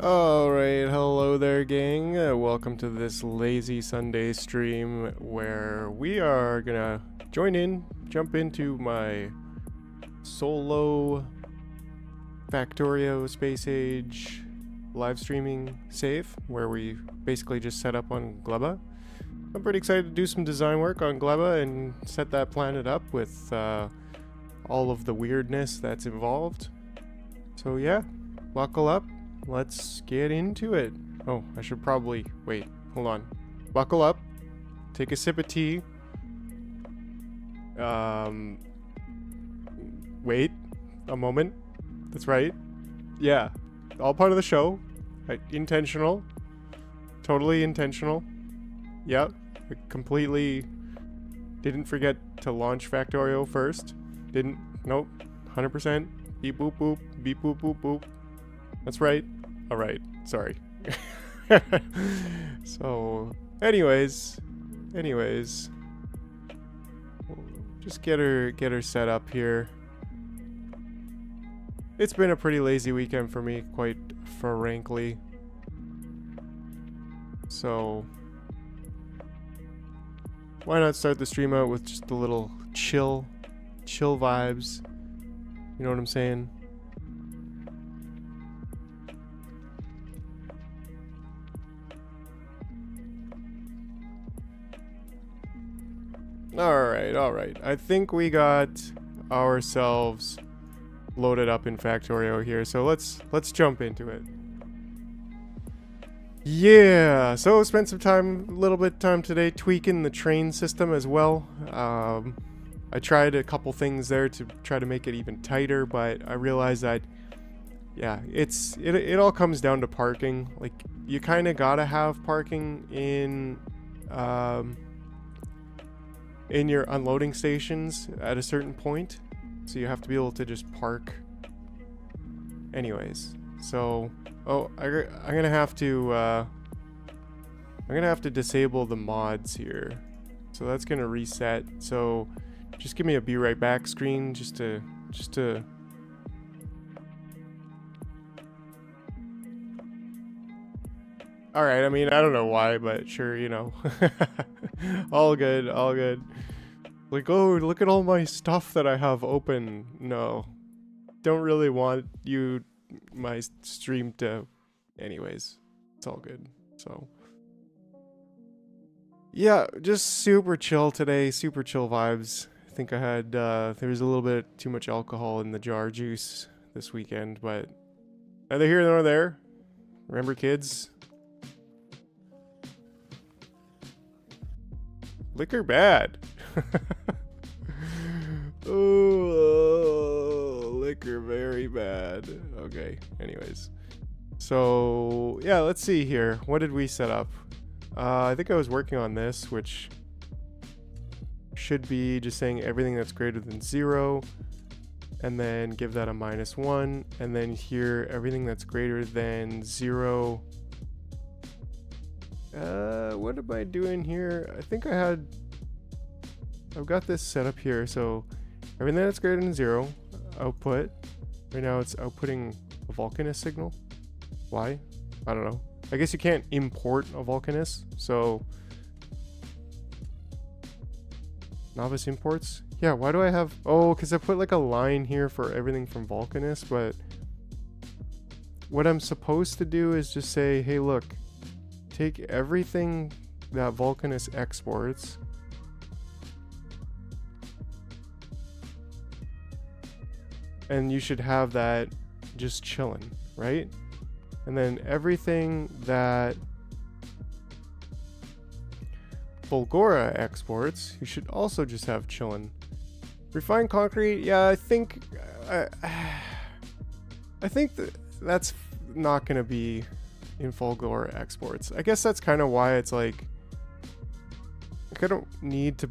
Alright, hello there gang. Welcome to this lazy Sunday stream where we are gonna jump into my solo Factorio Space Age live streaming save where we basically just set up on Gleba. I'm pretty excited to do some design work on Gleba and set that planet up with all of the weirdness that's involved. So yeah, buckle up. Let's get into it. Oh, I should probably... Wait, hold on. Buckle up. Take a sip of tea. Wait a moment. That's right. Yeah. All part of the show. Intentional. Totally intentional. Yep. I completely didn't forget to launch Factorio first. Didn't. Nope. 100%. Beep boop boop. Beep boop boop boop. That's right. All right. Sorry. So, anyways, just get her set up here. It's been a pretty lazy weekend for me, quite frankly. So, why not start the stream out with just a little chill vibes? You know what I'm saying? Alright. I think we got ourselves loaded up in Factorio here, so let's jump into it. Yeah, so spent a little bit of time today tweaking the train system as well. I tried a couple things there to try to make it even tighter, but I realized that yeah, it all comes down to parking. Like, you kind of gotta have parking in your unloading stations at a certain point, so you have to be able to just park anyways. So I'm gonna have to disable the mods here, so that's gonna reset. So just give me a be right back screen just to all right. I mean, I don't know why, but sure, you know. all good. Like, oh, look at all my stuff that I have open. No, don't really want my stream to. Anyways, it's all good. So, yeah, just super chill today. Super chill vibes. I think I had there was a little bit too much alcohol in the jar juice this weekend, but neither here nor there. Remember, kids? Liquor bad. Oh, liquor very bad. Okay, anyways. So, yeah, let's see here. What did we set up? I think I was working on this, which should be just saying everything that's greater than 0, and then give that a -1, and then here, everything that's greater than 0. What am I doing here? I think I've got this set up here. So everything that's greater than 0, output. Right now it's outputting a Vulcanist signal. Why? I don't know. I guess you can't import a Vulcanist, so novice imports. Yeah, why do I have... Oh, because I put like a line here for everything from Vulcanist, but what I'm supposed to do is just say, hey, look, take everything that Vulcanist exports and you should have that just chilling, right? And then everything that Fulgora exports, you should also just have chilling. Refined concrete, yeah, I think that's not going to be in Fulgora exports. I guess that's kind of why it's like I don't need to.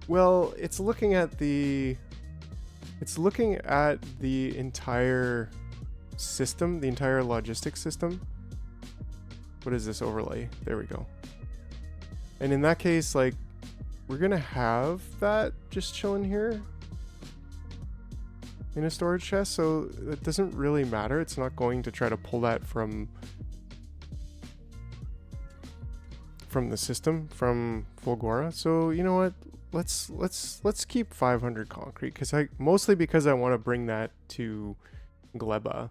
Well, it's looking at the entire system, the entire logistics system. What is this overlay? There we go. And in that case, like, we're gonna have that just chilling here. in a storage chest, so it doesn't really matter. It's not going to try to pull that from the system, from Fulgora. So you know what? Let's keep 500 concrete, mostly because I want to bring that to Gleba.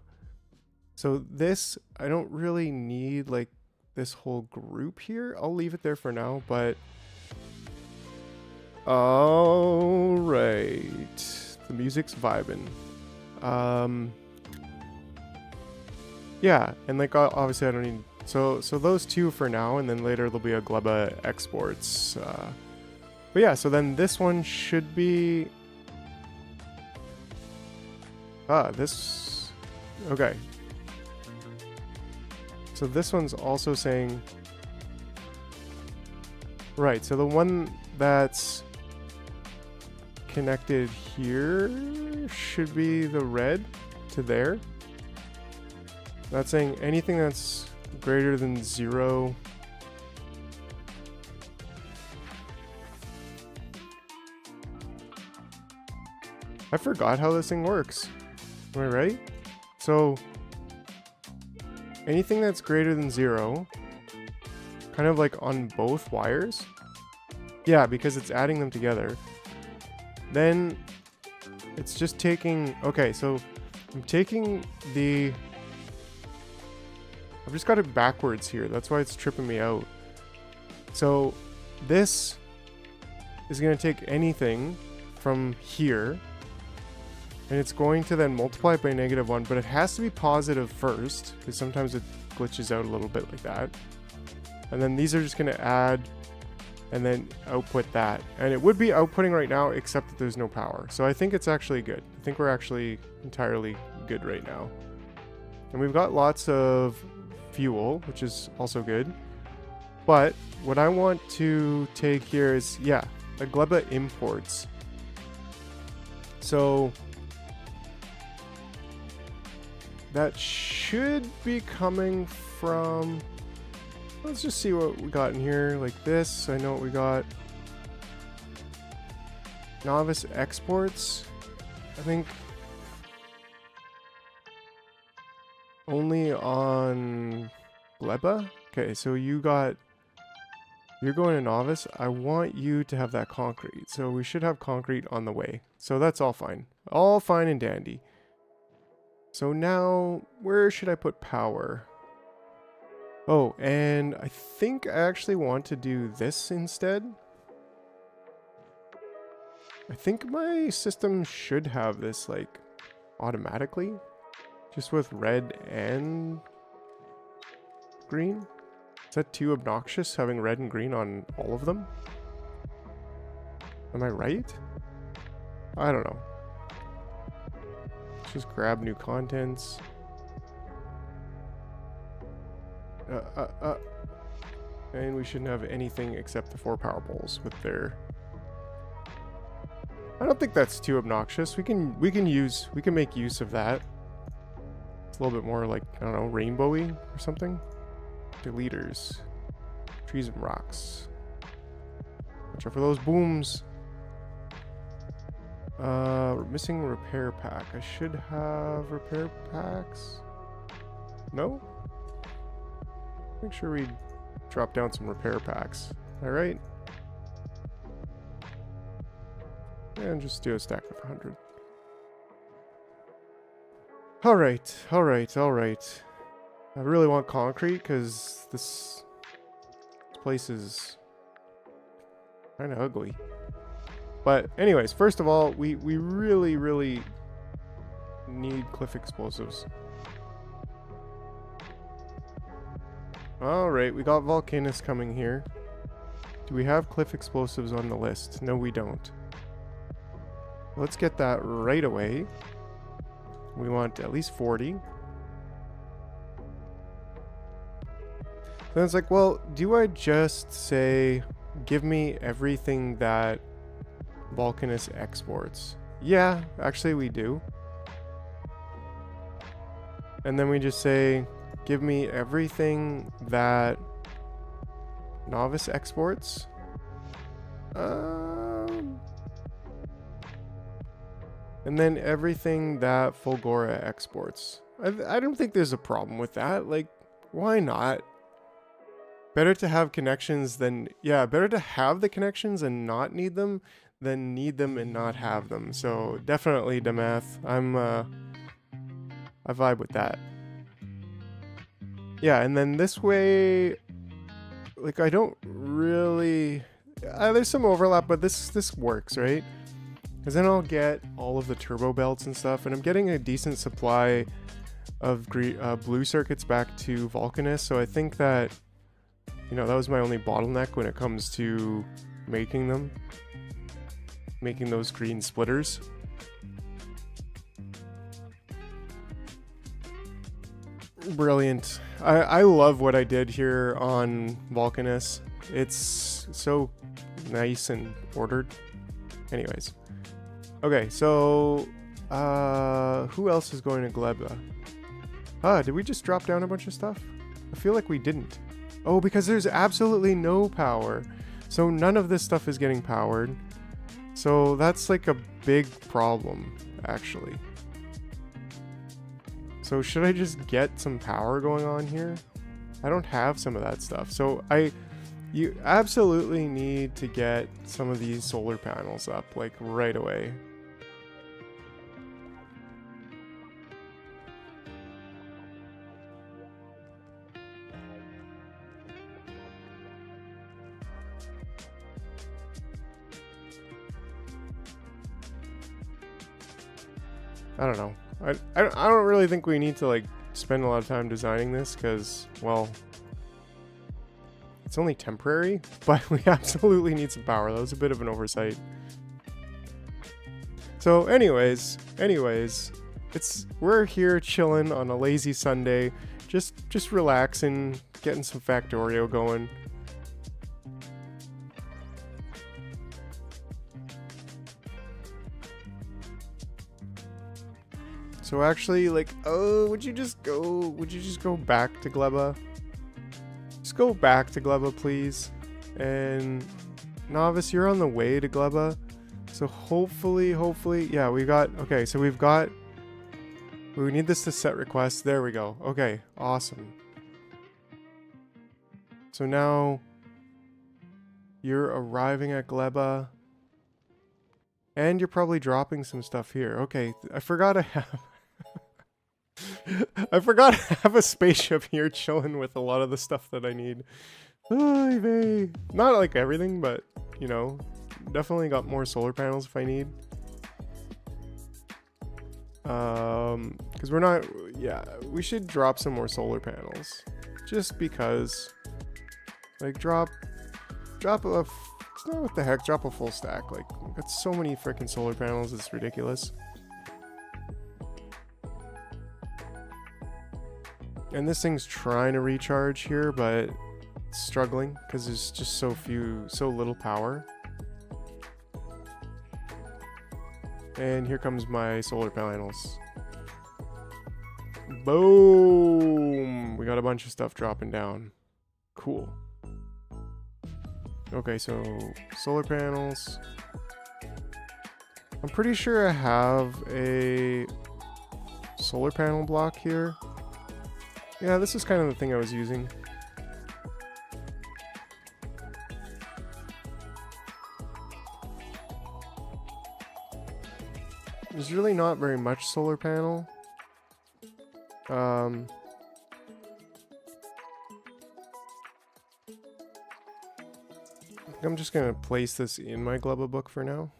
So this, I don't really need like this whole group here. I'll leave it there for now, but all right, the music's vibing. Yeah, and like obviously I don't need, so those two for now, and then later there'll be a Gleba exports. But yeah, so then this one should be this, okay. So this one's also saying, right, so the one that's connected here should be the red to there. That's saying anything that's greater than 0. I forgot how this thing works. Am I right? So anything that's greater than 0, kind of like on both wires. Yeah, because it's adding them together. Then it's just taking, okay, so I'm taking the, I've just got it backwards here. That's why it's tripping me out. So this is going to take anything from here, and it's going to then multiply it by -1, but it has to be positive first, because sometimes it glitches out a little bit like that. And then these are just going to add and then output that. And it would be outputting right now, except that there's no power. So I think it's actually good. I think we're actually entirely good right now. And we've got lots of fuel, which is also good. But what I want to take here is, yeah, a Gleba imports. So that should be coming from, let's just see what we got in here. Like this, I know what we got. Novice exports, I think only on Gleba. Okay, so you're going to novice. I want you to have that concrete, so we should have concrete on the way. So that's all fine and dandy. So now, where should I put power? Oh, and I think I actually want to do this instead. I think my system should have this like automatically, just with red and green. Is that too obnoxious, having red and green on all of them? Am I right? I don't know. Let's just grab new contents. And we shouldn't have anything except the 4 power poles with their... I don't think that's too obnoxious. We can make use of that. It's a little bit more like, I don't know, rainbowy or something. Deleters. Trees and rocks. Watch out for those booms. We're missing repair pack. I should have repair packs. No? Make sure we drop down some repair packs. Alright. And just do a stack of 100. Alright. I really want concrete because this place is kind of ugly. But anyways, first of all, we really need cliff explosives. Alright, we got Volcanus coming here. Do we have cliff explosives on the list? No, we don't. Let's get that right away. We want at least 40. Then it's like, well, do I just say, give me everything that Volcanus exports? Yeah, actually we do. And then we just say, give me everything that Novice exports. And then everything that Fulgora exports. I don't think there's a problem with that. Like, why not? Better to have connections than... Yeah, better to have the connections and not need them than need them and not have them. So, definitely, Damath. I vibe with that. Yeah, and then this way... Like, I don't really... there's some overlap, but this works, right? Because then I'll get all of the turbo belts and stuff, and I'm getting a decent supply of blue circuits back to Vulcanus, so I think that, you know, that was my only bottleneck when it comes to making them. Making those green splitters. Brilliant. I love what I did here on Vulcanus. It's so nice and ordered. Anyways. Okay, so who else is going to Gleba? Did we just drop down a bunch of stuff? I feel like we didn't. Oh, because there's absolutely no power. So none of this stuff is getting powered. So that's like a big problem, actually. So should I just get some power going on here? I don't have some of that stuff. So you absolutely need to get some of these solar panels up, like, right away. I don't know. I don't really think we need to, like, spend a lot of time designing this, because, well, it's only temporary, but we absolutely need some power. That was a bit of an oversight. So anyways, we're here chilling on a lazy Sunday, just relaxing, getting some Factorio going. So actually, like, oh, would you just go back to Gleba? Just go back to Gleba, please. And Novice, you're on the way to Gleba. So hopefully, yeah, we need this to set requests. There we go. Okay, awesome. So now you're arriving at Gleba. And you're probably dropping some stuff here. Okay, I forgot I have... I forgot I have a spaceship here chilling with a lot of the stuff that I need. Not like everything, but, you know, definitely got more solar panels if I need. Because we're not... Yeah, we should drop some more solar panels. Just because... Like, drop a... No, what the heck, drop a full stack. Like, got so many freaking solar panels, it's ridiculous. And this thing's trying to recharge here, but it's struggling because there's just so little power. And here comes my solar panels. Boom! We got a bunch of stuff dropping down. Cool. Okay, so solar panels. I'm pretty sure I have a solar panel block here. Yeah, this is kind of the thing I was using. There's really not very much solar panel. I'm just gonna place this in my Gleba book for now.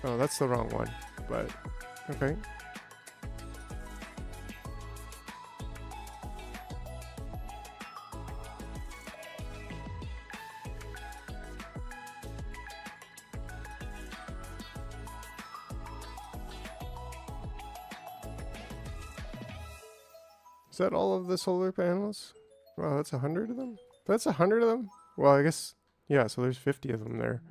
Oh, that's the wrong one, but okay. Is that all of the solar panels? Wow, that's 100 of them? That's 100 of them? Well, I guess, yeah, so there's 50 of them there.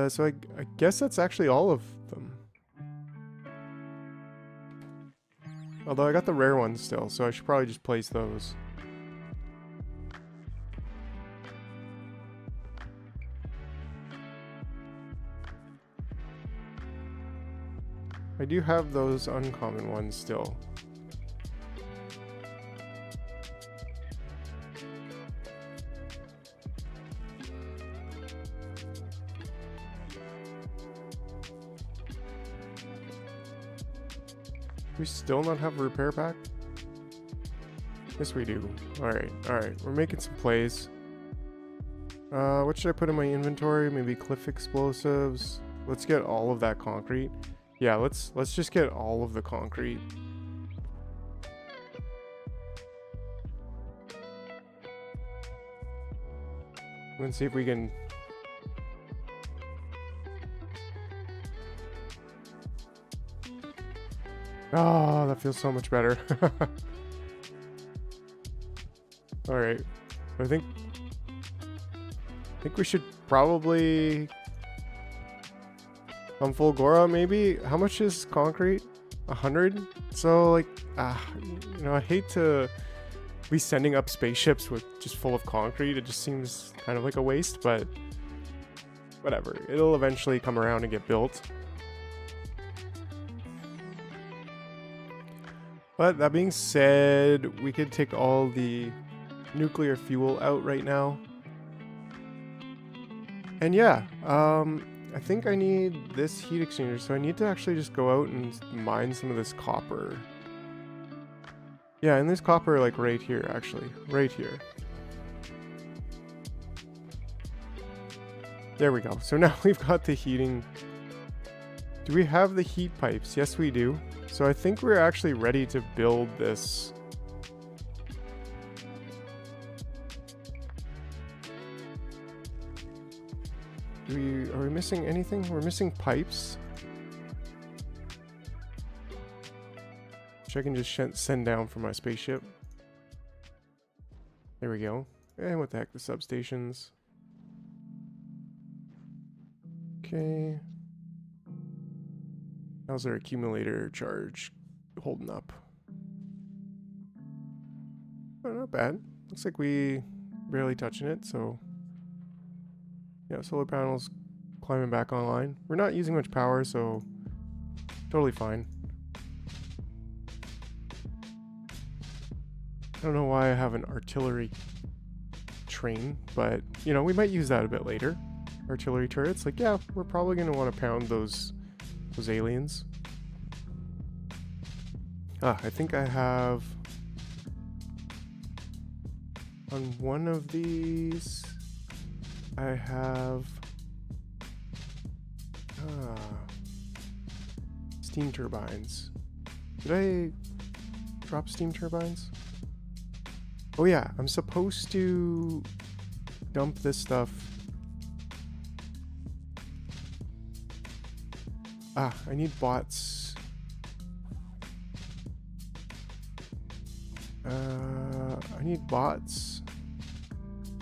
So I guess that's actually all of them. Although I got the rare ones still, so I should probably just place those. I do have those uncommon ones still. We still not have a repair pack? Yes, we do. Alright, alright. We're making some plays. What should I put in my inventory? Maybe cliff explosives. Let's get all of that concrete. Yeah, let's just get all of the concrete. Let's see if we can... Oh, that feels so much better. Alright. I think we should probably... on full Gora, maybe? How much is concrete? 100? So, like, you know, I hate to be sending up spaceships with just full of concrete. It just seems kind of like a waste, but whatever. It'll eventually come around and get built. But that being said, we could take all the nuclear fuel out right now. And yeah, I think I need this heat exchanger, so I need to actually just go out and mine some of this copper. Yeah, and there's copper like right here, actually. Right here. There we go. So now we've got the heating. Do we have the heat pipes? Yes, we do. So I think we're actually ready to build this. Are we missing anything? We're missing pipes. Which I can just send down from my spaceship. There we go. And what the heck, the substations. Okay. How's our accumulator charge holding up? Oh, not bad. Looks like we barely touching it, so... yeah, solar panels climbing back online. We're not using much power, so totally fine. I don't know why I have an artillery train, but, you know, we might use that a bit later. Artillery turrets, like, yeah, we're probably going to want to pound those aliens. I think I have... on one of these... I have steam turbines. Did I drop steam turbines? Oh yeah, I'm supposed to dump this stuff. I need bots. I need bots.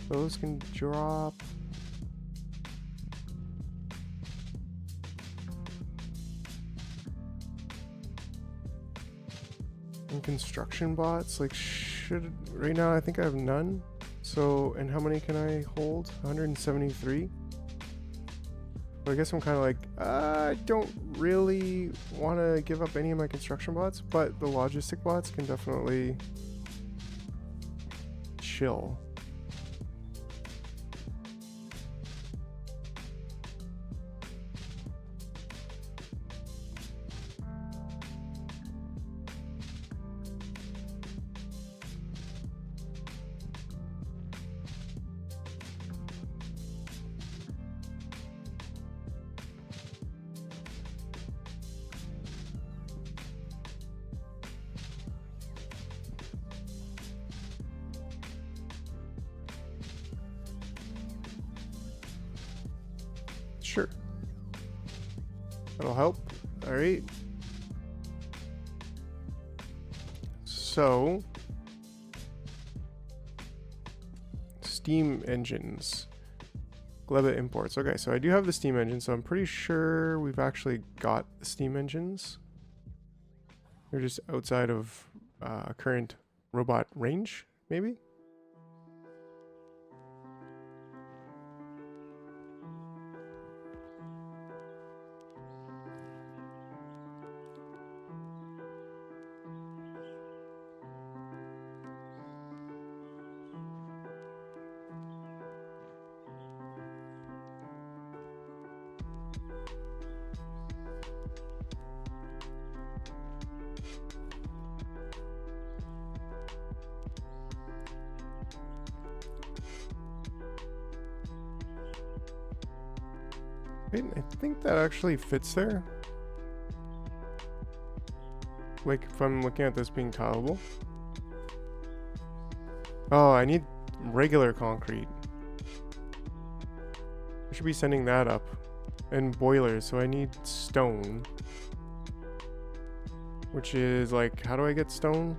Those can drop. And construction bots, like, right now I think I have none. So, and how many can I hold? 173. So I guess I'm kind of like, I don't really want to give up any of my construction bots, but the logistic bots can definitely chill. Sure. That'll help. All right. So, steam engines. Gleba imports. Okay, so I do have the steam engine, so I'm pretty sure we've actually got the steam engines. They're just outside of current robot range, maybe? Wait, I think that actually fits there. Like, if I'm looking at this being tileable. Oh, I need regular concrete. I should be sending that up. And boilers, so I need stone. Which is like, how do I get stone?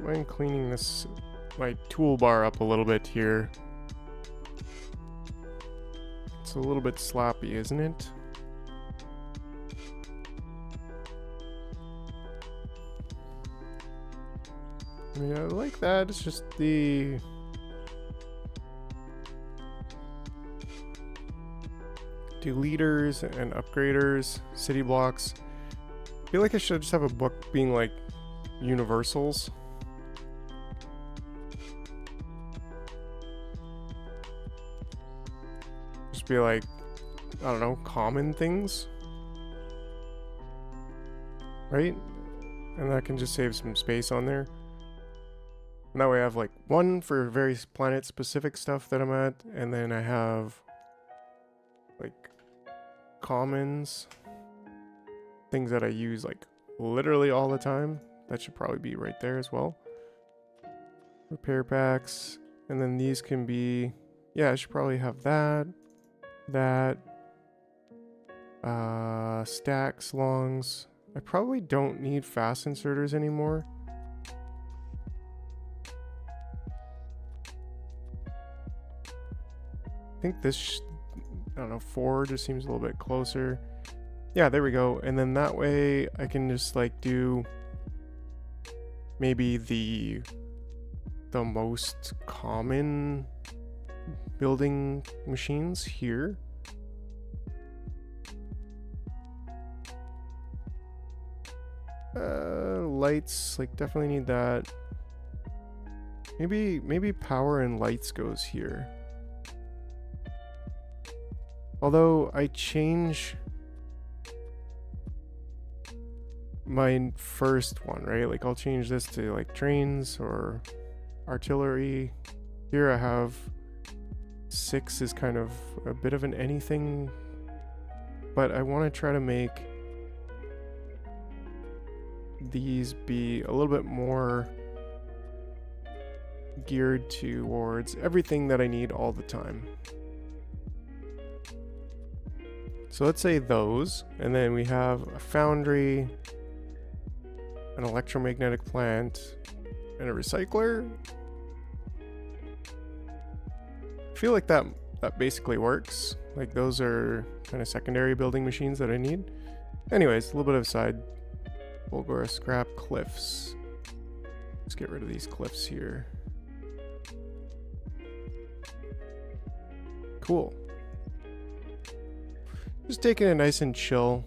I'm cleaning this, my toolbar up a little bit here. It's a little bit sloppy, isn't it? I mean, I like that. It's just the... deleters and upgraders, city blocks. I feel like I should just have a book being like universals. Just be like, I don't know, common things. Right? And that can just save some space on there. And that way I have like one for very planet specific stuff that I'm at, and then I have like commons, things that I use like literally all the time. That should probably be right there as well. Repair packs, and then these can be, yeah, I should probably have that, stacks, longs. I probably don't need fast inserters anymore. I think this, I don't know, 4 just seems a little bit closer. Yeah, there we go. And then that way I can just like do maybe the most common building machines here. Lights, like definitely need that. Maybe power and lights goes here. Although I change my first one, right? Like I'll change this to like trains or artillery. Here I have 6 is kind of a bit of an anything, but I want to try to make these be a little bit more geared towards everything that I need all the time. So let's say those, and then we have a foundry, an electromagnetic plant, and a recycler. I feel like that basically works. Like those are kind of secondary building machines that I need. Anyways, a little bit of side. Bulgora scrap cliffs. Let's get rid of these cliffs here. Cool. Just taking it nice and chill.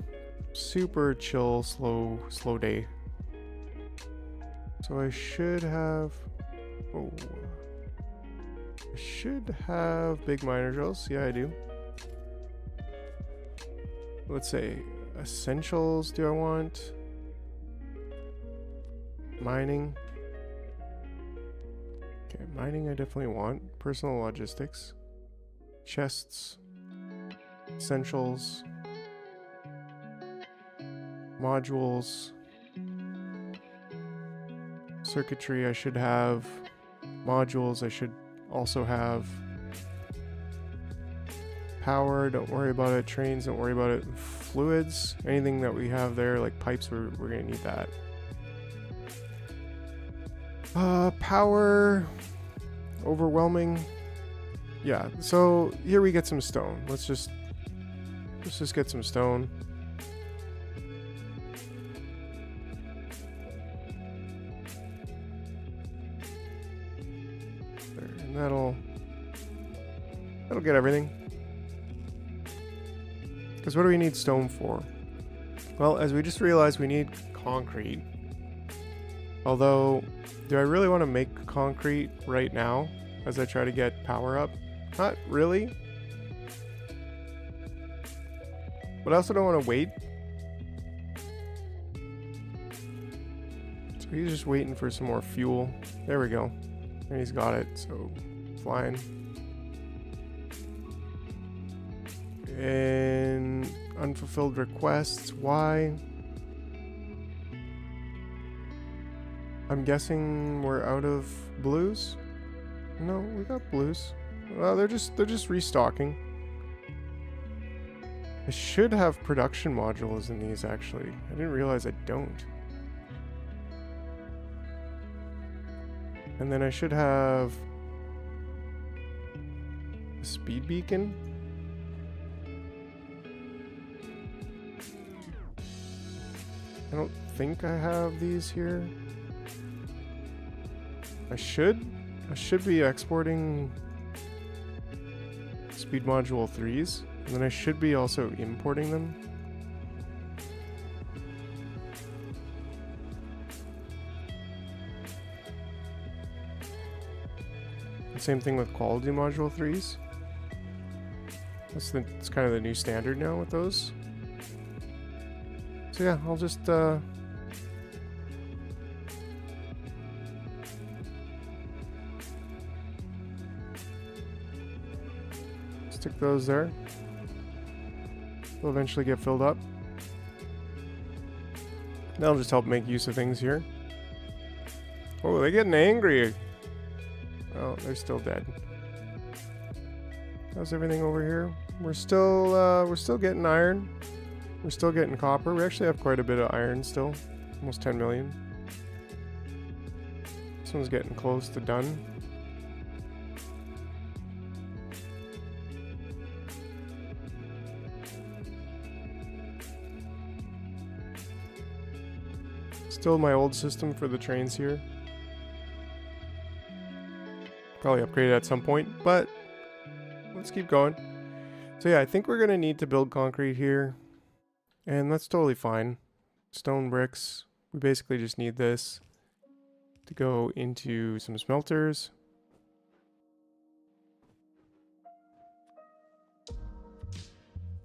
Super chill, slow day. So I should have... Oh. I should have big miner drills. Yeah, I do. Let's say essentials do I want? Mining. Okay, mining I definitely want. Personal logistics. Chests. Essentials. Modules. Circuitry I should have. Modules I should also have. Power, don't worry about it. Trains, don't worry about it. Fluids, anything that we have there, like pipes, we're gonna need that. Power, overwhelming. Yeah, so here we get some stone. Let's just get some stone. There, and that'll get everything. Because what do we need stone for? Well, as we just realized, we need concrete. Although, do I really want to make concrete right now as I try to get power up? Not really. But I also don't want to wait. So he's just waiting for some more fuel. There we go. And he's got it, so flying. And unfulfilled requests. Why? I'm guessing we're out of blues? No, we got blues. Well, they're just restocking. I should have production modules in these, actually. I didn't realize I don't. And then I should have a speed beacon. I don't think I have these here. I should be exporting speed module 3s, and then I should be also importing them. Same thing with quality module 3s. It's kind of the new standard now with those. So yeah, I'll just stick those there. They'll eventually get filled up. That'll just help make use of things here. Oh, they're getting angry. Oh, they're still dead. How's everything over here? We're still getting iron. We're still getting copper. We actually have quite a bit of iron still. Almost 10 million. This one's getting close to done. Still my old system for the trains here. Probably upgrade it at some point, but let's keep going. So yeah, I think we're gonna need to build concrete here, and that's totally fine. Stone bricks, we basically just need this to go into some smelters.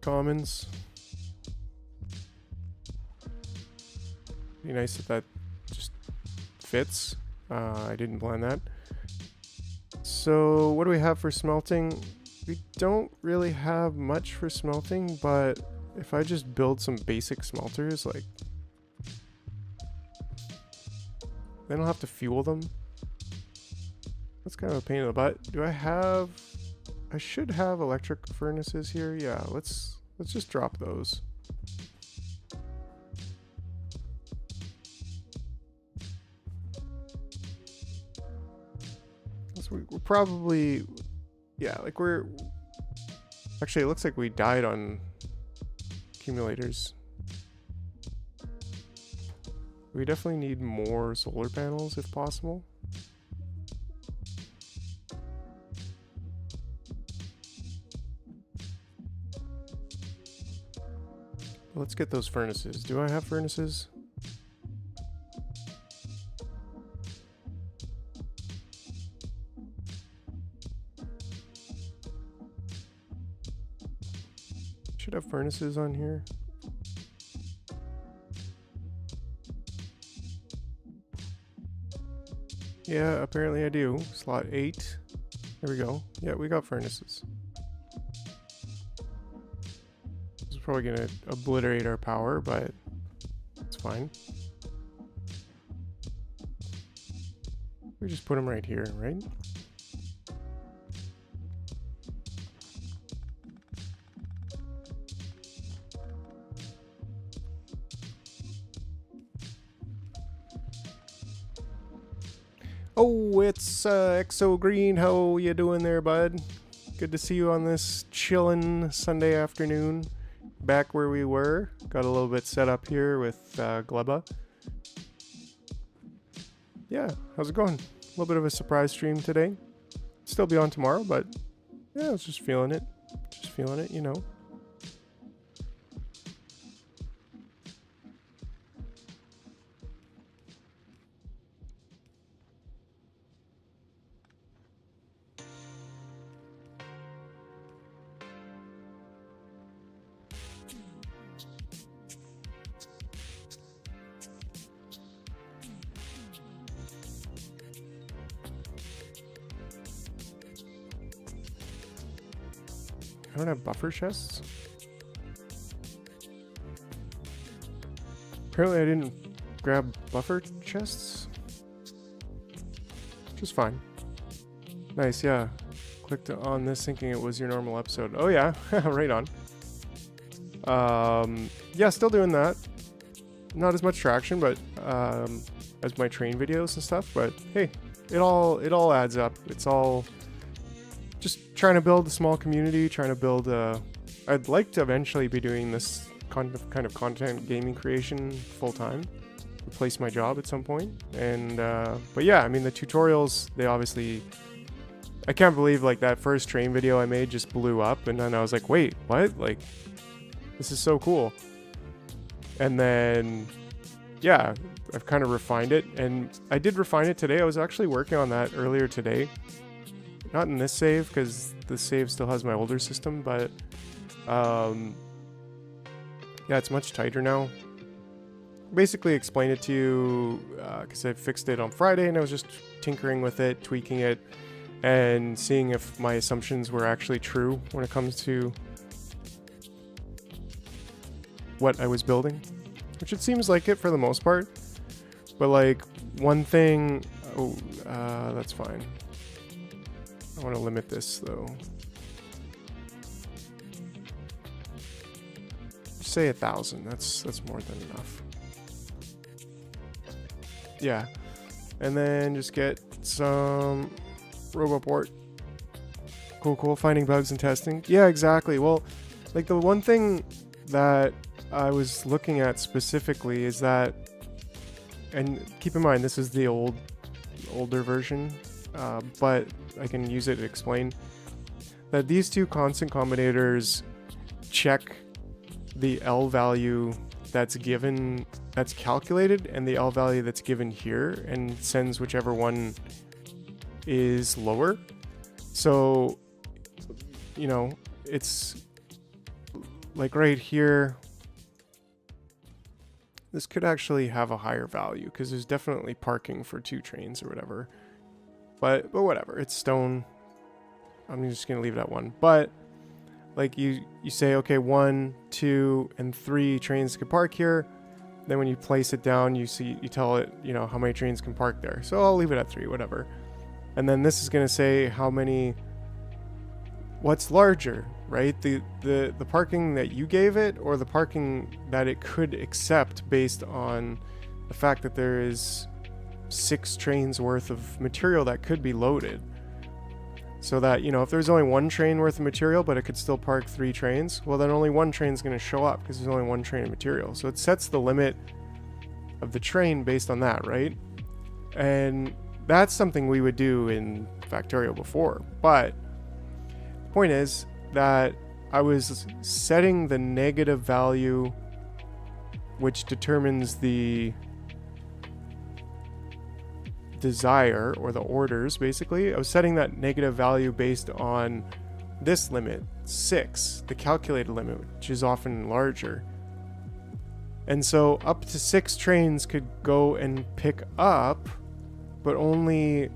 Commons. Be nice if that just fits. I didn't plan that. So what do we have for smelting? We don't really have much for smelting, but if I just build some basic smelters, like, then I'll have to fuel them. That's kind of a pain in the butt. Do I have... I should have electric furnaces here. Yeah, let's just drop those. We're probably, yeah, like we're, actually it looks like we died on accumulators. We definitely need more solar panels if possible. Let's get those furnaces. Do I have furnaces? Should have furnaces on here. Yeah, apparently I do. Slot 8. There we go. Yeah, we got furnaces. This is probably gonna obliterate our power, but it's fine. We just put them right here, right? Oh, it's Exo Green. How you doing there, bud? Good to see you on this chillin' Sunday afternoon. Back where we were. Got a little bit set up here with Gleba. Yeah, how's it going? A little bit of a surprise stream today. Still be on tomorrow, but yeah, I was just feeling it. Just feeling it, you know. I don't have buffer chests. Apparently I didn't grab buffer chests. Which is fine. Nice, yeah. Clicked on this thinking it was your normal episode. Oh yeah, right on. Yeah, still doing that. Not as much traction, but as my train videos and stuff. But hey, it all adds up. It's all just trying to build a small community. Trying to build a. I'd like to eventually be doing this kind of content gaming creation full time. Replace my job at some point. And but yeah, I mean the tutorials. They obviously. I can't believe like that first train video I made just blew up, and then I was like, wait, what? Like, this is so cool. And then, yeah, I've kind of refined it, and I did refine it today. I was actually working on that earlier today. Not in this save, because the save still has my older system, but yeah, it's much tighter now. Basically explained it to you, because I fixed it on Friday, and I was just tinkering with it, tweaking it, and seeing if my assumptions were actually true when it comes to what I was building, which it seems like it for the most part. But like one thing, that's fine. I want to limit this though. Say 1,000. That's more than enough. Yeah, and then just get some Roboport. Cool. Finding bugs and testing. Yeah, exactly. Well, like the one thing that I was looking at specifically is that, and keep in mind this is the older version, but I can use it to explain that these two constant combinators check the L value that's given, that's calculated, and the L value that's given here, and sends whichever one is lower. So, you know, it's like right here, this could actually have a higher value because there's definitely parking for 2 trains or whatever. But whatever, it's stone. I'm just gonna leave it at 1. But like you say, okay, 1, 2, and 3 trains could park here. Then when you place it down, you tell it, you know, how many trains can park there. So I'll leave it at 3, whatever. And then this is going to say how many, what's larger, right? The parking that you gave it, or the parking that it could accept based on the fact that there is 6 trains worth of material that could be loaded. So that, you know, if there's only 1 train worth of material, but it could still park 3 trains, well then only 1 train is going to show up because there's only 1 train of material. So it sets the limit of the train based on that, right? And that's something we would do in Factorio before, but the point is that I was setting the negative value, which determines the desire, or the orders, basically. I was setting that negative value based on this limit, 6, the calculated limit, which is often larger. And so up to 6 trains could go and pick up, but only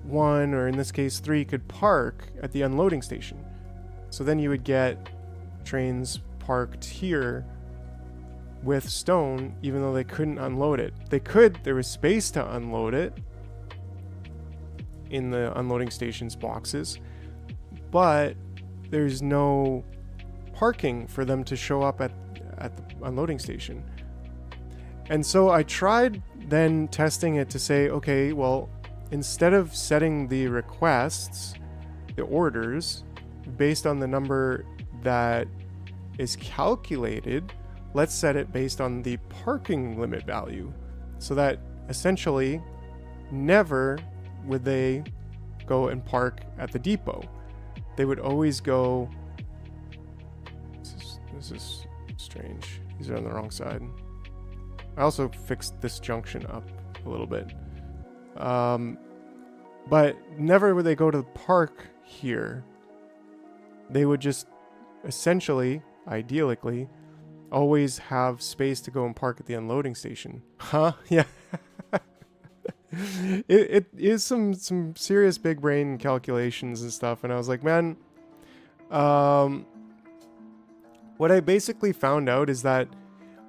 1, or in this case 3, could park at the unloading station. So then you would get trains parked here with stone, even though they couldn't unload it. They could, there was space to unload it in the unloading station's boxes, but there's no parking for them to show up at the unloading station. And so I tried then testing it to say, okay, well, instead of setting the requests, the orders, based on the number that is calculated, let's set it based on the parking limit value, so that essentially never would they go and park at the depot. They would always go, this is strange, these are on the wrong side. I also fixed this junction up a little bit, but never would they go to the park here. They would just essentially, ideally, always have space to go and park at the unloading station. Huh? Yeah. it is some serious big brain calculations and stuff, and I was like, man, What I basically found out is that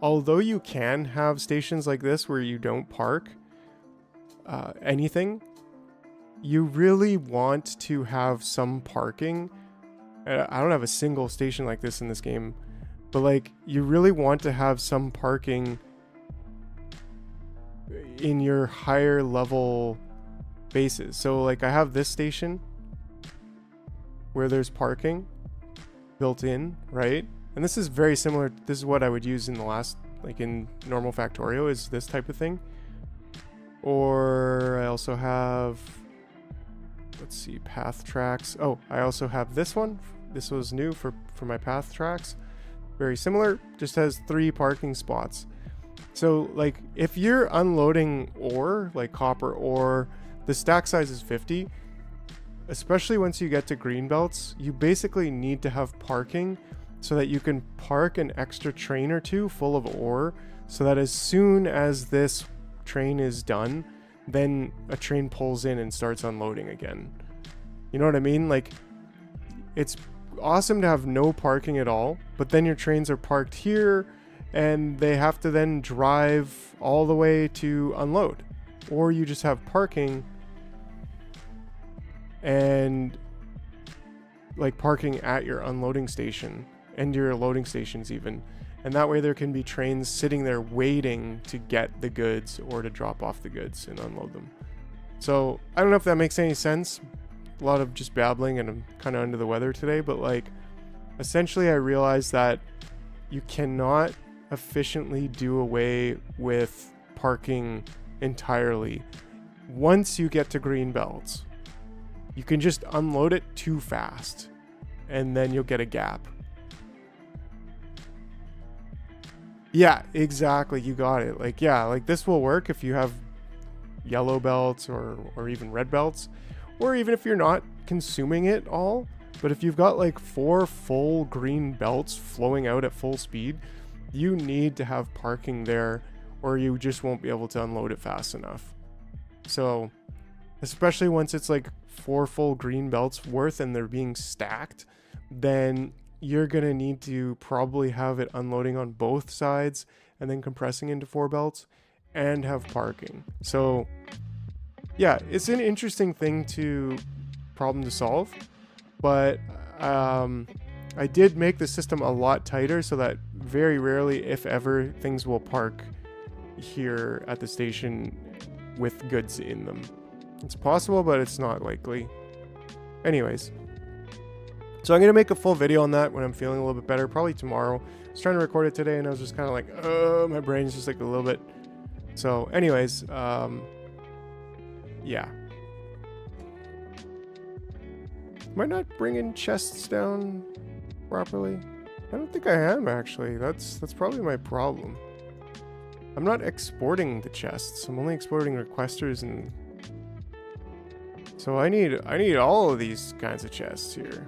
although you can have stations like this where you don't park anything, you really want to have some parking. I don't have a single station like this in this game, but like you really want to have some parking in your higher level bases. So like I have this station where there's parking built in, right? And this is very similar. This is what I would use in the last, like in normal Factorio, is this type of thing. Or I also have, let's see, path tracks. Oh, I also have this one. This was new for my path tracks. Very similar, just has 3 parking spots. So like if you're unloading ore, like copper ore, the stack size is 50. Especially once you get to green belts, you basically need to have parking so that you can park an extra train or 2 full of ore, so that as soon as this train is done, then a train pulls in and starts unloading again. You know what I mean? Like, it's awesome to have no parking at all, but then your trains are parked here and they have to then drive all the way to unload. Or you just have parking and like parking at your unloading station and your loading stations even. And that way there can be trains sitting there waiting to get the goods or to drop off the goods and unload them. So I don't know if that makes any sense. A lot of just babbling and I'm kind of under the weather today, but like essentially I realized that you cannot efficiently do away with parking entirely once you get to green belts. You can just unload it too fast and then you'll get a gap. Yeah, exactly. You got it. Like, yeah, like this will work if you have yellow belts or even red belts, or even if you're not consuming it all. But if you've got like 4 full green belts flowing out at full speed, you need to have parking there or you just won't be able to unload it fast enough. So especially once it's like 4 full green belts worth and they're being stacked, then you're going to need to probably have it unloading on both sides and then compressing into 4 belts and have parking. So yeah, it's an interesting problem to solve, but I did make the system a lot tighter so that very rarely, if ever, things will park here at the station with goods in them. It's possible, but it's not likely. Anyways, so I'm going to make a full video on that when I'm feeling a little bit better, probably tomorrow. I was trying to record it today and I was just kind of like, my brain's just like a little bit. So anyways, yeah. Am I not bringing chests down properly? I don't think I am, actually. That's probably my problem. I'm not exporting the chests. I'm only exporting requesters, and so I need all of these kinds of chests here.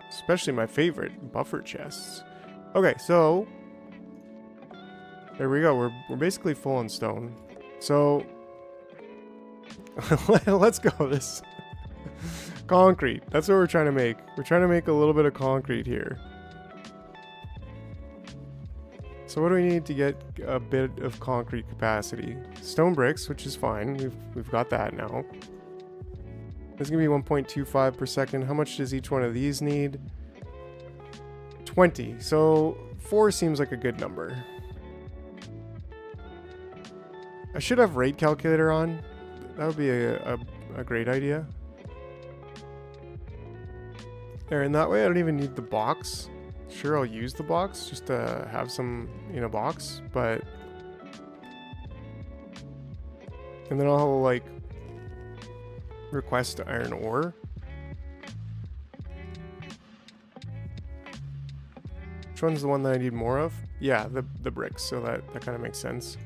Especially my favorite, buffer chests. Okay, so there we go. We're basically full on stone. So let's go. This concrete. That's what we're trying to make. We're trying to make a little bit of concrete here. So what do we need to get a bit of concrete capacity? Stone bricks, which is fine. We've got that now. It's gonna be 1.25 per second. How much does each one of these need? 20. So 4 seems like a good number. I should have rate calculator on. That would be a great idea. There, and that way I don't even need the box. Sure, I'll use the box just to have some in a box, but... And then I'll, like, request iron ore. Which one's the one that I need more of? Yeah, the bricks, so that kind of makes sense.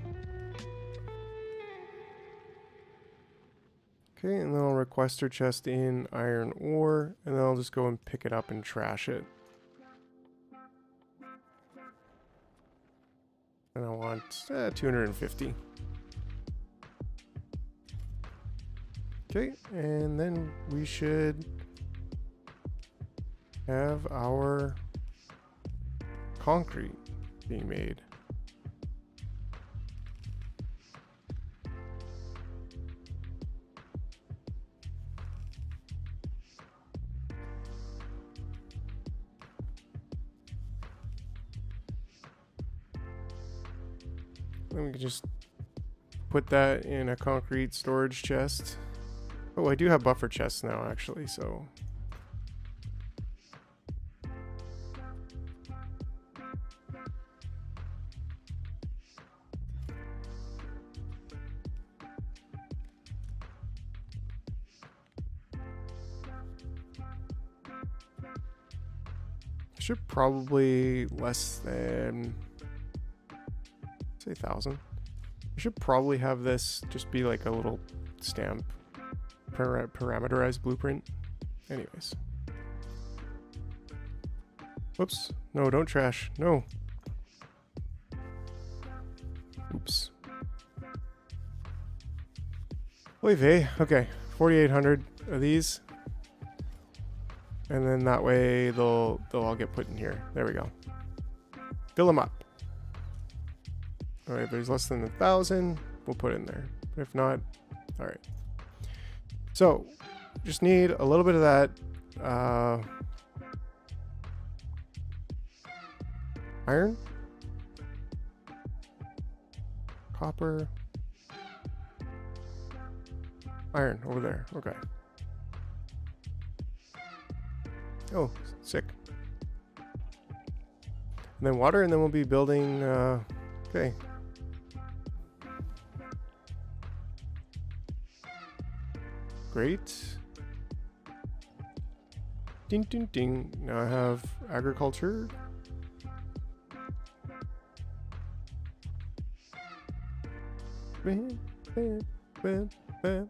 Okay, and then I'll requester chest in iron ore, and then I'll just go and pick it up and trash it. And I want 250. Okay, and then we should have our concrete being made. Then we can just put that in a concrete storage chest. Oh, I do have buffer chests now, actually, so. Should probably less than, say 1,000. I should probably have this just be like a little stamp parameterized blueprint. Anyways. Whoops. No, don't trash. No. Oops. Oy vey. Okay. 4,800 of these. And then that way they'll all get put in here. There we go. Fill them up. All right, if there's less than 1,000, we'll put it in there. But if not, all right. So, just need a little bit of that iron, copper, iron over there. Okay. Oh, sick. And then water, and then we'll be building. Okay. Great. Ding, ding, ding. Now I have agriculture. Bam, bam, bam, bam.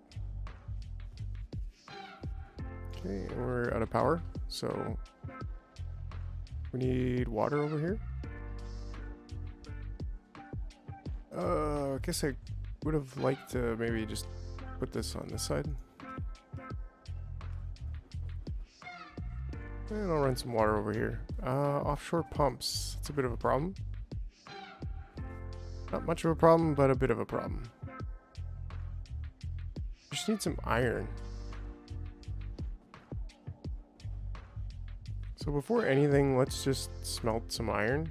Okay, and we're out of power, so we need water over here. I guess I would have liked to maybe just put this on this side. And I'll run some water over here. Offshore pumps. It's a bit of a problem. Not much of a problem, but a bit of a problem. Just need some iron. So before anything, let's just smelt some iron.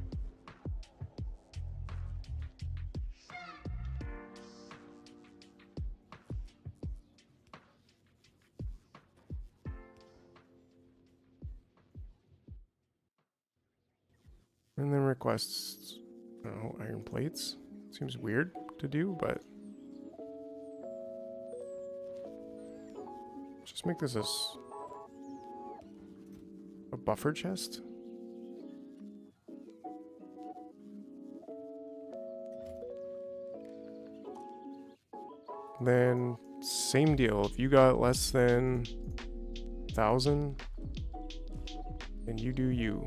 And then requests, I don't know, iron plates. Seems weird to do, but just make this a buffer chest. Then same deal. If you got less than 1,000, then you do you.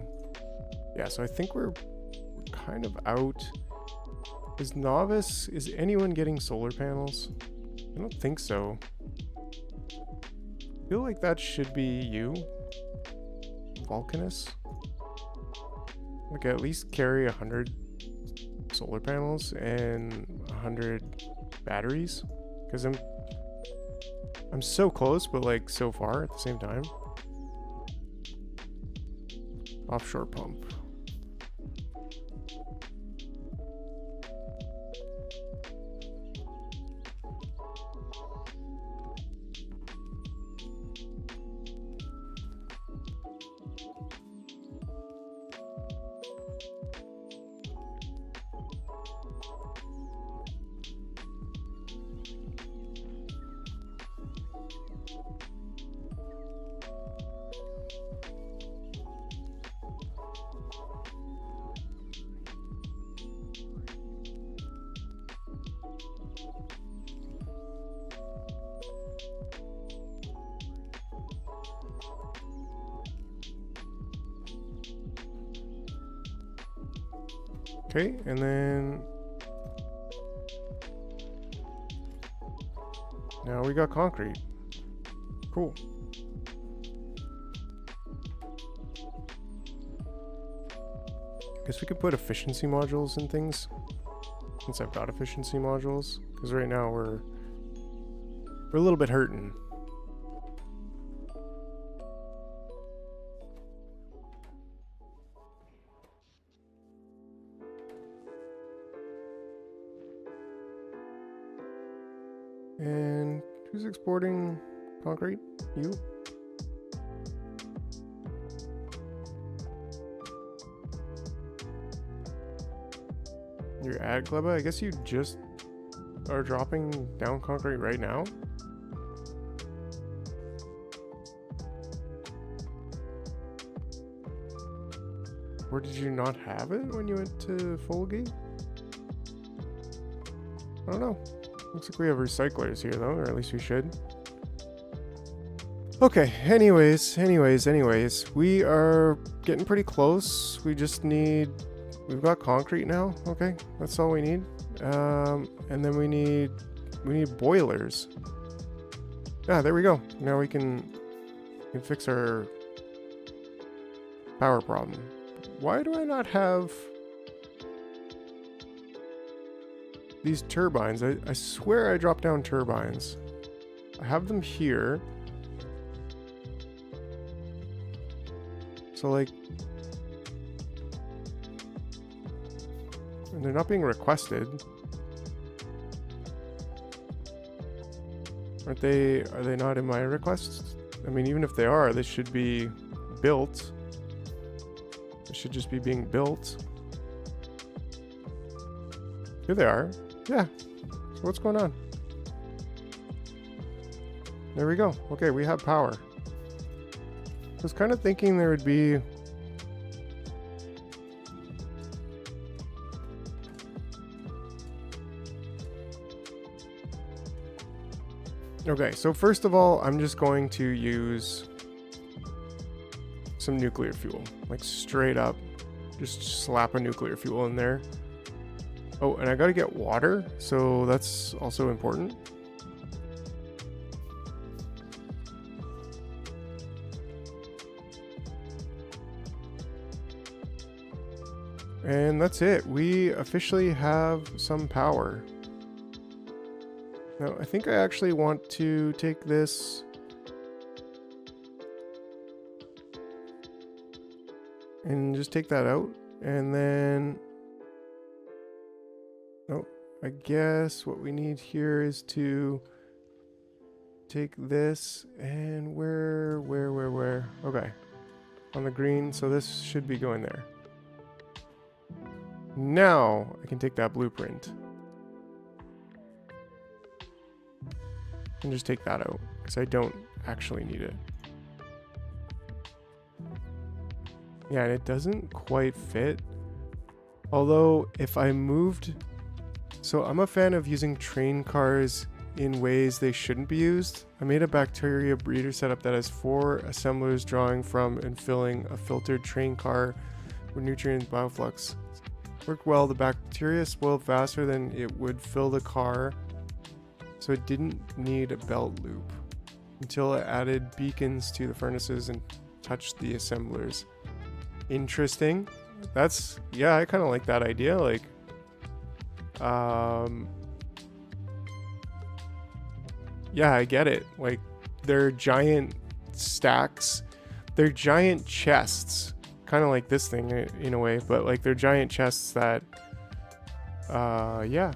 Yeah, so I think we're kind of out. Is anyone getting solar panels? I don't think so. I feel like that should be you, Vulcanus. Like at least carry 100 solar panels and 100 batteries, because I'm so close, but like so far at the same time. Offshore pump. Okay, and then now we got concrete. Cool. Guess we could put efficiency modules in things. Since I've got efficiency modules. Because right now we're a little bit hurting. And who's exporting concrete? You? You're at Gleba? I guess you just are dropping down concrete right now? Or did you not have it when you went to Folgate? I don't know. Looks like we have recyclers here though, or at least we should. Okay, anyways. We are getting pretty close. We just need... We've got concrete now. Okay, that's all we need. And then we need boilers. Ah, there we go. Now we can fix our power problem. Why do I not have these turbines? I swear I dropped down turbines. I have them here. So like, and they're not being requested. Are they not in my requests? I mean, even if they are, they should be built. They should just be being built. Here they are. Yeah. So what's going on? There we go. Okay, we have power. I was kind of thinking there would be... Okay, so first of all, I'm just going to use some nuclear fuel. Like straight up, just slap a nuclear fuel in there. Oh, and I gotta get water, so that's also important. And that's it. We officially have some power. Now, I think I actually want to take this and just take that out. And then, oh, I guess what we need here is to take this and where? Okay, on the green, so this should be going there. Now I can take that blueprint and just take that out because I don't actually need it. Yeah, and it doesn't quite fit. Although if I moved, so I'm a fan of using train cars in ways they shouldn't be used. I made a bacteria breeder setup that has 4 assemblers drawing from and filling a filtered train car with nutrient bioflux. Worked well. The bacteria spoiled faster than it would fill the car, so it didn't need a belt loop until it added beacons to the furnaces and touched the assemblers. Interesting. That's, yeah, I kind of like that idea. Like, yeah, I get it. Like, they're giant stacks, they're giant chests. Kind of like this thing in a way, but like they're giant chests that yeah.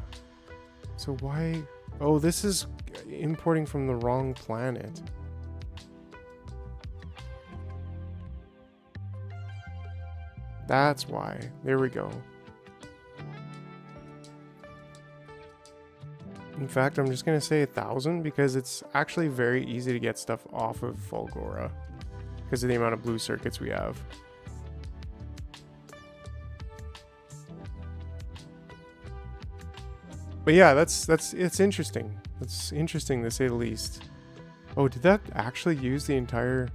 So why? Oh, this is importing from the wrong planet. That's why. There we go. In fact, I'm just gonna say 1,000 because it's actually very easy to get stuff off of Fulgora because of the amount of blue circuits we have. But yeah, it's interesting. It's interesting to say the least. Oh, did that actually use the entire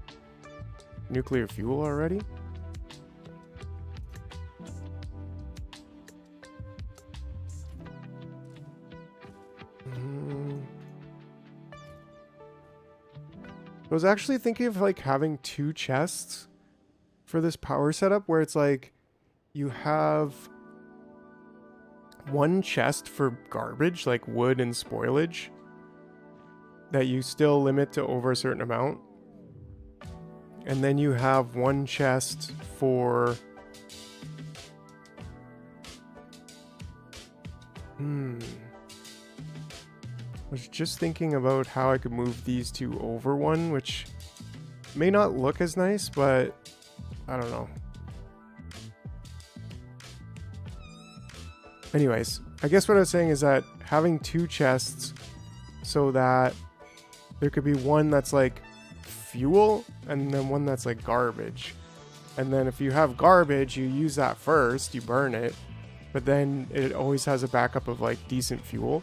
nuclear fuel already? I was actually thinking of like having 2 chests for this power setup where it's like you have 1 chest for garbage, like wood and spoilage, that you still limit to over a certain amount. And then you have 1 chest for... I was just thinking about how I could move these 2 over 1, which may not look as nice, but I don't know. Anyways, I guess what I was saying is that having 2 chests so that there could be one that's like fuel and then one that's like garbage. And then if you have garbage, you use that first, you burn it, but then it always has a backup of like decent fuel.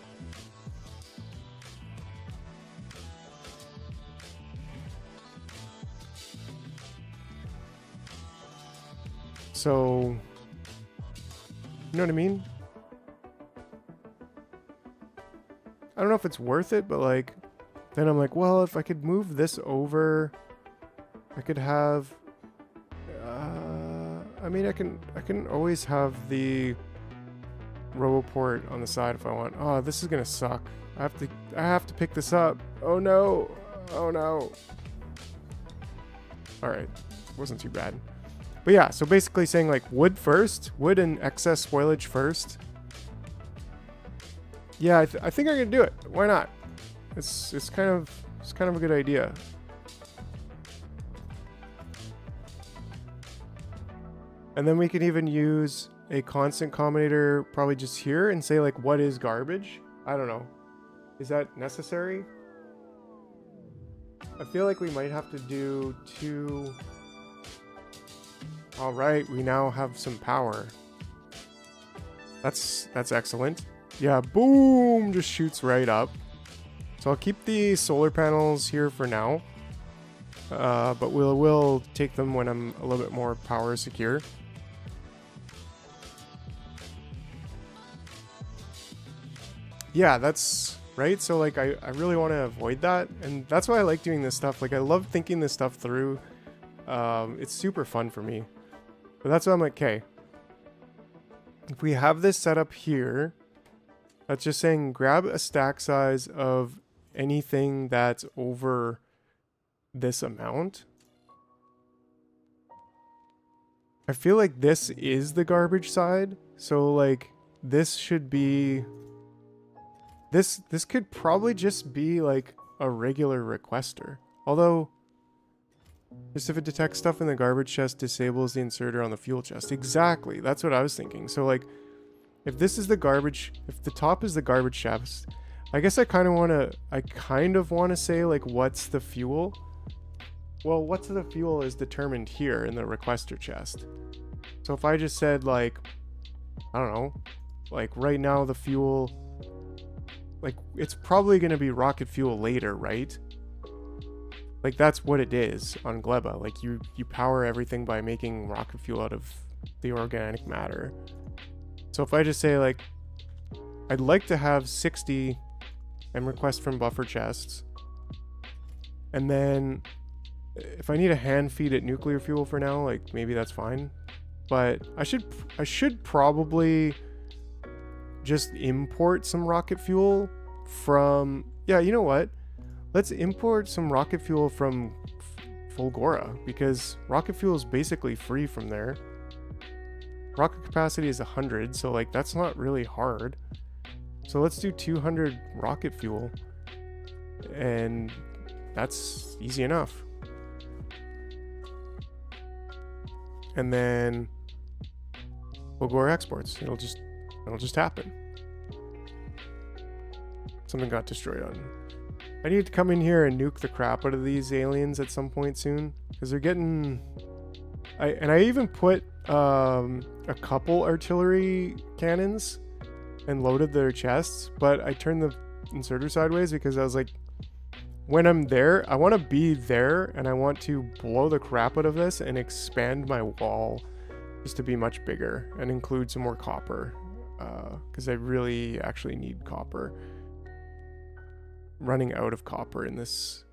So, you know what I mean? I don't know if it's worth it, but like, then I'm like, well, if I could move this over, I could have, I mean, I can always have the RoboPort on the side if I want. Oh, this is gonna suck. I have to pick this up. Oh no. Oh no. All right, wasn't too bad. But yeah, so basically saying like wood first, wood and excess spoilage first. Yeah, I think I'm gonna do it. Why not? It's kind of a good idea. And then we can even use a constant combinator probably just here and say like what is garbage? I don't know. Is that necessary? I feel like we might have to do 2. All right, we now have some power. That's excellent. Yeah, boom, just shoots right up. So I'll keep the solar panels here for now, but we'll take them when I'm a little bit more power secure. Yeah, that's right. So like I really want to avoid that, and that's why I like doing this stuff. Like I love thinking this stuff through. It's super fun for me. But that's why I'm like, okay, if we have this set up here, that's just saying grab a stack size of anything that's over this amount. I feel like this is the garbage side. So like this should be, this could probably just be like a regular requester. Although, just if it detects stuff in the garbage chest, disables the inserter on the fuel chest. Exactly. That's what I was thinking. So like, if this is the garbage, if the top is the garbage chest, I guess I kind of want to say like, what's the fuel? Well, what's the fuel is determined here in the requester chest. So if I just said like, I don't know, like right now the fuel, like it's probably going to be rocket fuel later, right? Like that's what it is on Gleba. Like you power everything by making rocket fuel out of the organic matter. So if I just say like, I'd like to have 60 and request from buffer chests. And then if I need a hand feed it nuclear fuel for now, like maybe that's fine. But I should probably just import some rocket fuel from, yeah, you know what? Let's import some rocket fuel from Fulgora, because rocket fuel is basically free from there. Rocket capacity is 100, so like that's not really hard. So let's do 200 rocket fuel, and that's easy enough. And then Fulgora exports. It'll just happen. Something got destroyed on. I need to come in here and nuke the crap out of these aliens at some point soon, because they're getting... I even put a couple artillery cannons and loaded their chests, but I turned the inserter sideways because I was like, when I'm there, I want to be there and I want to blow the crap out of this and expand my wall just to be much bigger and include some more copper, because I really actually need copper. Running out of copper in this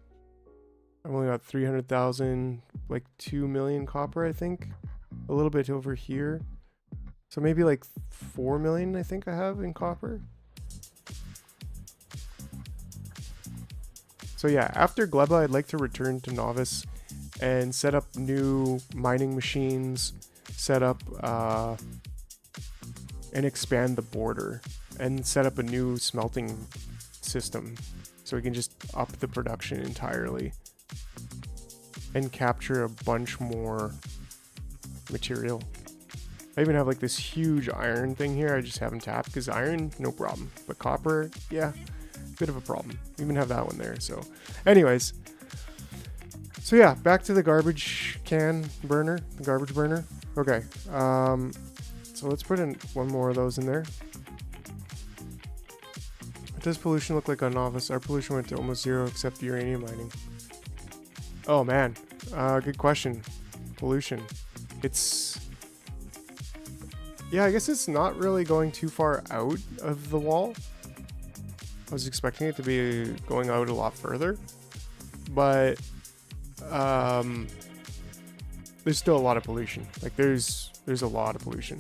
I've only got 300,000, like 2 million copper, I think. A little bit over here. So maybe like 4 million, I think I have in copper. So yeah, after Gleba, I'd like to return to Novice and set up new mining machines, set up and expand the border, and set up a new smelting system so we can just up the production entirely and capture a bunch more material. I even have like this huge iron thing here I just haven't tapped, because iron, no problem, but copper, yeah, bit of a problem. Even have that one there. So anyways, so yeah, back to the garbage can burner, the garbage burner. Okay, so let's put in one more of those in there. What does pollution look like on Novice? Our pollution went to almost zero except uranium mining. Oh man, good question. Pollution. It's... yeah, I guess it's not really going too far out of the wall. I was expecting it to be going out a lot further, but there's still a lot of pollution. Like there's a lot of pollution.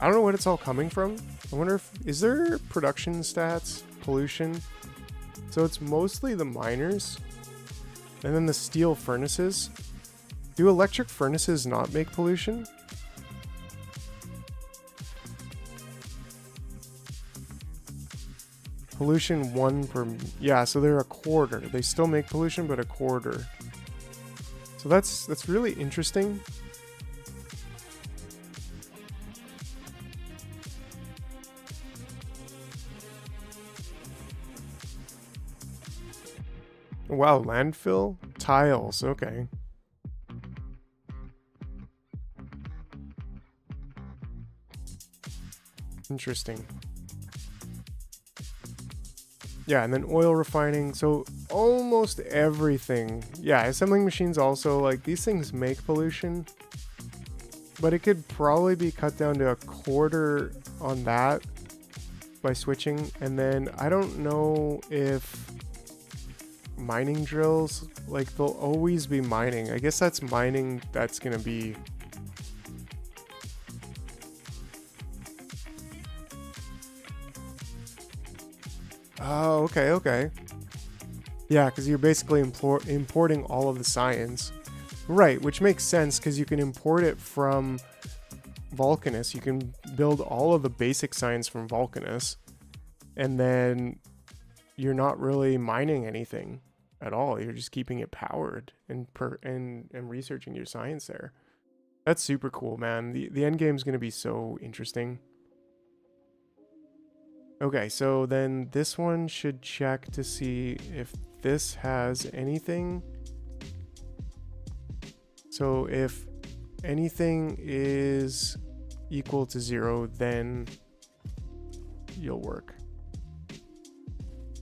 I don't know what it's all coming from. I wonder if, is there production stats, pollution? So it's mostly the miners and then the steel furnaces. Do electric furnaces not make pollution? Pollution 1 per... yeah, so they're a quarter. They still make pollution, but a quarter. So that's really interesting. Wow, landfill? Tiles, okay. Interesting. Yeah, and then oil refining. So almost everything. Yeah, assembling machines also, like, these things make pollution. But it could probably be cut down to a quarter on that by switching. And then I don't know if mining drills, like, they'll always be mining. I guess that's mining that's gonna be... oh, okay, okay. Yeah, because you're basically importing all of the science. Right, which makes sense because you can import it from Vulcanus. You can build all of the basic science from Vulcanus, and then you're not really mining anything at all. You're just keeping it powered and researching your science there. That's super cool, man. The end game is going to be so interesting. Okay, so then this one should check to see if this has anything. So if anything is equal to 0, then you'll work.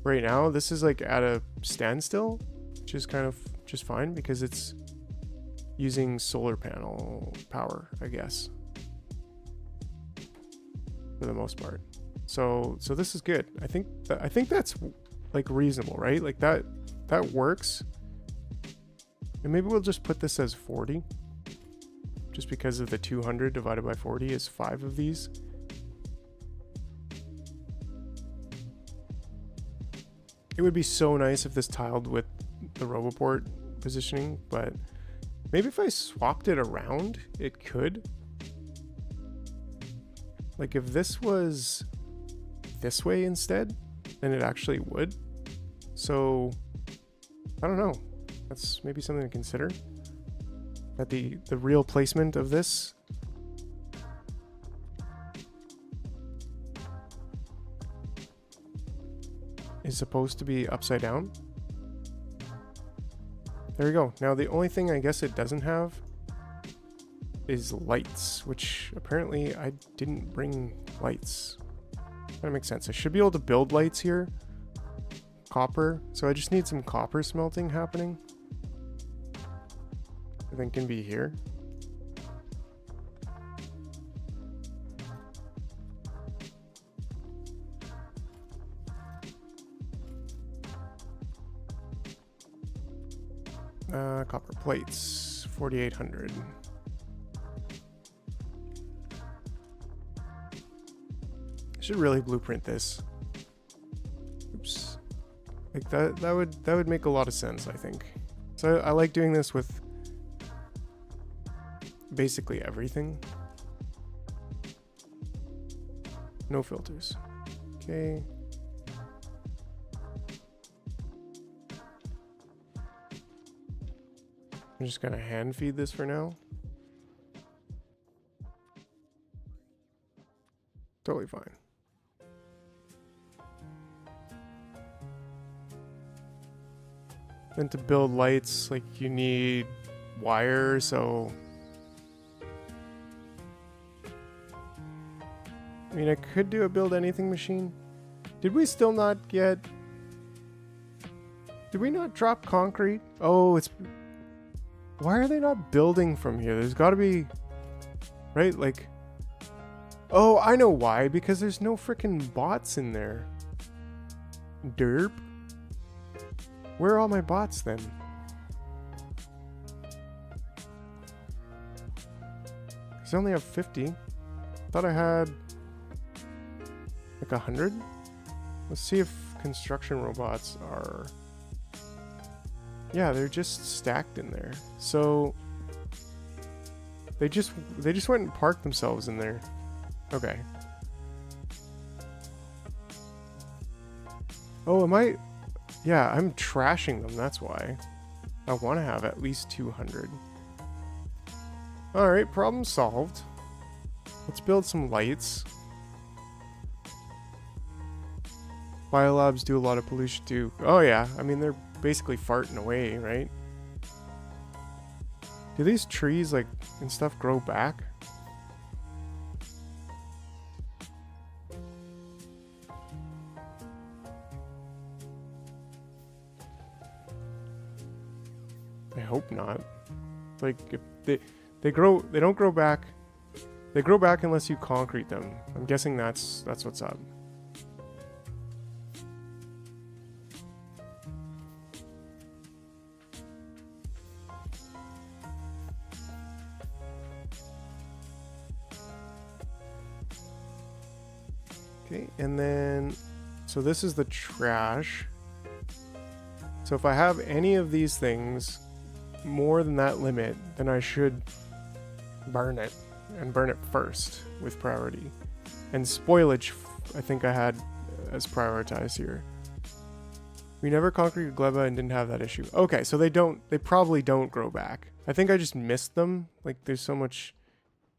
Right now, this is like at a standstill, which is kind of just fine because it's using solar panel power, I guess, for the most part. So this is good. I think that's like reasonable, right? Like that works. And maybe we'll just put this as 40, just because of the 200 divided by 40 is 5 of these. It would be so nice if this tiled with the Roboport positioning, but maybe if I swapped it around, it could. Like if this was this way instead, then it actually would. So I don't know. That's maybe something to consider. That the real placement of this is supposed to be upside down. There we go. Now the only thing I guess it doesn't have is lights, which apparently I didn't bring lights. That makes sense. I should be able to build lights here. Copper. So I just need some copper smelting happening. I think can be here. Copper plates, 4,800. I should really blueprint this. Oops. Like that would make a lot of sense, I think. So I like doing this with basically everything. No filters. Okay. I'm just gonna hand feed this for now. Totally fine. Then to build lights, like you need wire, so I mean, I could do a build anything machine. Did we still not get... Did we not drop concrete? Oh, it's... Why are they not building from here? There's gotta be... Right, like... Oh, I know why. Because there's no freaking bots in there. Derp. Where are all my bots then? Because I only have 50. Thought I had... like 100? Let's see if construction robots are... Yeah, they're just stacked in there. So they just went and parked themselves in there. Okay. Oh, am I... Yeah, I'm trashing them, that's why. I want to have at least 200. Alright, problem solved. Let's build some lights. Biolabs do a lot of pollution too. Oh yeah, I mean they're basically farting away, right? Do these trees like and stuff grow back? I hope not. Like if they don't grow back. They grow back unless you concrete them. I'm guessing that's what's up. Okay, and then, so this is the trash. So if I have any of these things more than that limit, then I should burn it, and burn it first with priority. And spoilage, I think I had as prioritized here. We never concreted Gleba and didn't have that issue. Okay, so they probably don't grow back. I think I just missed them. Like there's so much,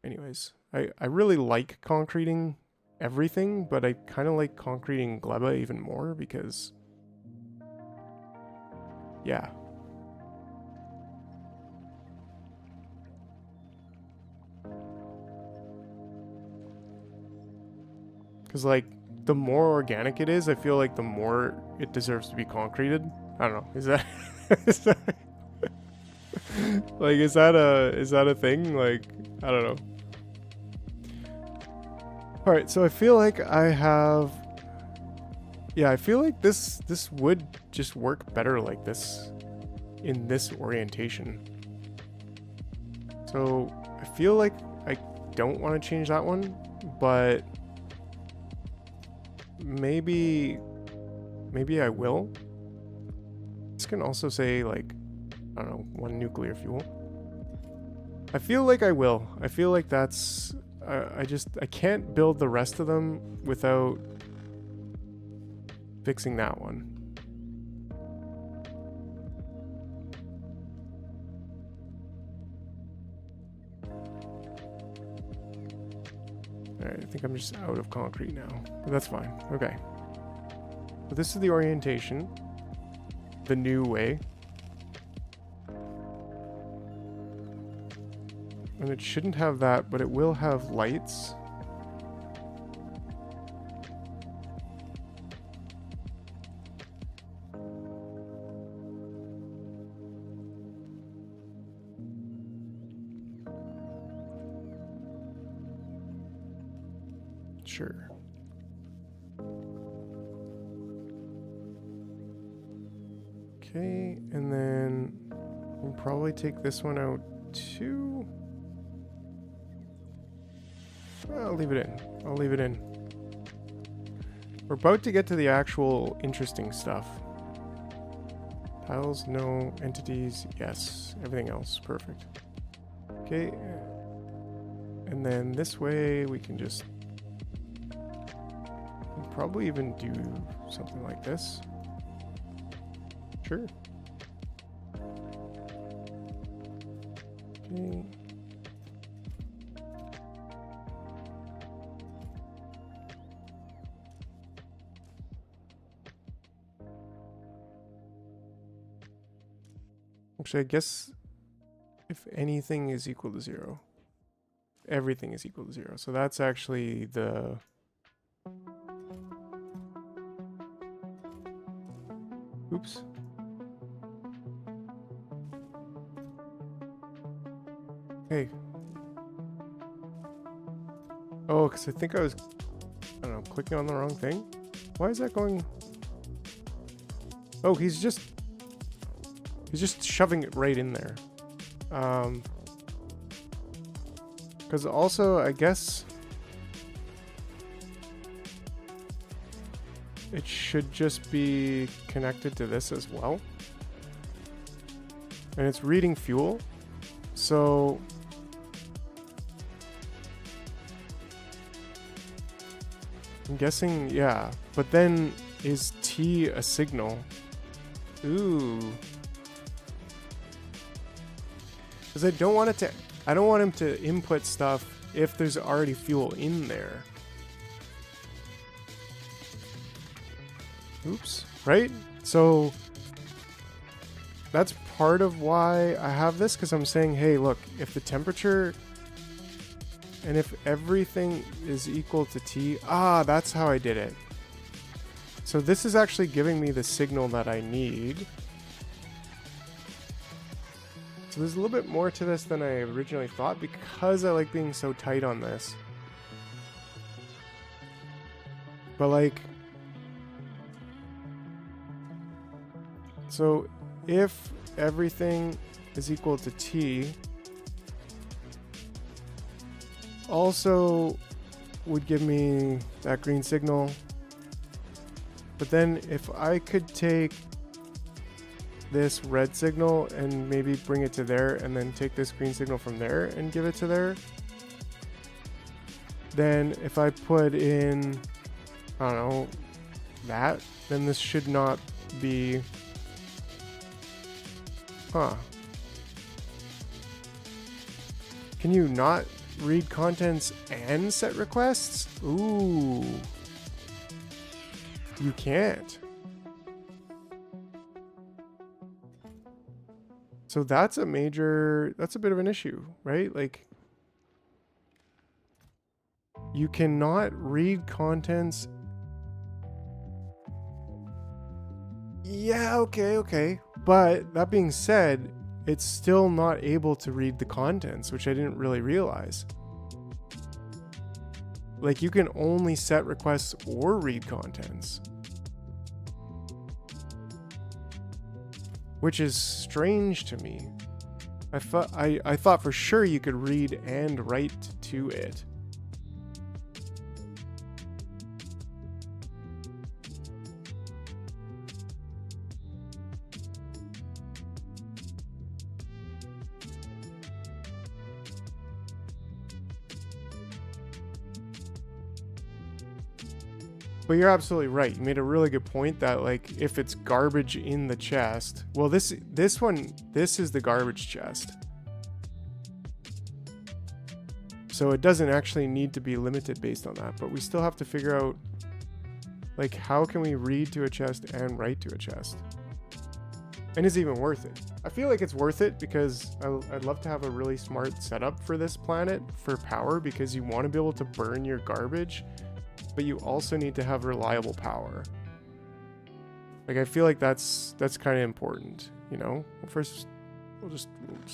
anyways. I really like concreting everything, but I kind of like concreting Gleba even more because, yeah. Because like the more organic it is, I feel like the more it deserves to be concreted. I don't know. Is that like is that a thing? Like I don't know. Alright, so I feel like I have... Yeah, I feel like this would just work better like this in this orientation. So I feel like I don't want to change that one, but maybe I will. This can also say like, I don't know, 1 nuclear fuel. I feel like I will. I feel like that's... I can't build the rest of them without fixing that one. Alright, I think I'm just out of concrete now. But that's fine. Okay. So this is the orientation. The new way. And it shouldn't have that, but it will have lights. Sure. Okay, and then We'll probably take this one out too. I'll leave it in. I'll leave it in. We're about to get to the actual interesting stuff. Tiles, no. Entities, yes. Everything else, perfect. Okay. And then this way we can just probably even do something like this. Sure. Okay. Actually, I guess if anything is equal to 0, everything is equal to 0. So that's actually the... Oops. Hey. Oh, because I think I was, I don't know, clicking on the wrong thing. Why is that going? Oh, he's just shoving it right in there. Because also, I guess it should just be connected to this as well. And it's reading fuel. So I'm guessing, yeah. But then is T a signal? Ooh. Because I don't want it to, I don't want him to input stuff if there's already fuel in there. Oops. Right? So that's part of why I have this, because I'm saying, hey, look, if the temperature and if everything is equal to T, that's how I did it. So this is actually giving me the signal that I need. So there's a little bit more to this than I originally thought, because I like being so tight on this. But like, so if everything is equal to T, also would give me that green signal. But then if I could take this red signal and maybe bring it to there, and then take this green signal from there and give it to there, then if I put in, I don't know, that, then this should not be, Can you not read contents and set requests? Ooh. You can't. So that's a bit of an issue, right? Like, you cannot read contents. Yeah, okay. But that being said, it's still not able to read the contents, which I didn't really realize. Like, you can only set requests or read contents, which is strange to me. I thought for sure you could read and write to it. But you're absolutely right. You made a really good point that, like, if it's garbage in the chest, well, this is the garbage chest. So it doesn't actually need to be limited based on that, but we still have to figure out, like, how can we read to a chest and write to a chest? And is it even worth it? I feel like it's worth it because I'd love to have a really smart setup for this planet for power, because you want to be able to burn your garbage, but you also need to have reliable power. Like, I feel like that's kind of important, you know? Well, first, we'll just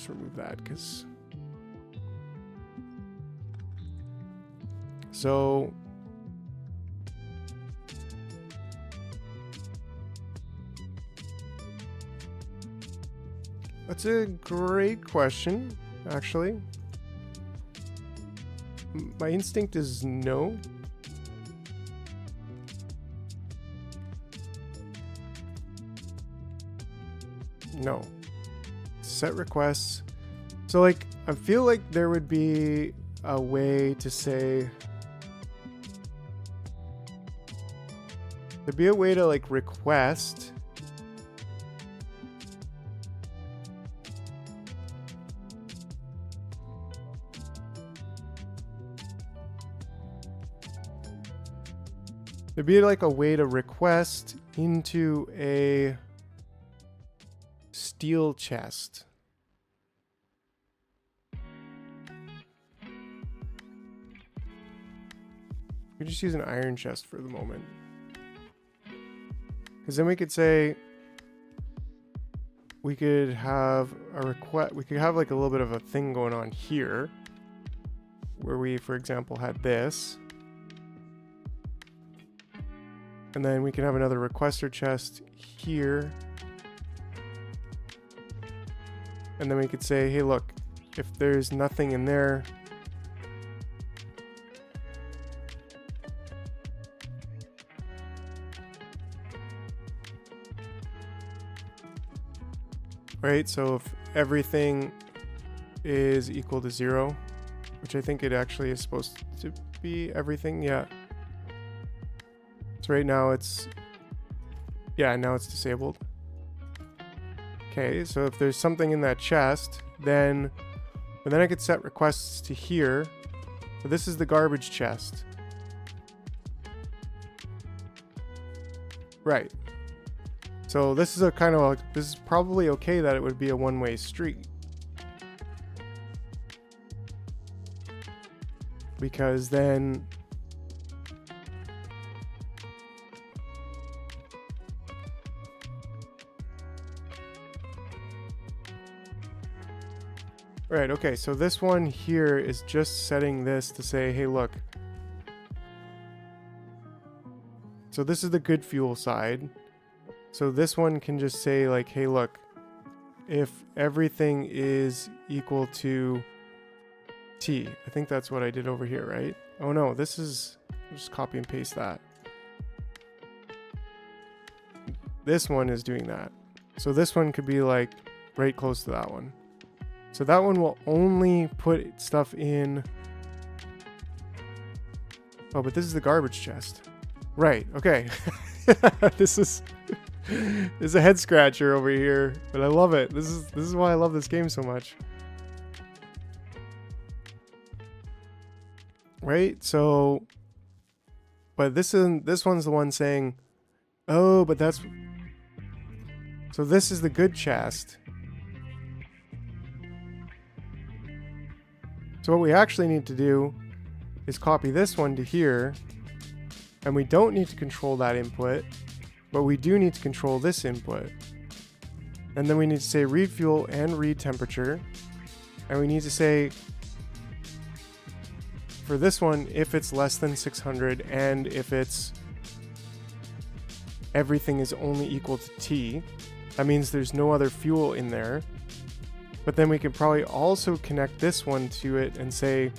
remove that, because... So... That's a great question, actually. My instinct is no. No. Set requests. So like, I feel like there would be a way to say, there'd be a way to like request there'd be like a way to request into a steel chest. We just use an iron chest for the moment. Because then we could say we could have a request, we could have like a little bit of a thing going on here where we, for example, had this. And then we can have another requester chest here. And then we could say, hey, look, if there's nothing in there, right? So if everything is equal to 0, which I think it actually is supposed to be everything, yeah. So right now it's, yeah, now it's disabled. Okay, so if there's something in that chest, then I could set requests to here. So this is the garbage chest. Right. So this is a kind of like, this is probably okay that it would be a one-way street. Because then right, okay, so this one here is just setting this to say, hey, look. So this is the good fuel side. So this one can just say like, hey, look, if everything is equal to T. I think that's what I did over here, right? Oh no, this is, just copy and paste that. This one is doing that. So this one could be like right close to that one. So that one will only put stuff in. Oh, but this is the garbage chest. Right, okay. This is a head scratcher over here, but I love it. This is why I love this game so much. Right? So but this one's the one saying, "Oh, but that's so this is the good chest." So what we actually need to do is copy this one to here, and we don't need to control that input, but we do need to control this input. And then we need to say read fuel and read temperature, and we need to say for this one if it's less than 600 and if it's everything is only equal to T. That means there's no other fuel in there. But then we can probably also connect this one to it and say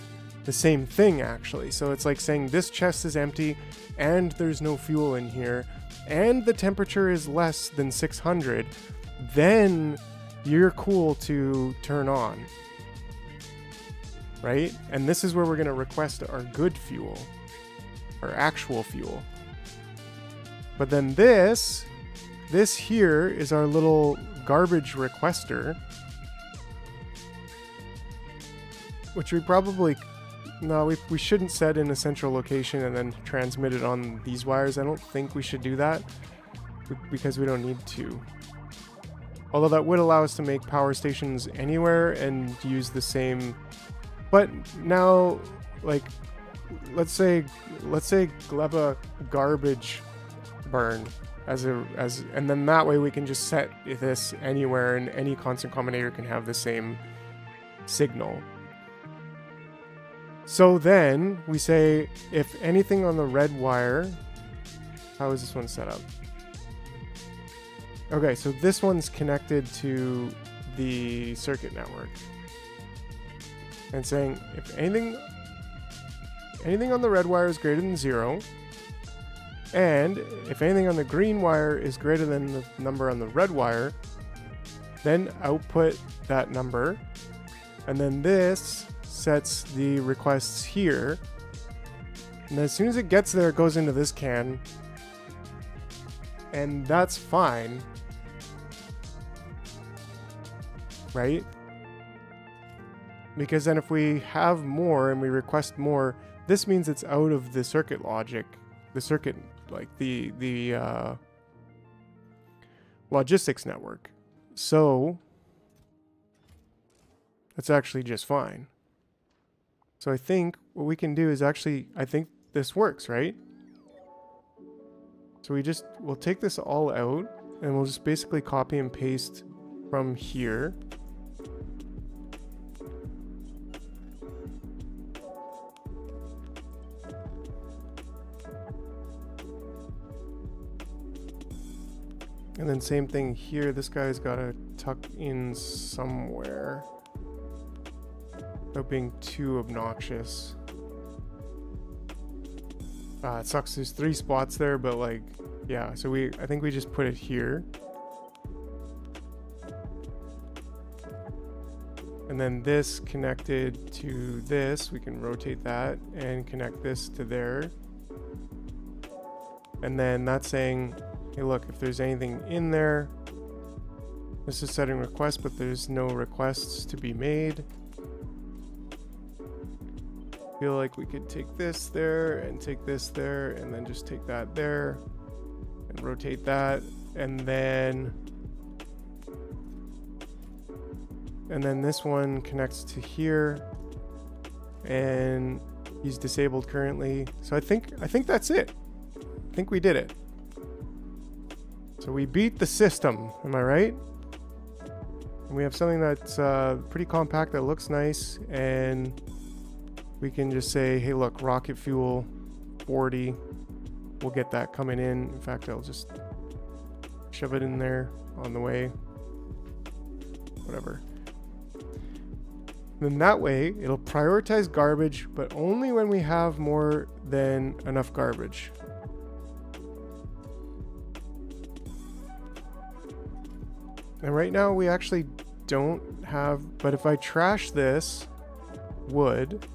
the same thing actually. So it's like saying this chest is empty and there's no fuel in here and the temperature is less than 600. Then you're cool to turn on. Right? And this is where we're going to request our good fuel, our actual fuel. But then this here is our little garbage requester, which we probably, no, we shouldn't set in a central location and then transmit it on these wires. I don't think we should do that because we don't need to. Although that would allow us to make power stations anywhere and use the same. But now, like, let's say Gleba garbage burn and then that way we can just set this anywhere and any constant combinator can have the same signal. So then we say if anything on the red wire, how is this one set up? Okay, so this one's connected to the circuit network and saying if anything on the red wire is greater than 0, and if anything on the green wire is greater than the number on the red wire, then output that number, and then this sets the requests here, and as soon as it gets there, it goes into this can, and that's fine, right? Because then if we have more and we request more, this means it's out of the circuit logic, the circuit, like the logistics network. So that's actually just fine. So I think what we can do is actually, I think this works, right? So we'll take this all out and we'll just basically copy and paste from here. And then same thing here, this guy's gotta tuck in somewhere without being too obnoxious. It sucks, there's 3 spots there, but like, yeah, so I think we just put it here. And then this connected to this, we can rotate that and connect this to there. And then that's saying, hey look, if there's anything in there, this is setting requests, but there's no requests to be made. Feel like we could take this there and take this there and then just take that there and rotate that, and then this one connects to here and he's disabled currently. So I think that's it. I think we did it. So we beat the system, am I right? And we have something that's pretty compact, that looks nice, and we can just say, hey look, rocket fuel 40, we'll get that coming in. In fact, I'll just shove it in there on the way, whatever. Then that way it'll prioritize garbage, but only when we have more than enough garbage. And right now we actually don't have, but if I trash this wood,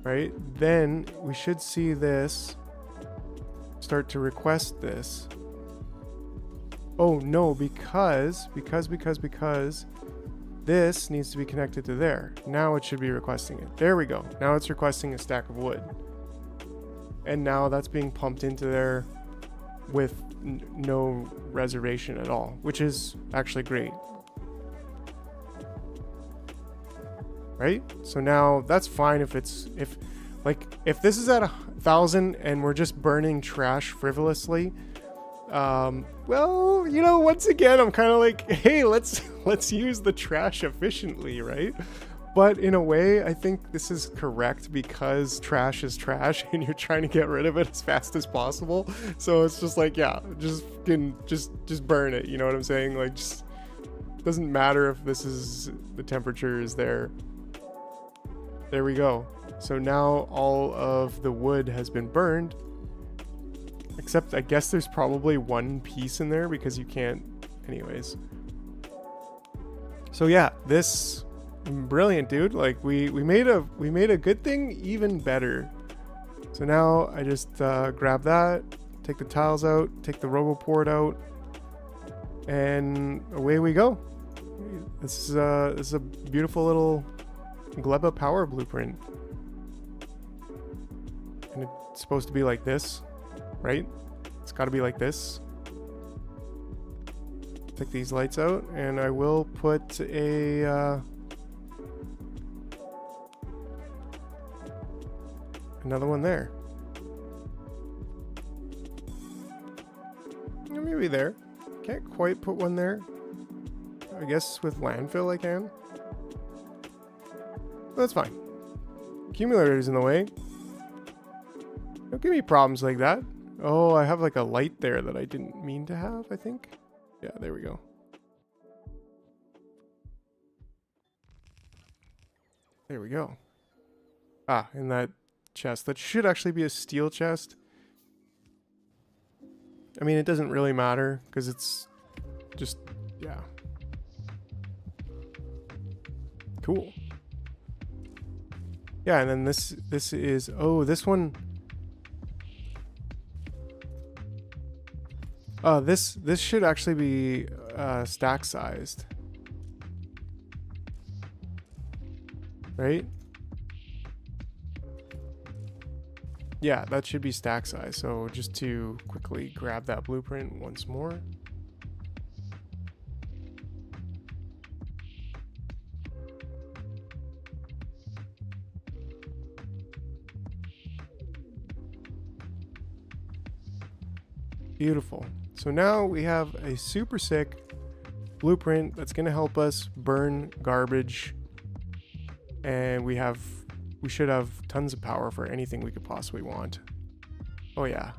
right, then we should see this start to request this. Oh no, because this needs to be connected to there. Now it should be requesting it. There we go. Now it's requesting a stack of wood. And now that's being pumped into there with no reservation at all, which is actually great. Right? So now that's fine if this is at 1,000 and we're just burning trash frivolously. Well, you know, once again, I'm kind of like, hey, let's use the trash efficiently, right? But in a way, I think this is correct because trash is trash and you're trying to get rid of it as fast as possible. So it's just like, yeah, just burn it. You know what I'm saying? Like, just doesn't matter if this is, the temperature is there. There we go. So now all of the wood has been burned, except I guess there's probably one piece in there because you can't anyways. So yeah, this brilliant, dude. Like we made a good thing even better. So now I just grab that, take the tiles out, take the RoboPort out, and away we go. This is a beautiful little Gleba power blueprint. And it's supposed to be like this, right? It's got to be like this. Take these lights out, and I will put a another one there. Maybe there. Can't quite put one there. I guess with landfill I can. That's fine. Accumulator's in the way. Don't give me problems like that. Oh, I have like a light there that I didn't mean to have, I think. Yeah, there we go. There we go. Ah, in that chest. That should actually be a steel chest. I mean, it doesn't really matter because it's just, yeah. Cool. Yeah, and then this is, oh, this one. This should actually be stack sized. Right? Yeah, that should be stack size. So just to quickly grab that blueprint once more. Beautiful. So now we have a super sick blueprint that's going to help us burn garbage. And we should have tons of power for anything we could possibly want. Oh yeah.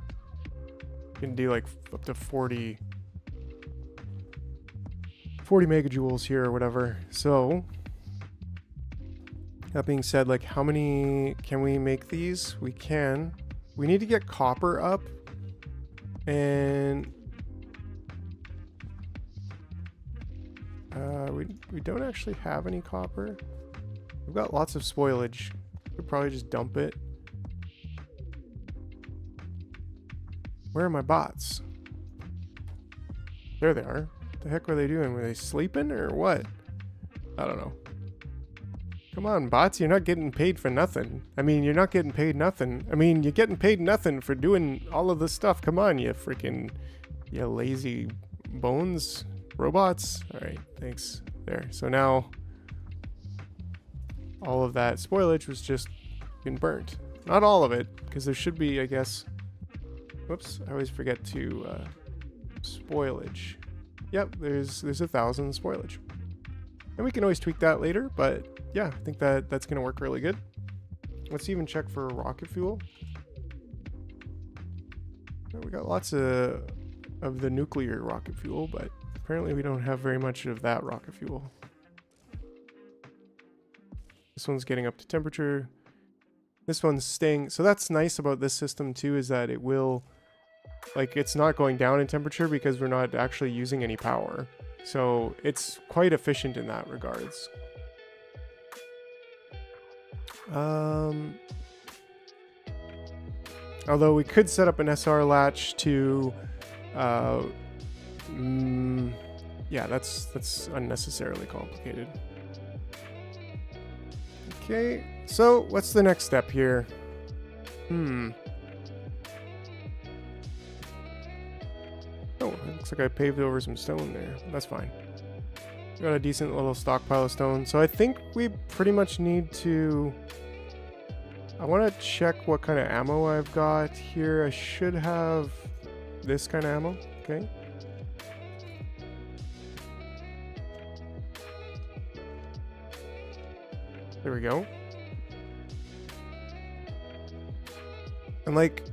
We can do like up to 40 megajoules here or whatever. So that being said, like how many can we make these? We can. We need to get copper up. And we don't actually have any copper. We've got lots of spoilage. We could probably just dump it. Where are my bots? There they are. What the heck were they doing? Were they sleeping or what? I don't know. Come on, bots. You're not getting paid for nothing. I mean, you're not getting paid nothing. I mean, you're getting paid nothing for doing all of this stuff. Come on, you freaking, you lazy bones robots. All right, thanks. There. So now all of that spoilage was just been burnt. Not all of it, because there should be, I guess. Whoops, I always forget to spoilage. Yep, there's 1,000 spoilage. And we can always tweak that later, but yeah, I think that's going to work really good. Let's even check for rocket fuel. We got lots of the nuclear rocket fuel, but apparently we don't have very much of that rocket fuel. This one's getting up to temperature. This one's staying. So that's nice about this system too, is that it will, like, it's not going down in temperature because we're not actually using any power. So it's quite efficient in that regards. Although we could set up an SR latch to, yeah, that's unnecessarily complicated. Okay, so what's the next step here? Oh, it looks like I paved over some stone there. That's fine. Got a decent little stockpile of stone. So I think we pretty much need to... I want to check what kind of ammo I've got here. I should have this kind of ammo. Okay. There we go. And like,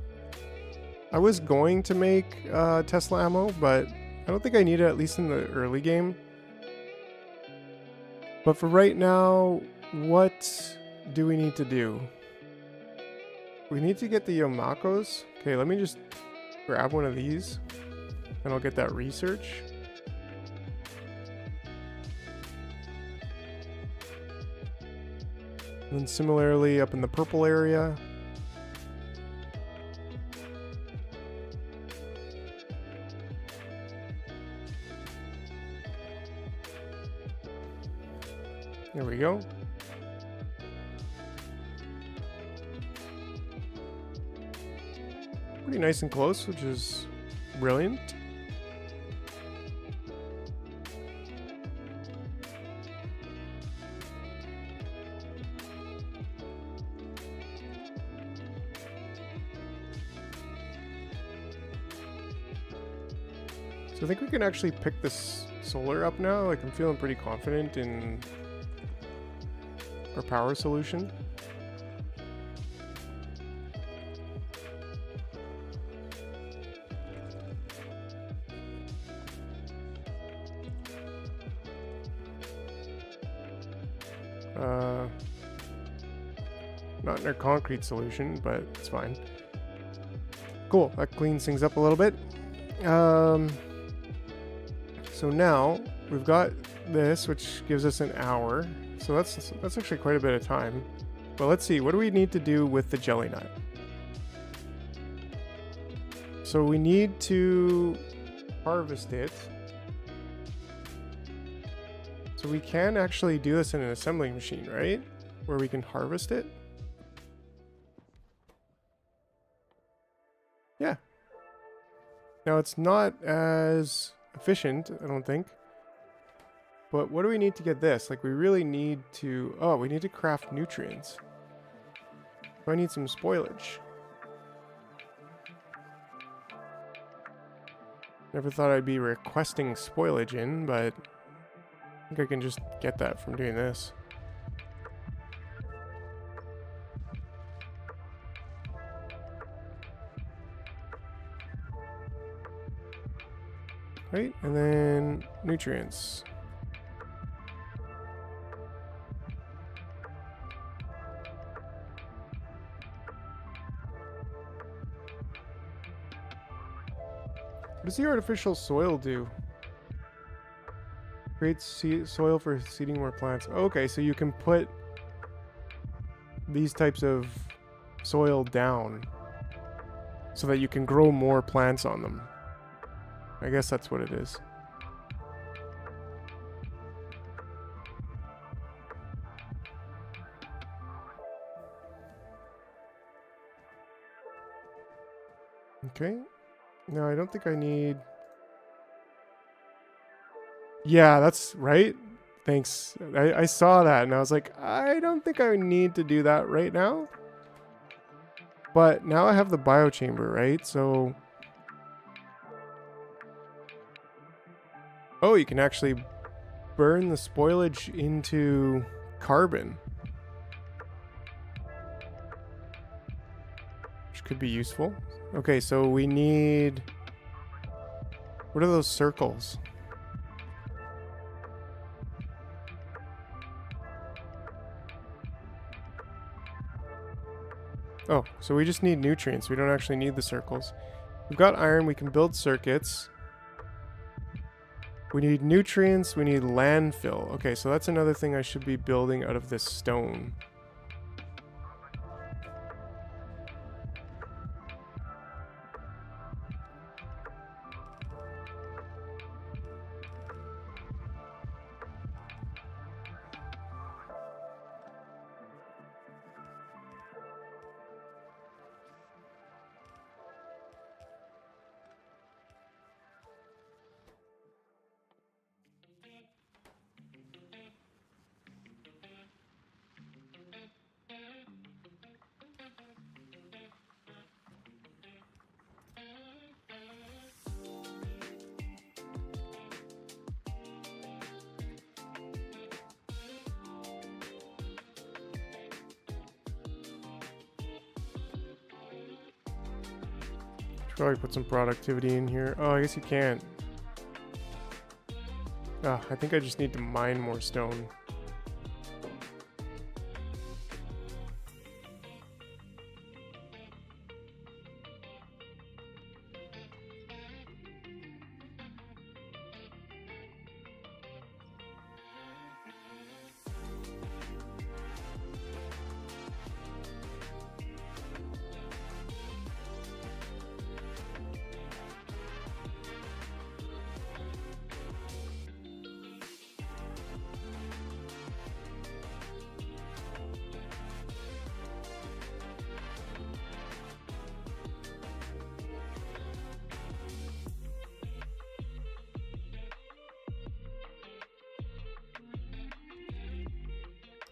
I was going to make Tesla ammo, but I don't think I need it, at least in the early game. But for right now, what do we need to do? We need to get the Yomakos. Okay, let me just grab one of these and I'll get that research. And then similarly up in the purple area. There we go. Pretty nice and close, which is brilliant. So I think we can actually pick this solar up now. Like, I'm feeling pretty confident in our power solution. Not in our concrete solution, but it's fine. Cool, that cleans things up a little bit. So now we've got this, which gives us an hour. So that's actually quite a bit of time. But let's see, what do we need to do with the jelly nut? So we need to harvest it. So we can actually do this in an assembling machine, right? Where we can harvest it. Yeah. Now it's not as efficient, I don't think. But what do we need to get this? Like we really need to... Oh, we need to craft nutrients. So I need some spoilage. Never thought I'd be requesting spoilage in, but I think I can just get that from doing this. Right, and then nutrients. What does the artificial soil do? Creates soil for seeding more plants. Okay, so you can put these types of soil down so that you can grow more plants on them. I guess that's what it is. Okay. No, I don't think I need... Yeah, that's right. Thanks. I saw that and I was like, I don't think I need to do that right now. But now I have the biochamber, right? So... Oh, you can actually burn the spoilage into carbon. Which could be useful. Okay, so we need... What are those circles? Oh, so we just need nutrients. We don't actually need the circles. We've got iron. We can build circuits. We need nutrients. We need landfill. Okay, so that's another thing I should be building out of this stone. Should probably put some productivity in here. Oh, I guess you can't. Ah, I think I just need to mine more stone.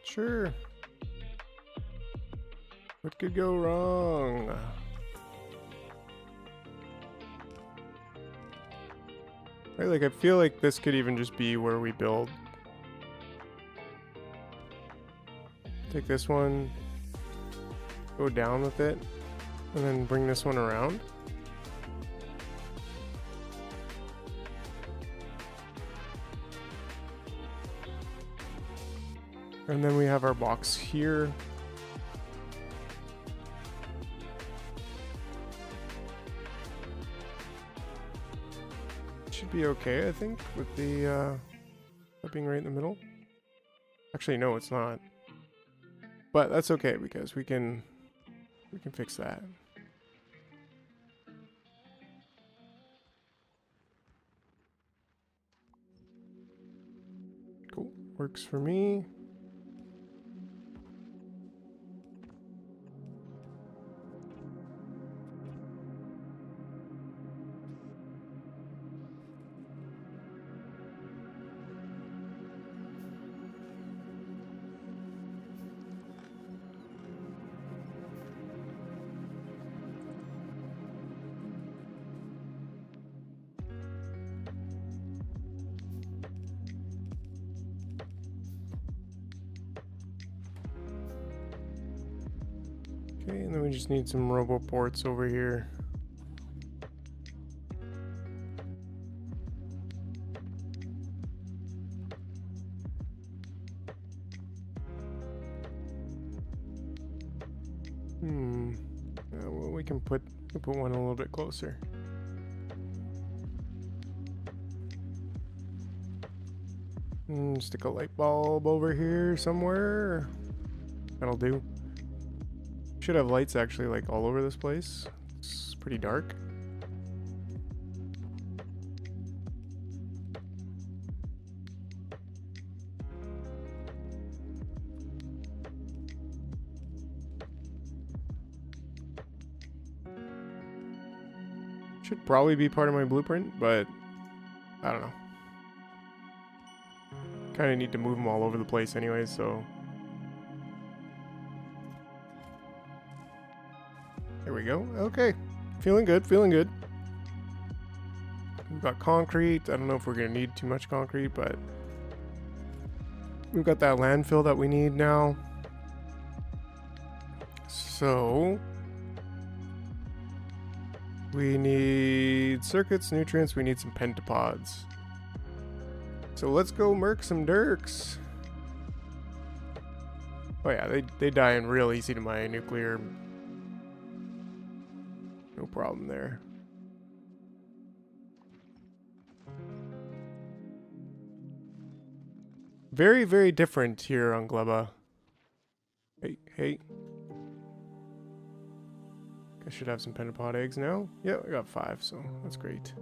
Sure. What could go wrong? Right, like I feel like this could even just be where we build. Take this one, go down with it, and then bring this one around. And then we have our box here. Should be okay, I think, with the that being right in the middle. Actually, no, it's not. But that's okay because we can fix that. Cool. Works for me. Okay, and then we just need some robo ports over here. Well, we can put one a little bit closer. Stick a light bulb over here somewhere. That'll do. Should have lights actually like all over this place. It's pretty dark. Should probably be part of my blueprint, but I don't know. Kind of need to move them all over the place anyway, so. There we go. Okay. Feeling good, feeling good. We've got concrete. I don't know if we're going to need too much concrete, but we've got that landfill that we need now. So we need circuits, nutrients, we need some pentapods. So let's go murk some dirks. Oh yeah, they die in real easy to my nuclear. No problem there. Very, very different here on Gleba. Hey. I should have some pentapod eggs now. Yeah, I got 5, so that's great.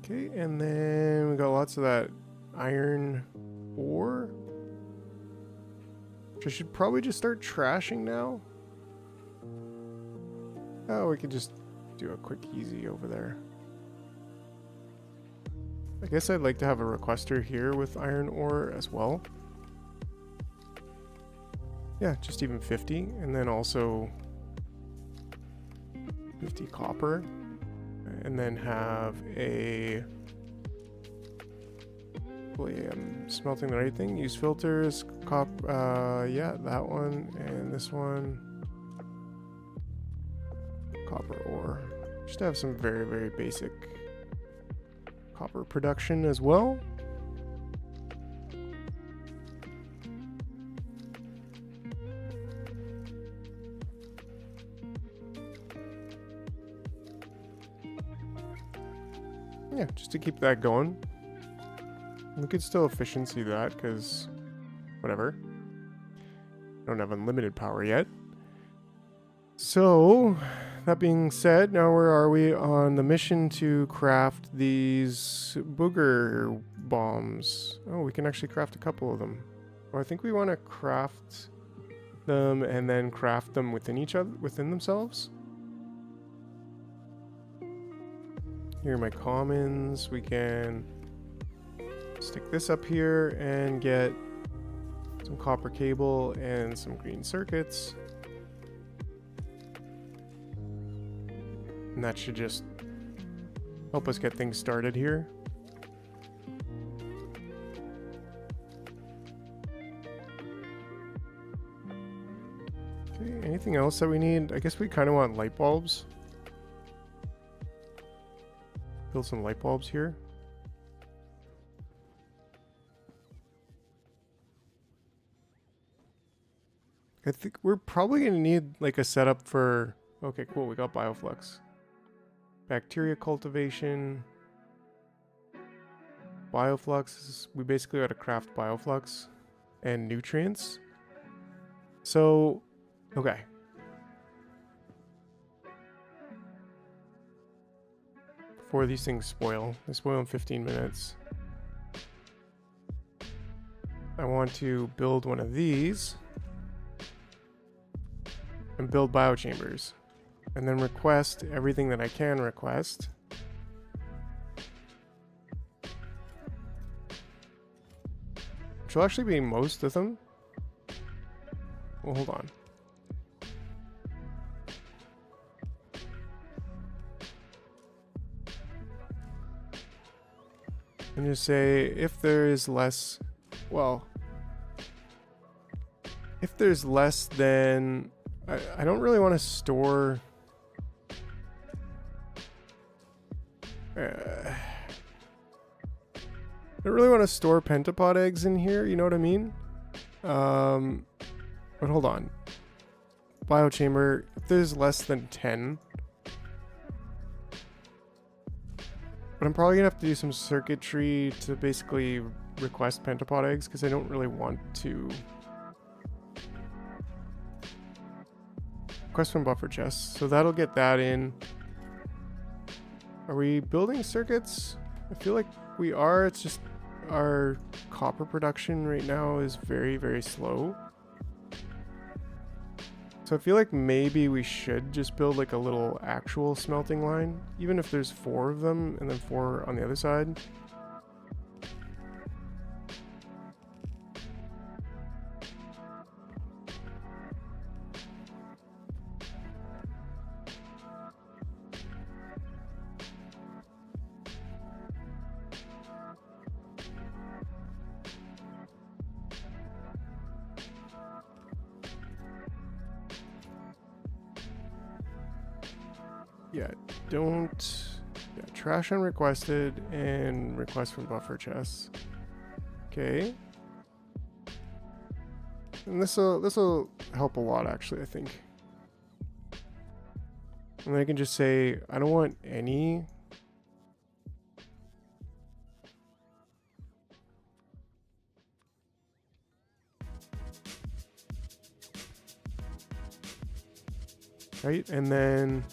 Okay, and then we got lots of that iron ore. Which I should probably just start trashing now. Oh, we could just do a quick easy over there. I guess I'd like to have a requester here with iron ore as well. Yeah, just even 50. And then also 50 copper. And then have a... Hopefully I'm smelting the right thing. Use filters. Yeah, that one. And this one. Copper ore. Just have some very, very basic copper production as well. Yeah, just to keep that going. We could still efficiency that because whatever. Don't have unlimited power yet. So, that being said, now where are we on the mission to craft these booger bombs? Oh, we can actually craft a couple of them. Oh, I think we want to craft them and then craft them within each other, within themselves. Here are my commons. We can stick this up here and get some copper cable and some green circuits. And that should just help us get things started here. Okay, anything else that we need? I guess we kind of want light bulbs. Build some light bulbs here. I think we're probably going to need like a setup for... Okay, cool. We got bioflux. Bacteria cultivation. Bioflux. We basically got to craft bioflux and nutrients. So, okay. Before these things spoil. They spoil in 15 minutes. I want to build one of these. And build biochambers. And then request everything that I can request. Which will actually be most of them. Well, hold on. And just say if there is less, well, if there's less than, I don't really want to store, I don't really want to store pentapod eggs in here, you know what I mean? But hold on. Biochamber, if there's less than 10. But I'm probably going to have to do some circuitry to basically request pentapod eggs because I don't really want to. Request from buffer chests. So that'll get that in. Are we building circuits? I feel like we are. It's just our copper production right now is very, very slow. So I feel like maybe we should just build like a little actual smelting line, even if there's 4 of them and then 4 on the other side. Yeah, don't... Yeah, trash unrequested and request from buffer chests. Okay. And this'll help a lot, actually, I think. And I can just say, I don't want any... Right, and then...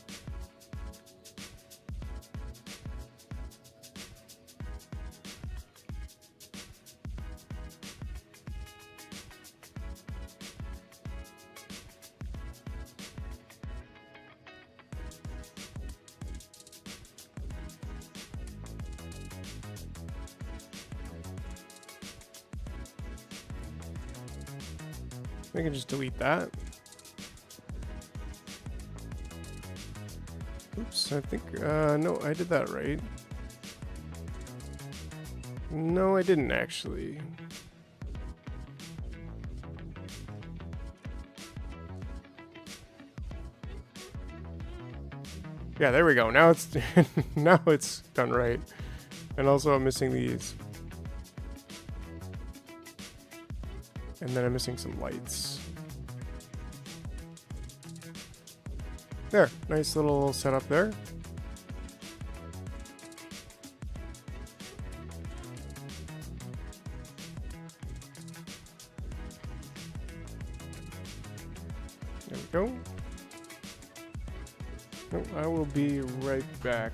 I can just delete that. Oops, I think, no, I did that right. No, I didn't actually. Yeah, there we go. Now it's, now it's done right. And also I'm missing these. And then I'm missing some lights. There, nice little setup there. There we go. Oh, I will be right back.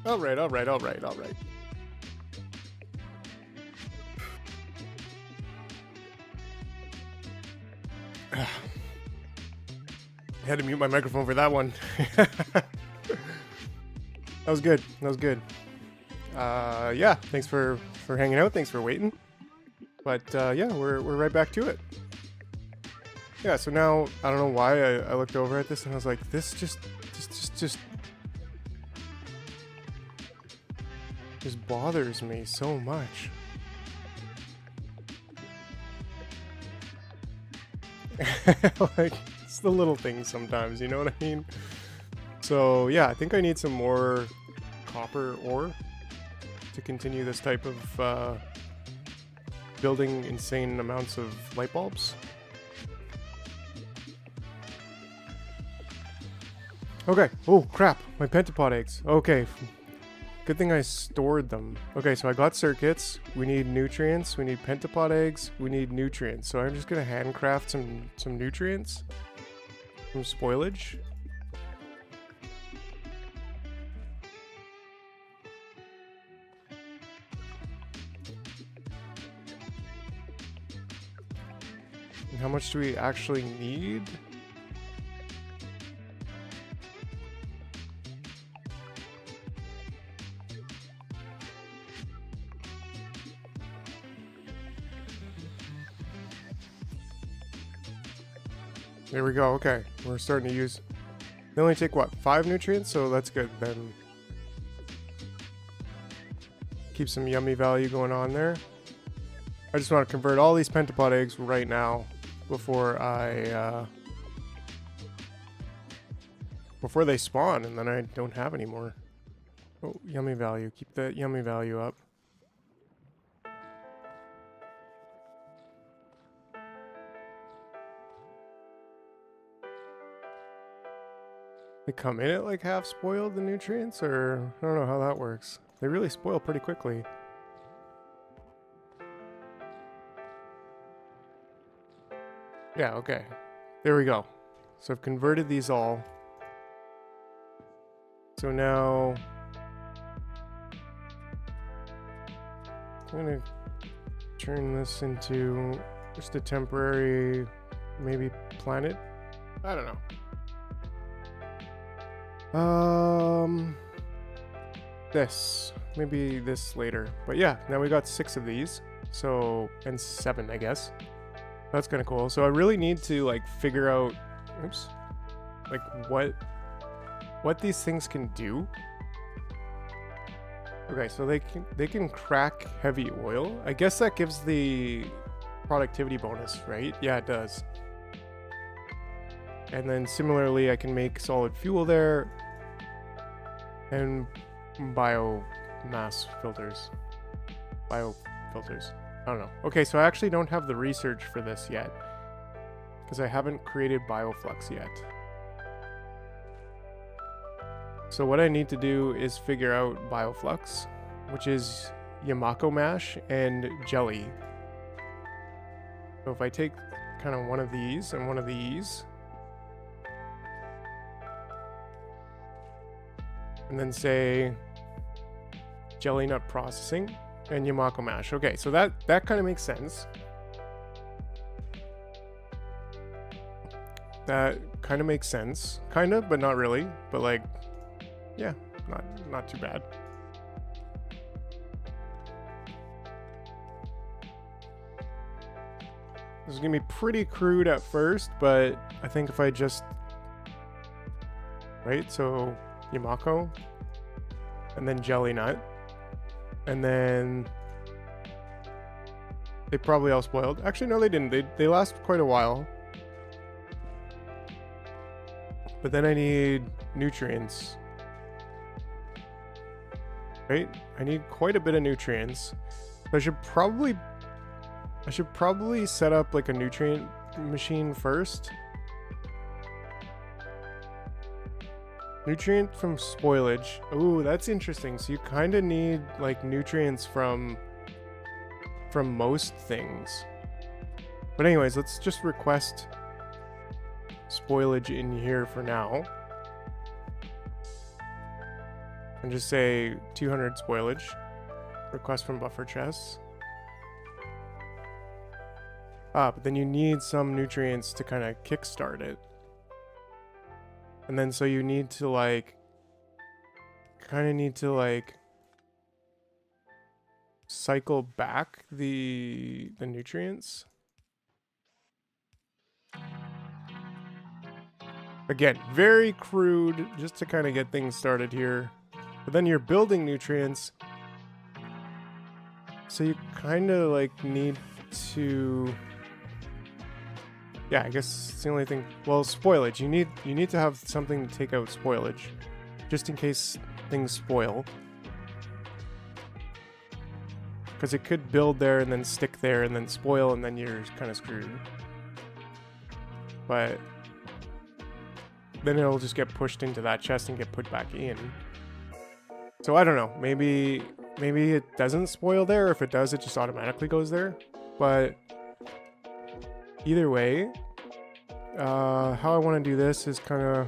All right, all right, all right, all right. I had to mute my microphone for that one. That was good. That was good. Yeah, thanks for hanging out. Thanks for waiting. But yeah, we're right back to it. Yeah, so now I don't know why I looked over at this and I was like, this just bothers me so much. Like, it's the little things sometimes, you know what I mean? So yeah, I think I need some more copper ore to continue this type of building insane amounts of light bulbs. Okay. Oh crap, my pentapod eggs. Okay. Good thing I stored them. Okay, so I got circuits. We need nutrients. We need pentapod eggs. We need nutrients. So I'm just gonna handcraft some nutrients from spoilage. And how much do we actually need? There we go. Okay, we're starting to use. They only take what, 5 nutrients, so that's good. Then keep some yummy value going on there. I just want to convert all these pentapod eggs right now before they spawn, and then I don't have any more. Oh, yummy value. Keep that yummy value up. They come in at like half spoiled, the nutrients, or I don't know how that works. They really spoil pretty quickly. Yeah, okay. There we go. So I've converted these all. So now I'm gonna turn this into just a temporary, maybe planet. I don't know. This. Maybe this later. But yeah, now we got 6 of these. So, and 7, I guess. That's kind of cool. So I really need to like figure out, oops, like what these things can do. Okay, so they can crack heavy oil. I guess that gives the productivity bonus, right? Yeah, it does. And then similarly, I can make solid fuel there and biomass filters. Biofilters. I don't know. Okay, so I actually don't have the research for this yet because I haven't created bioflux yet. So what I need to do is figure out bioflux, which is Yamako mash and jelly. So if I take kind of one of these and one of these, and then say jelly nut processing, and Yamako mash. Okay, so that kind of makes sense. That kind of makes sense. Kind of, but not really. But like, yeah, not too bad. This is gonna be pretty crude at first, but I think if I just... Right, so Yamako, and then jelly nut, and then they probably all spoiled. Actually, no, they didn't. They last quite a while. But then I need nutrients. Right? I need quite a bit of nutrients. So I should probably set up like a nutrient machine first. Nutrient from spoilage. Ooh, that's interesting. So you kind of need like nutrients from most things. But anyways, let's just request spoilage in here for now. And just say 200 spoilage. Request from buffer chests. But then you need some nutrients to kind of kickstart it. And then so you need to like cycle back the nutrients. Again, very crude, just to kind of get things started here. But then you're building nutrients, so you kind of like need to... Yeah, I guess it's the only thing. Well, spoilage. You need to have something to take out spoilage, just in case things spoil. Because it could build there and then stick there and then spoil, and then you're kind of screwed. But then it'll just get pushed into that chest and get put back in. So I don't know. Maybe it doesn't spoil there. Or if it does, it just automatically goes there. But either way, how I want to do this is kind of...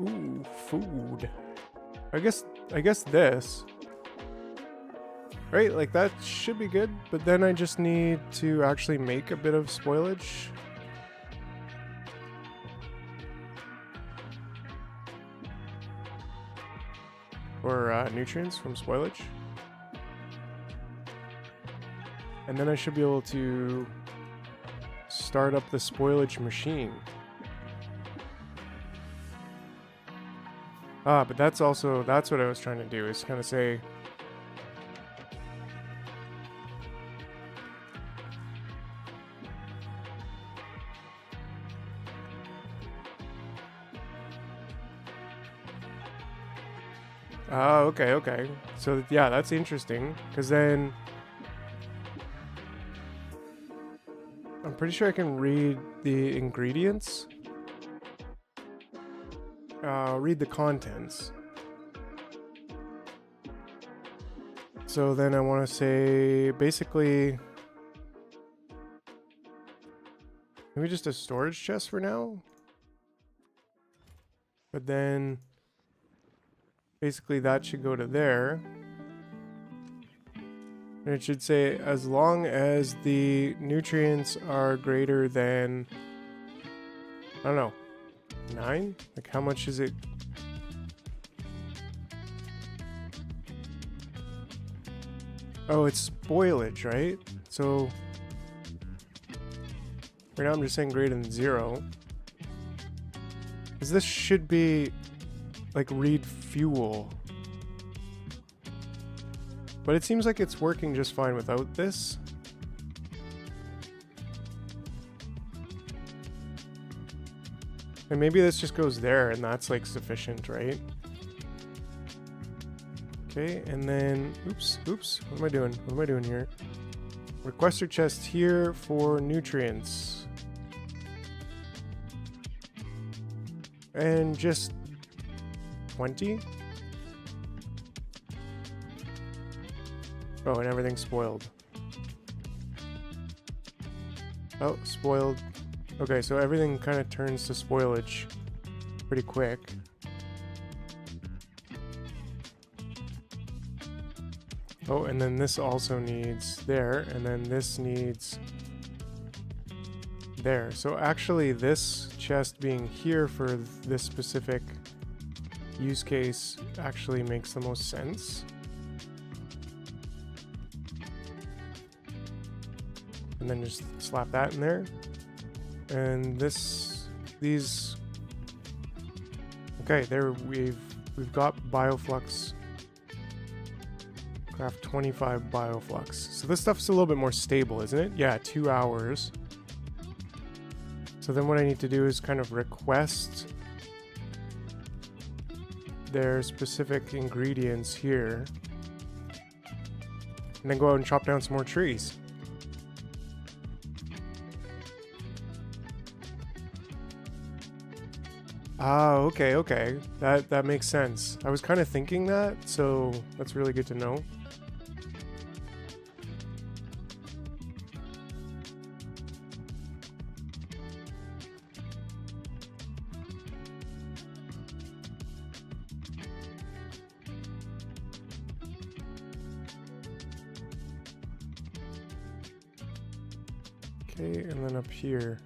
Ooh, food. I guess this. Right? Like that should be good, but then I just need to actually make a bit of spoilage. Or nutrients from spoilage. And then I should be able to start up the spoilage machine. But that's what I was trying to do, is kind of say... Okay. So yeah, that's interesting, because then I'm pretty sure I can read the ingredients. Read the contents. So then I want to say basically maybe just a storage chest for now. But then basically that should go to there. And it should say as long as the nutrients are greater than, I don't know, 9? Like how much is it? Oh, it's spoilage, right? So right now I'm just saying greater than 0. Because this should be like read fuel. But it seems like it's working just fine without this. And maybe this just goes there and that's like sufficient, right? Okay, and then, oops, what am I doing here? Requester chest here for nutrients. And just 20? Oh, and everything's spoiled. Oh, spoiled. Okay, so everything kind of turns to spoilage pretty quick. Oh, and then this also needs there, and then this needs there. So actually this chest being here for this specific use case actually makes the most sense. And then just slap that in there. And these, okay, there we've got bioflux. Craft 25 bioflux. So this stuff's a little bit more stable, isn't it? Yeah, 2 hours. So then what I need to do is kind of request their specific ingredients here. And then go out and chop down some more trees. Ah, okay. That makes sense. I was kind of thinking that, so that's really good to know. Okay, and then up here.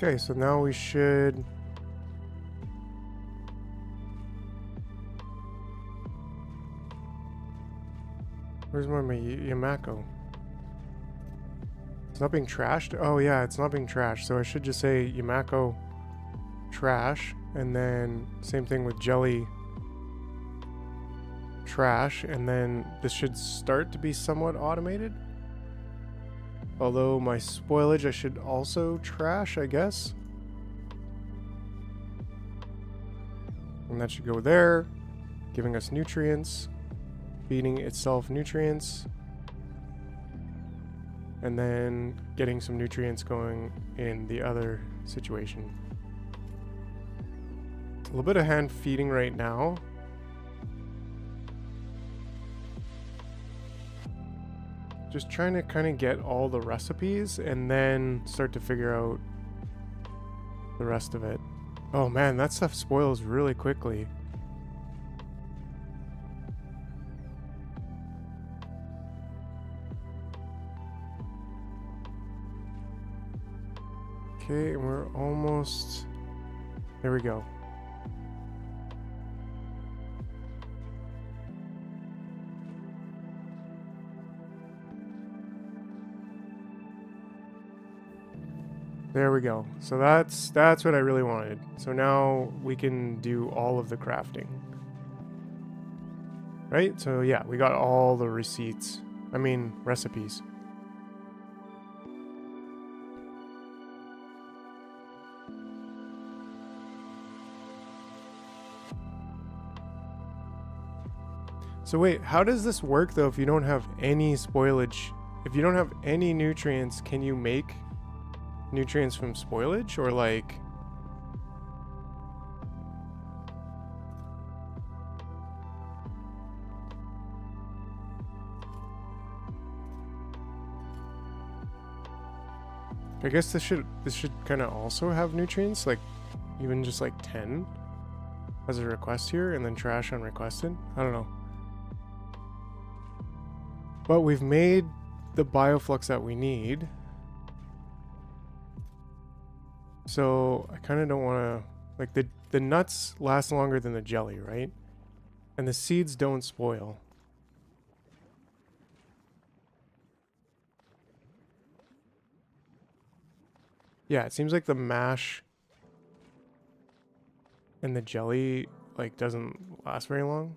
Okay, so now we should... Where's my Yamako? It's not being trashed? Oh yeah, it's not being trashed. So I should just say Yamako trash, and then same thing with jelly trash, and then this should start to be somewhat automated. Although my spoilage I should also trash, I guess. And that should go there, giving us nutrients, feeding itself nutrients, and then getting some nutrients going in the other situation. A little bit of hand feeding right now. Just trying to kind of get all the recipes and then start to figure out the rest of it. Oh man, that stuff spoils really quickly. Okay, and we're almost... There we go. There we go. So that's what I really wanted. So now we can do all of the crafting. Right? So yeah, we got all the receipts. I mean, recipes. So wait, how does this work though if you don't have any spoilage? If you don't have any nutrients, can you make nutrients from spoilage, or like... I guess this should kind of also have nutrients, like even just like 10 as a request here, and then trash unrequested. I don't know. But we've made the bioflux that we need. So I kind of don't want to, like, the nuts last longer than the jelly, right? And the seeds don't spoil. Yeah, it seems like the mash and the jelly, like, doesn't last very long.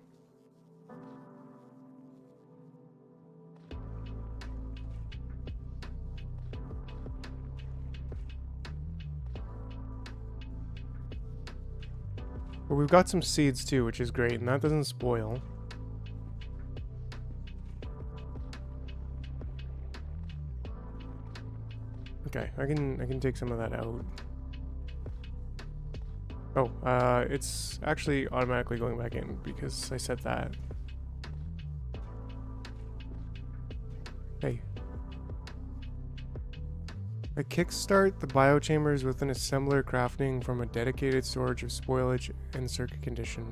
But we've got some seeds too, which is great, and that doesn't spoil. Okay, I can take some of that out. Oh, it's actually automatically going back in because I said that. Hey. I kickstart the biochambers with an assembler crafting from a dedicated storage of spoilage and circuit condition.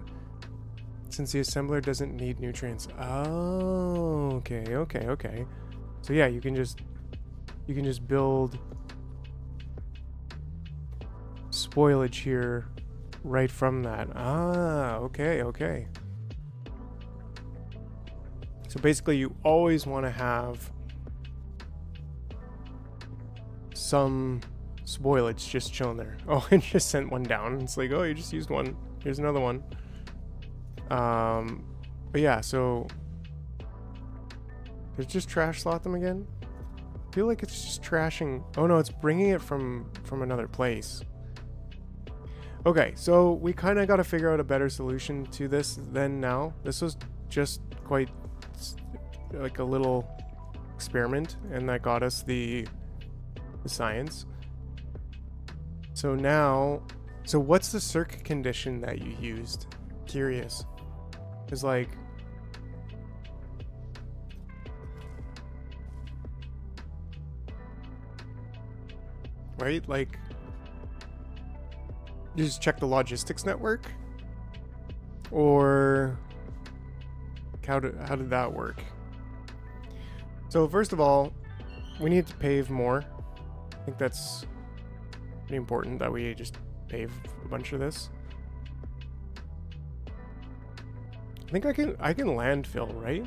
Since the assembler doesn't need nutrients. Oh, okay. So yeah, you can just build spoilage here right from that. Ah, okay. So basically you always want to have some spoilage just chilling there. Oh, it just sent one down. It's like, oh, you just used one. Here's another one. But yeah, so did it just trash slot them again? I feel like it's just trashing. Oh no, it's bringing it from another place. Okay, so we kind of got to figure out a better solution to this than now. This was just quite like a little experiment, and that got us the science. So now, so what's the circuit condition that you used? Curious. Is like, right? Like, you just check the logistics network, or how did that work? So first of all, we need to pave more. I think that's pretty important that we just pave a bunch of this. I think I can landfill, right?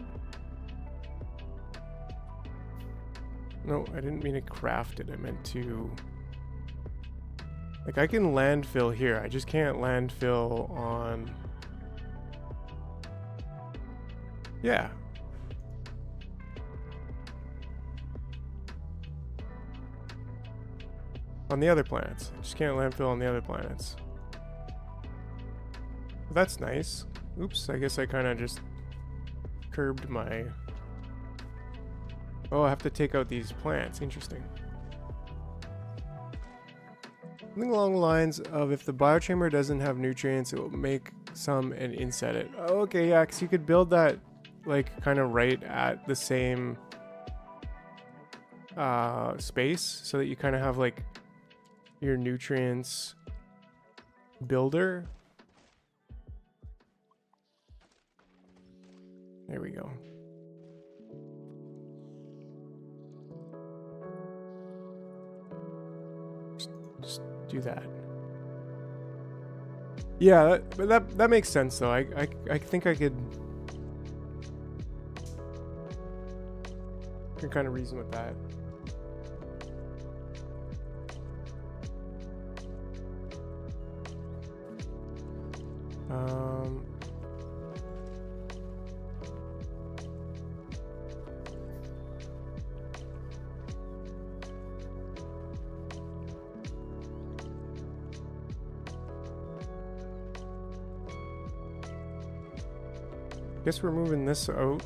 No, I didn't mean to craft it. I meant to, like, I can landfill here. I just can't landfill on, yeah. On the other planets. I just can't landfill on the other planets. That's nice. Oops, I guess I kind of just curbed my... Oh, I have to take out these plants. Interesting. Something along the lines of, if the biochamber doesn't have nutrients, it will make some and inset it. Okay, yeah, because you could build that, like, kind of right at the same space, so that you kind of have, like, your nutrients builder. There we go. Just do that. Yeah, that makes sense though. I think I can kind of reason with that. Guess we're moving this out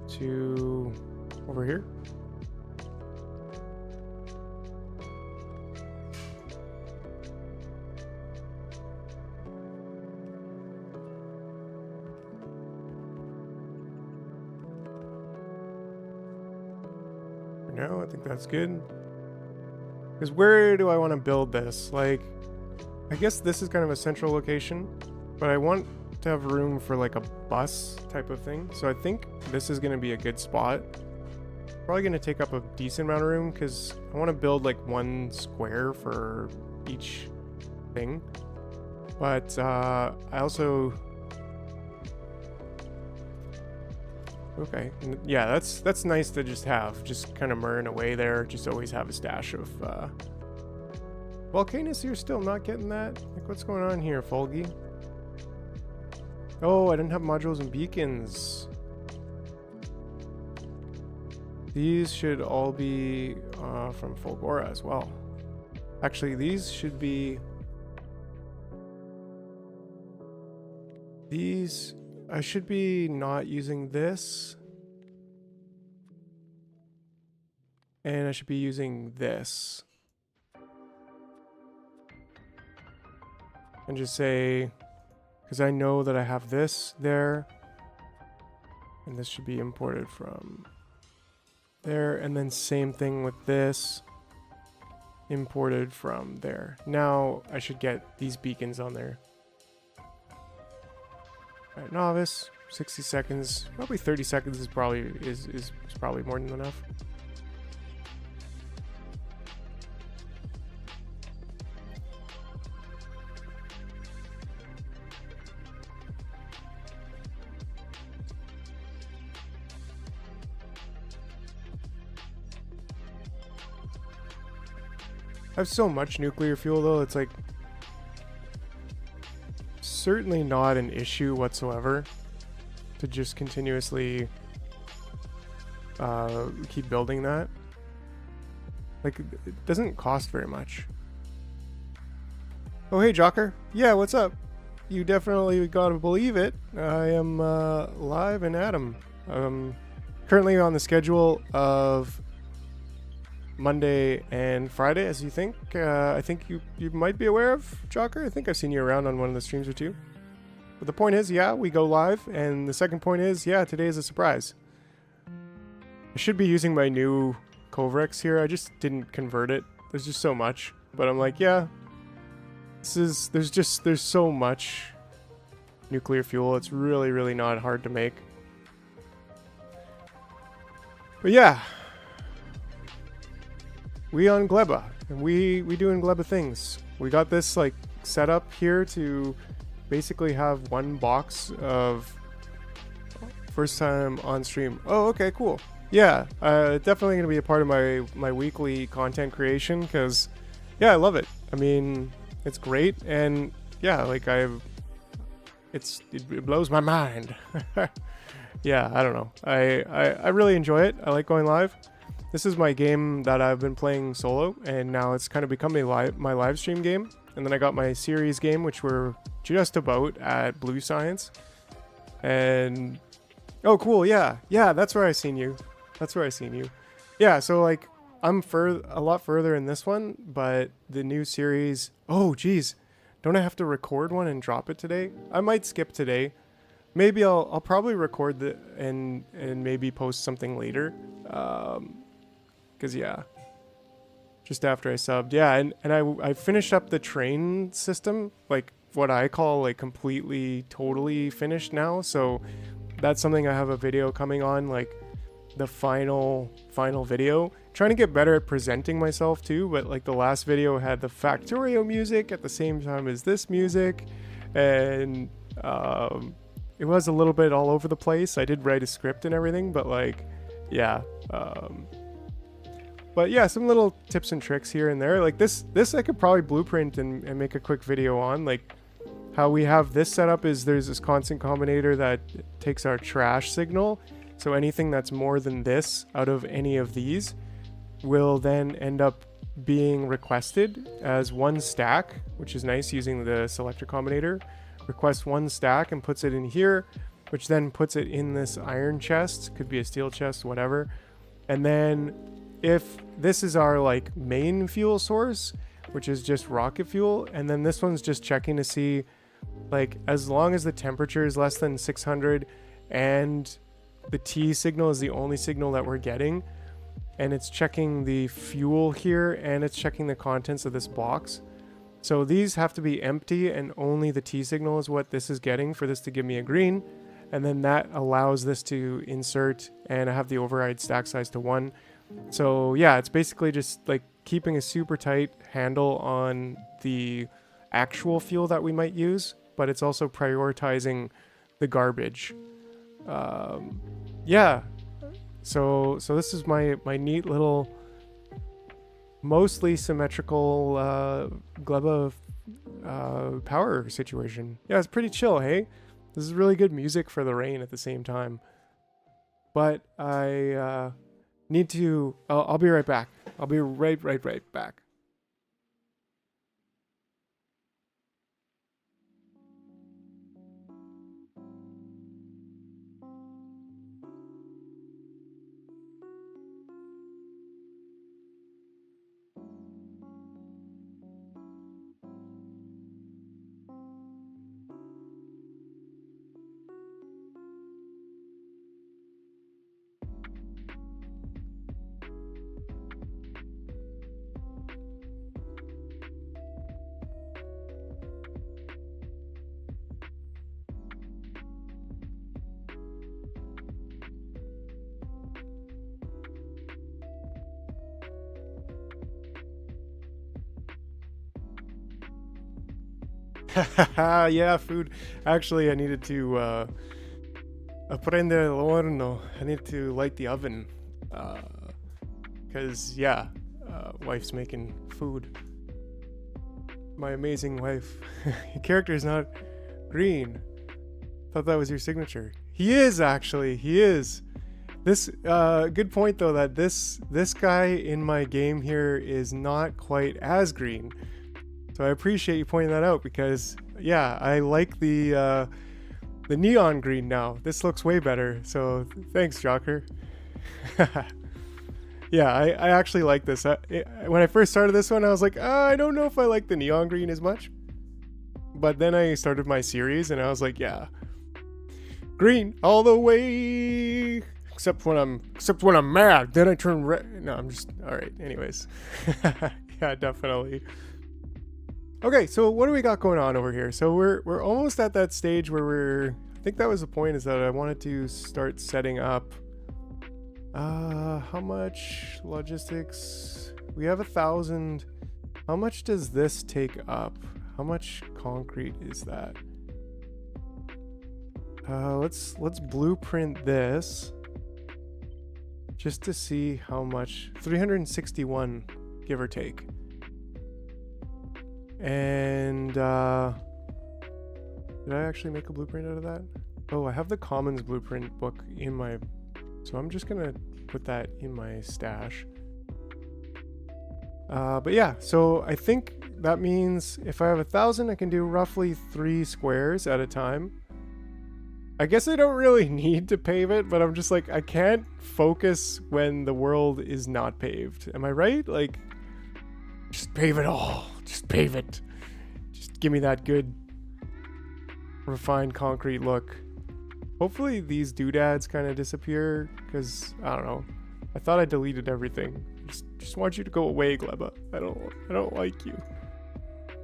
to over here. For now, I think that's good. Because where do I want to build this? Like, I guess this is kind of a central location, but I want to have room for like a bus type of thing. So I think this is going to be a good spot. Probably going to take up a decent amount of room because I want to build like one square for each thing. But I also... Okay, yeah, that's nice to just have. Just kind of murring away there. Just always have a stash of... Volcanus, you're still not getting that? Like, what's going on here, Folgy? Oh, I didn't have modules and beacons. These should all be from Fulgora as well. Actually, these should be These, I should be not using this. And I should be using this. And just say, because I know that I have this there. And this should be imported from there. And then same thing with this. Imported from there. Now I should get these beacons on there. Alright, novice, 60 seconds. Probably 30 seconds is probably is probably more than enough. I have so much nuclear fuel though, it's like certainly not an issue whatsoever to just continuously keep building that. Like, it doesn't cost very much. Oh hey Jocker, yeah, what's up? You definitely gotta believe it. I am live in Adam. Currently on the schedule of Monday and Friday, as you think. I think you might be aware of, Jocker. I think I've seen you around on one of the streams or two. But the point is, yeah, we go live. And the second point is, yeah, today is a surprise. I should be using my new Covrex here. I just didn't convert it. There's just so much. But I'm like, yeah, there's so much nuclear fuel. It's really, really not hard to make. But yeah. We on Gleba, and we doing Gleba things. We got this like set up here to basically have one box of first time on stream. Oh, okay, cool. Yeah, definitely gonna be a part of my weekly content creation because, yeah, I love it. I mean, it's great, and yeah, like it blows my mind. Yeah, I don't know. I really enjoy it. I like going live. This is my game that I've been playing solo, and now it's kind of become my live stream game. And then I got my series game, which we're just about at Blue Science. And oh, cool, yeah, that's where I seen you. Yeah, so like I'm a lot further in this one, but the new series. Oh, geez, don't I have to record one and drop it today? I might skip today. Maybe I'll probably record and maybe post something later. Because yeah, just after I subbed, yeah, and I finished up the train system, like what I call like completely totally finished now. So that's something I have a video coming on, like the final video. Trying to get better at presenting myself too, but like the last video had the Factorio music at the same time as this music, and it was a little bit all over the place. I did write a script and everything, but like, yeah. But yeah, some little tips and tricks here and there. Like this I could probably blueprint and make a quick video on. Like how we have this set up is there's this constant combinator that takes our trash signal. So anything that's more than this out of any of these will then end up being requested as one stack, which is nice using the selector combinator. Requests one stack and puts it in here, which then puts it in this iron chest. Could be a steel chest, whatever. And then if this is our like main fuel source, which is just rocket fuel, and then this one's just checking to see like as long as the temperature is less than 600 and the T signal is the only signal that we're getting, and it's checking the fuel here and it's checking the contents of this box. So these have to be empty and only the T signal is what this is getting for this to give me a green, and then that allows this to insert, and I have the override stack size to 1. So yeah, it's basically just like keeping a super tight handle on the actual fuel that we might use, but it's also prioritizing the garbage. Yeah, so this is my neat little mostly symmetrical Gleba power situation. Yeah, it's pretty chill, hey? This is really good music for the rain at the same time. But I need to... I'll be right back. I'll be right back. Yeah, food. Actually, I needed to prendere el horno. I need to light the oven. Because, yeah, wife's making food. My amazing wife. Your character is not green. Thought that was your signature. He is, actually. He is. This, good point, though, that this guy in my game here is not quite as green. So I appreciate you pointing that out because, yeah, I like the neon green now. This looks way better. So thanks, Jocker. Yeah, I actually like this. When I first started this one, I was like, I don't know if I like the neon green as much. But then I started my series and I was like, yeah, green all the way. Except when I'm mad, then I turn red. No, I'm just all right. Anyways, yeah, definitely. Okay, so what do we got going on over here? So we're almost at that stage where I think that was the point, is that I wanted to start setting up. How much logistics? We have 1,000. How much does this take up? How much concrete is that? Let's blueprint this just to see how much. 361, give or take. And did I actually make a blueprint out of that? Oh, I have the commons blueprint book in my, so I'm just gonna put that in my stash. But yeah, so I think that means if I have 1,000, I can do roughly 3 squares at a time. I guess I don't really need to pave it, but I'm just like, I can't focus when the world is not paved. Am I right? Like, just pave it all. Just pave it. Just give me that good refined concrete look. Hopefully these doodads kind of disappear, because I don't know. I thought I deleted everything. Just want you to go away, Gleba. I don't like you.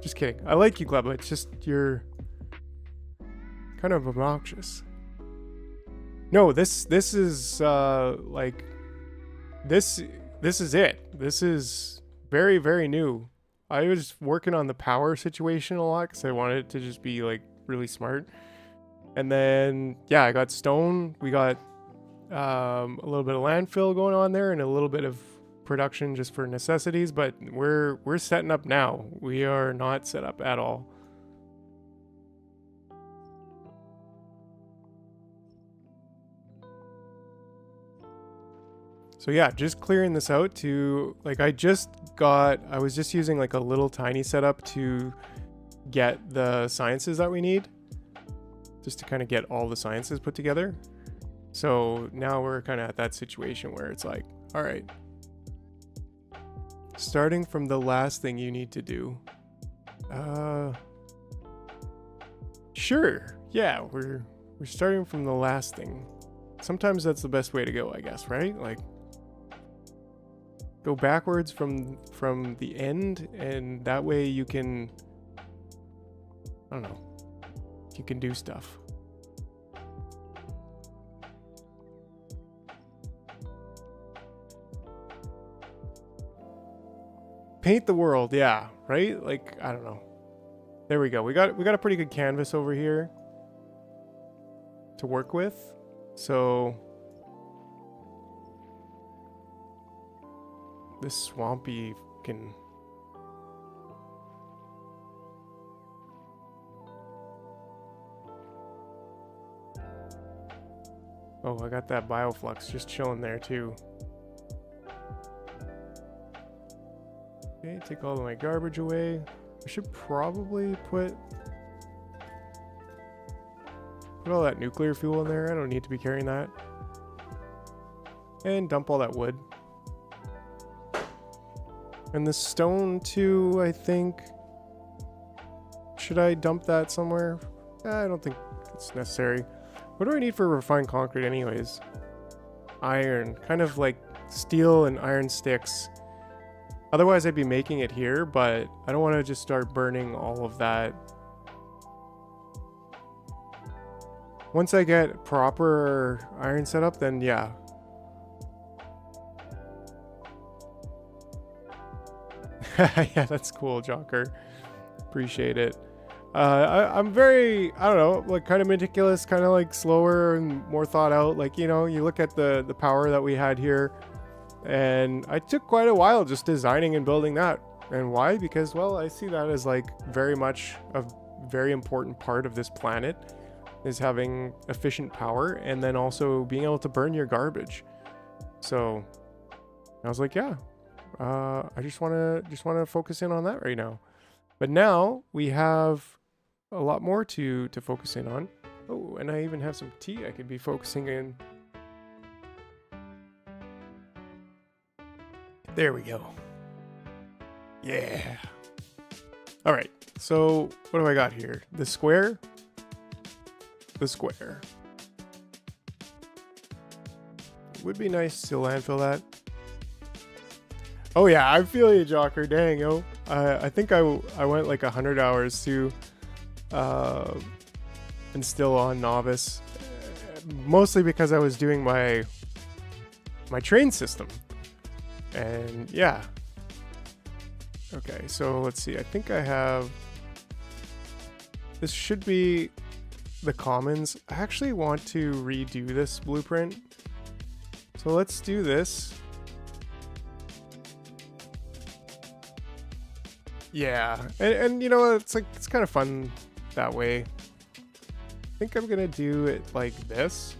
Just kidding. I like you, Gleba. It's just you're kind of obnoxious. No, this is like this is it. This is very, very new. I was working on the power situation a lot because I wanted it to just be like really smart. And then yeah, I got stone. We got a little bit of landfill going on there and a little bit of production just for necessities, but we're setting up now. We are not set up at all. So yeah, just clearing this out to, like, I was just using like a little tiny setup to get the sciences that we need, just to kind of get all the sciences put together. So now we're kind of at that situation where it's like, all right, starting from the last thing you need to do. Sure. Yeah, we're starting from the last thing. Sometimes that's the best way to go, I guess, right? Like, go backwards from the end, and that way you can, I don't know, you can do stuff. Paint the world, yeah, right? Like, I don't know. There we go. We got a pretty good canvas over here to work with. So this swampy can, oh, I got that bioflux just chilling there too. Okay, take all of my garbage away. I should probably put all that nuclear fuel in there. I don't need to be carrying that. And dump all that wood. And the stone too, I think. Should I dump that somewhere? I don't think it's necessary. What do I need for refined concrete anyways? Iron. Kind of like steel and iron sticks. Otherwise I'd be making it here, but I don't want to just start burning all of that. Once I get proper iron set up, then yeah. Yeah, that's cool, Jocker. Appreciate it. I'm very, I don't know, like kind of meticulous, kind of like slower and more thought out. Like, you know, you look at the power that we had here, and I took quite a while just designing and building that. And why? Because, well, I see that as like very much a very important part of this planet, is having efficient power and then also being able to burn your garbage. So I was like, yeah, I just want to focus in on that right now. But now we have a lot more to focus in on. Oh, and I even have some tea I could be focusing in. There we go. Yeah. All right. So what do I got here? The square. The square. It would be nice to landfill that. Oh yeah, I feel you, Jocker. Dang, yo. I think I went like 100 hours too, and still on novice, mostly because I was doing my train system, and yeah. Okay, so let's see. I think I have. This should be the commons. I actually want to redo this blueprint, so let's do this. Yeah, and you know what? It's like, it's kind of fun that way. I think I'm gonna do it like this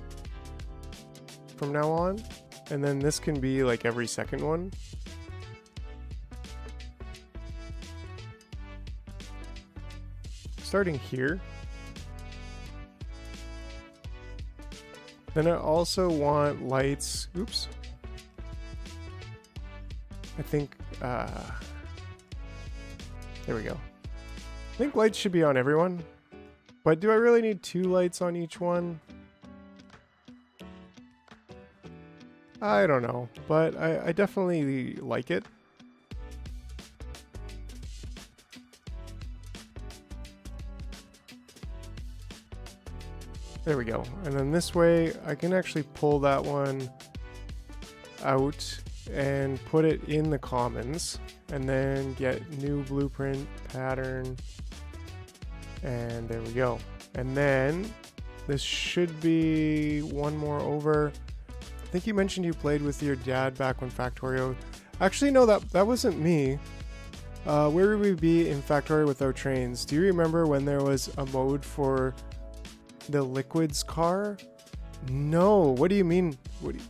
from now on, and then this can be like every second one. Starting here. Then I also want lights. Oops. I think, there we go. I think lights should be on everyone. But do I really need 2 lights on each one? I don't know, but I definitely like it. There we go. And then this way I can actually pull that one out and put it in the commons, and then get new blueprint pattern, and there we go. And then this should be one more over. I think you mentioned you played with your dad back when Factorio. Actually, no, that wasn't me. Where would we be in Factorio without trains? Do you remember when there was a mode for the liquids car? No, what do you mean? What do you,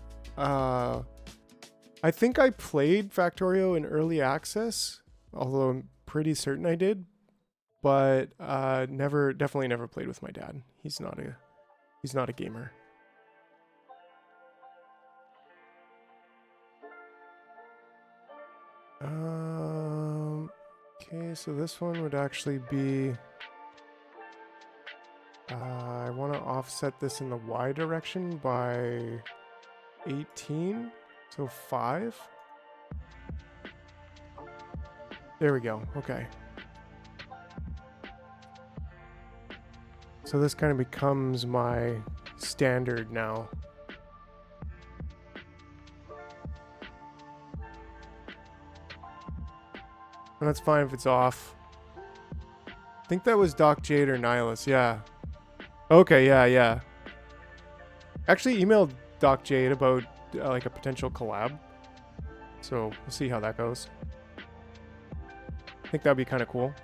I think I played Factorio in early access, although I'm pretty certain I did, but definitely never played with my dad. He's not a gamer. Okay, so this one would actually be, I want to offset this in the Y direction by 18, so 5. There we go. Okay. So this kind of becomes my standard now. And that's fine if it's off. I think that was Doc Jade or Nihilus, yeah. Okay, yeah. Actually emailed Doc Jade about like a potential collab. So we'll see how that goes. I think that'd be kind of cool.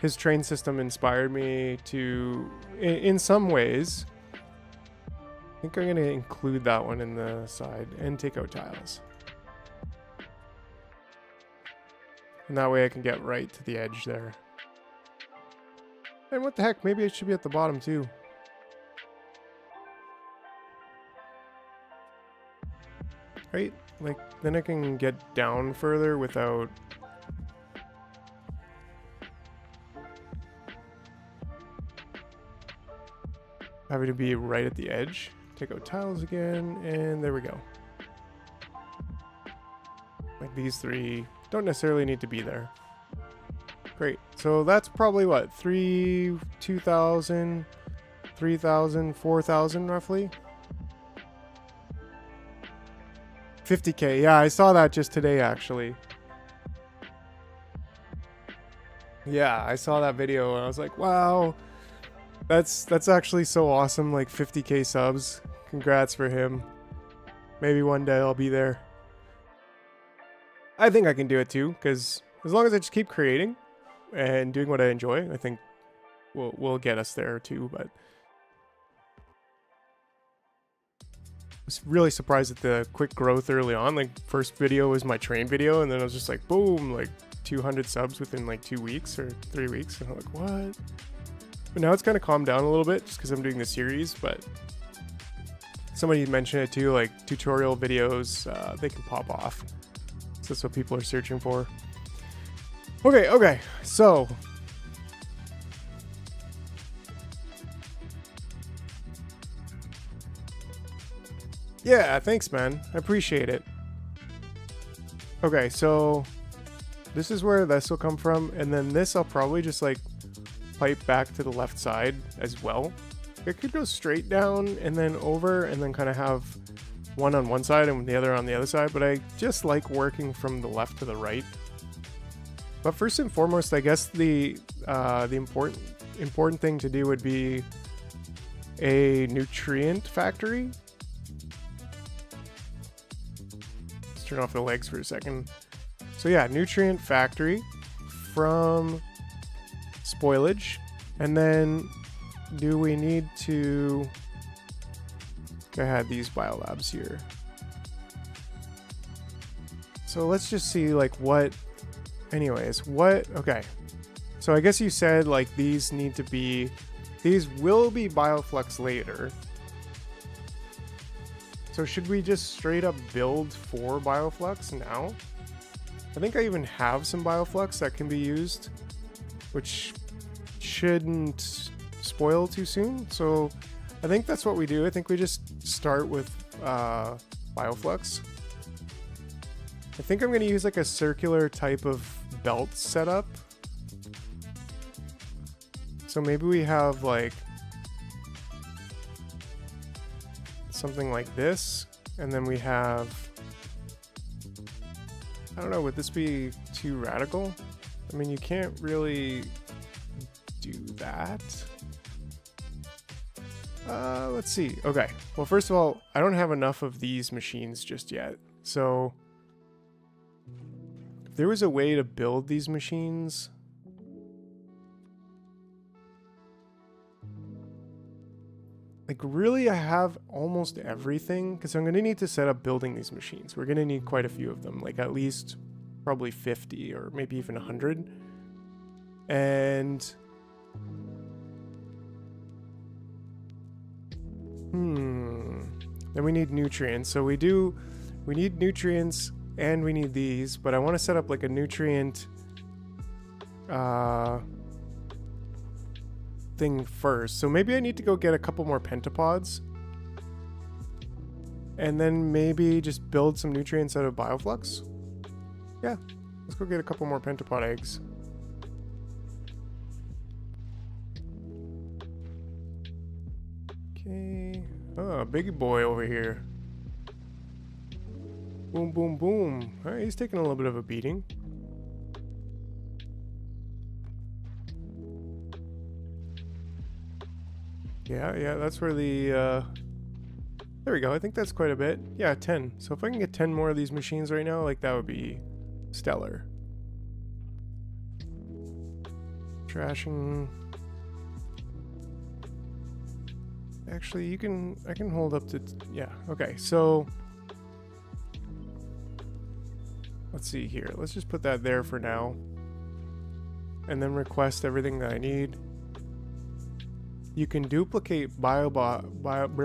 His train system inspired me to, in some ways. I think I'm going to include that one in the side and take out tiles. And that way I can get right to the edge there. And what the heck, maybe it should be at the bottom too. Right? Like, then I can get down further without... having to be right at the edge. Take out tiles again, and there we go. Like these 3 don't necessarily need to be there. Great. So that's probably what, 2,000, 3,000, 4,000 roughly? 50K. Yeah, I saw that just today actually. Yeah, I saw that video and I was like, wow, that's actually so awesome. Like 50k subs. Congrats for him. Maybe one day I'll be there. I think I can do it too, because as long as I just keep creating and doing what I enjoy, I think we'll get us there too. But I was really surprised at the quick growth early on. Like first video was my train video, and then I was just like, boom, like 200 subs within like 2 weeks or 3 weeks, and I'm like, what? But now it's kind of calmed down a little bit just because I'm doing the series. But somebody mentioned it too, like tutorial videos, they can pop off. So that's what people are searching for. Okay, so yeah, thanks, man. I appreciate it. Okay, so this is where this will come from, and then this I'll probably just like pipe back to the left side as well. It could go straight down and then over, and then kind of have one on one side and the other on the other side, but I just like working from the left to the right. But first and foremost, I guess the important thing to do would be a nutrient factory. Let's turn off the legs for a second. So yeah, nutrient factory from spoilage, and then do we need to? I had these biolabs here. So let's just see like what, anyways, what, okay. So I guess you said like these need to be, these will be bioflux later. So should we just straight up build for bioflux now? I think I even have some bioflux that can be used, which shouldn't spoil too soon. So I think that's what we do. I think we just start with bioflux. I think I'm going to use like a circular type of belt setup. So maybe we have like something like this, and then we have, I don't know, would this be too radical? I mean, you can't really do that. Let's see. Okay. Well, first of all, I don't have enough of these machines just yet. So if there was a way to build these machines, like really I have almost everything, because I'm going to need to set up building these machines. We're going to need quite a few of them, like at least probably 50 or maybe even 100. And then we need nutrients. So we need nutrients and we need these, but I want to set up like a nutrient thing first. So maybe I need to go get a couple more pentapods, and then maybe just build some nutrients out of bioflux. Yeah, let's go get a couple more pentapod eggs. Okay. Oh, biggie boy over here. Boom, boom, boom. All right, he's taking a little bit of a beating. Yeah, that's where the, there we go. I think that's quite a bit. Yeah, 10. So if I can get 10 more of these machines right now, like that would be stellar. Trashing. Actually, I can hold up to, yeah, okay. So let's see here. Let's just put that there for now. And then request everything that I need. You can duplicate bioderps.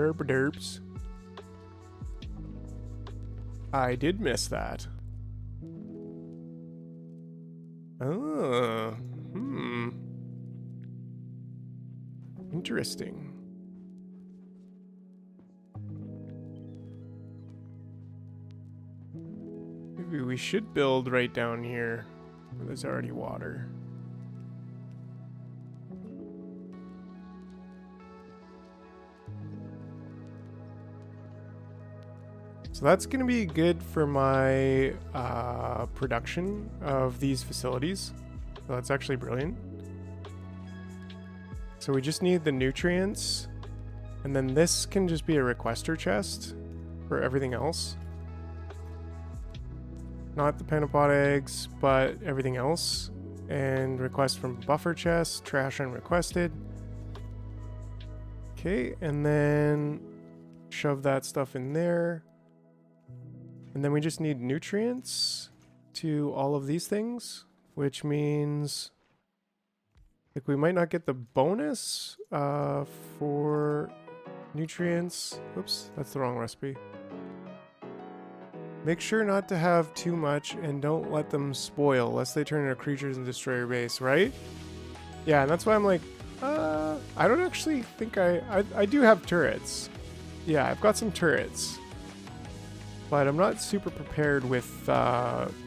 I did miss that. Oh, interesting. Maybe we should build right down here where there's already water. So that's going to be good for my production of these facilities. So that's actually brilliant. So we just need the nutrients, and then this can just be a requester chest for everything else. Not the Panopod eggs, but everything else. And request from buffer chest, trash unrequested. Okay, and then shove that stuff in there. And then we just need nutrients to all of these things, which means like we might not get the bonus for nutrients. Oops, that's the wrong recipe. Make sure not to have too much and don't let them spoil lest they turn into creatures and destroy your base, right? Yeah, and that's why I'm like, I don't actually think I do have turrets. Yeah, I've got some turrets. But I'm not super prepared with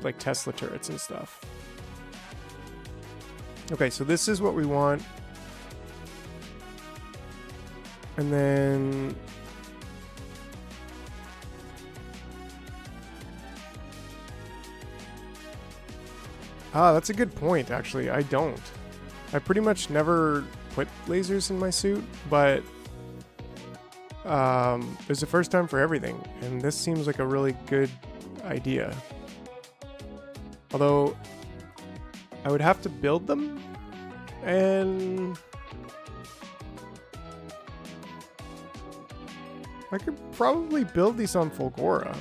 like Tesla turrets and stuff. Okay, so this is what we want. And then that's a good point, actually. I don't. I pretty much never put lasers in my suit, but there's a first time for everything, and this seems like a really good idea. Although I would have to build them, and I could probably build these on Fulgora.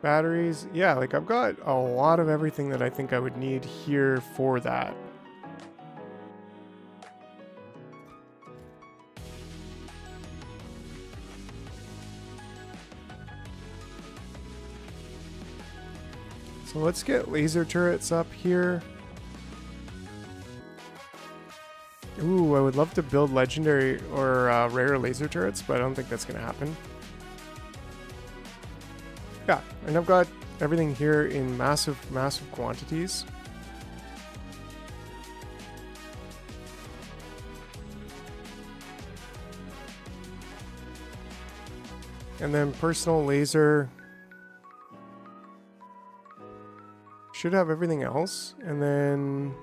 Batteries, yeah, like I've got a lot of everything that I think I would need here for that. So let's get laser turrets up here. Ooh, I would love to build legendary or rare laser turrets, but I don't think that's going to happen. Yeah, and I've got everything here in massive, massive quantities. And then personal laser. Should have everything else, and then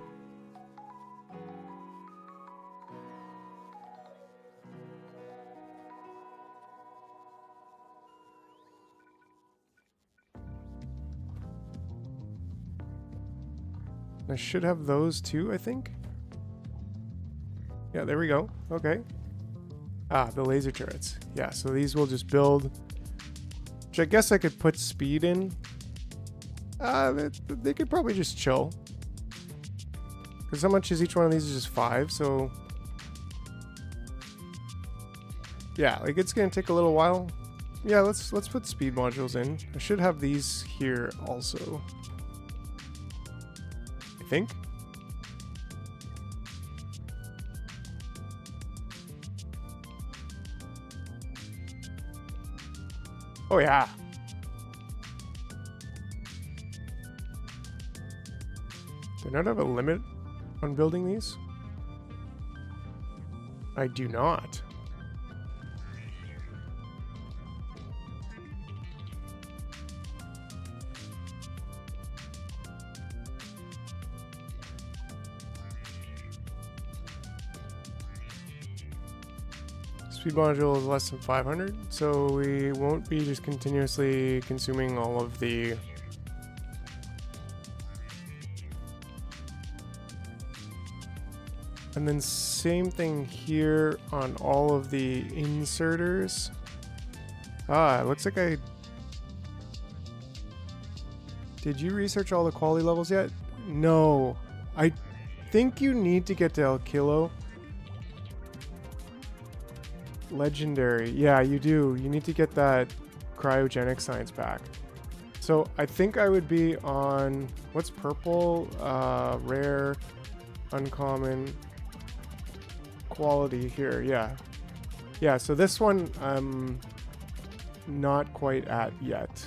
I should have those too, I think. Yeah, there we go. Okay. The laser turrets. Yeah, so these will just build, which I guess I could put speed in. They could probably just chill. Because how much is each one of these? Is just 5, so yeah, like it's gonna take a little while. Yeah, let's put speed modules in. I should have these here also, I think. Oh yeah. Do I not have a limit on building these? I do not. Speed module is less than 500, so we won't be just continuously consuming all of the and then same thing here on all of the inserters. It looks like did you research all the quality levels yet? No. I think you need to get to El Kilo. Legendary. Yeah, you do. You need to get that cryogenic science back. So I think I would be on, what's purple? Rare, uncommon, quality here. Yeah. Yeah, so this one I'm not quite at yet.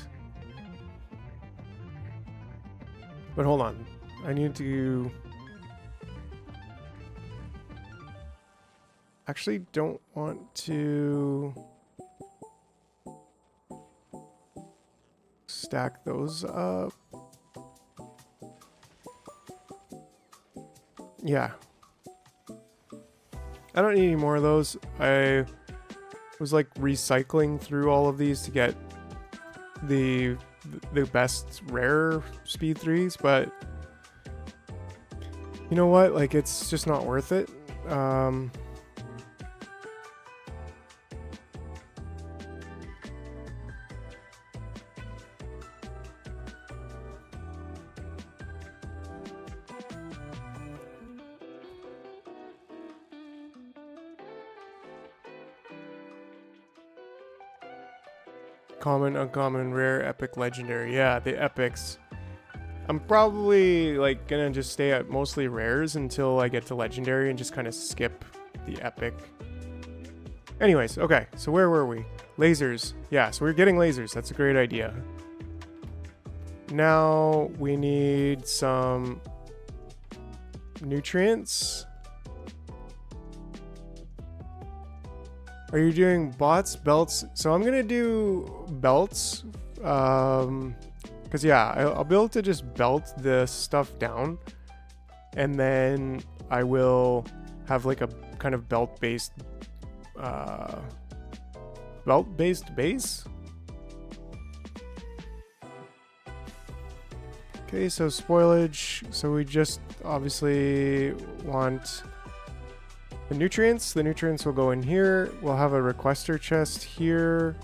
But hold on. I need to actually don't want to stack those up. Yeah. I don't need any more of those. I was like recycling through all of these to get the best rare speed 3s, but you know what? Like, it's just not worth it. Common, uncommon, rare, epic, legendary. Yeah, the epics. I'm probably like gonna just stay at mostly rares until I get to legendary and just kind of skip the epic. Anyways, okay, so where were we? Lasers. Yeah, so we're getting lasers. That's a great idea. Now we need some nutrients. Are you doing bots, belts? So I'm gonna do belts, because yeah, I'll be able to just belt the stuff down, and then I will have like a kind of belt-based base. Okay, so spoilage. So we just obviously want the nutrients. The nutrients will go in here. We'll have a requester chest here.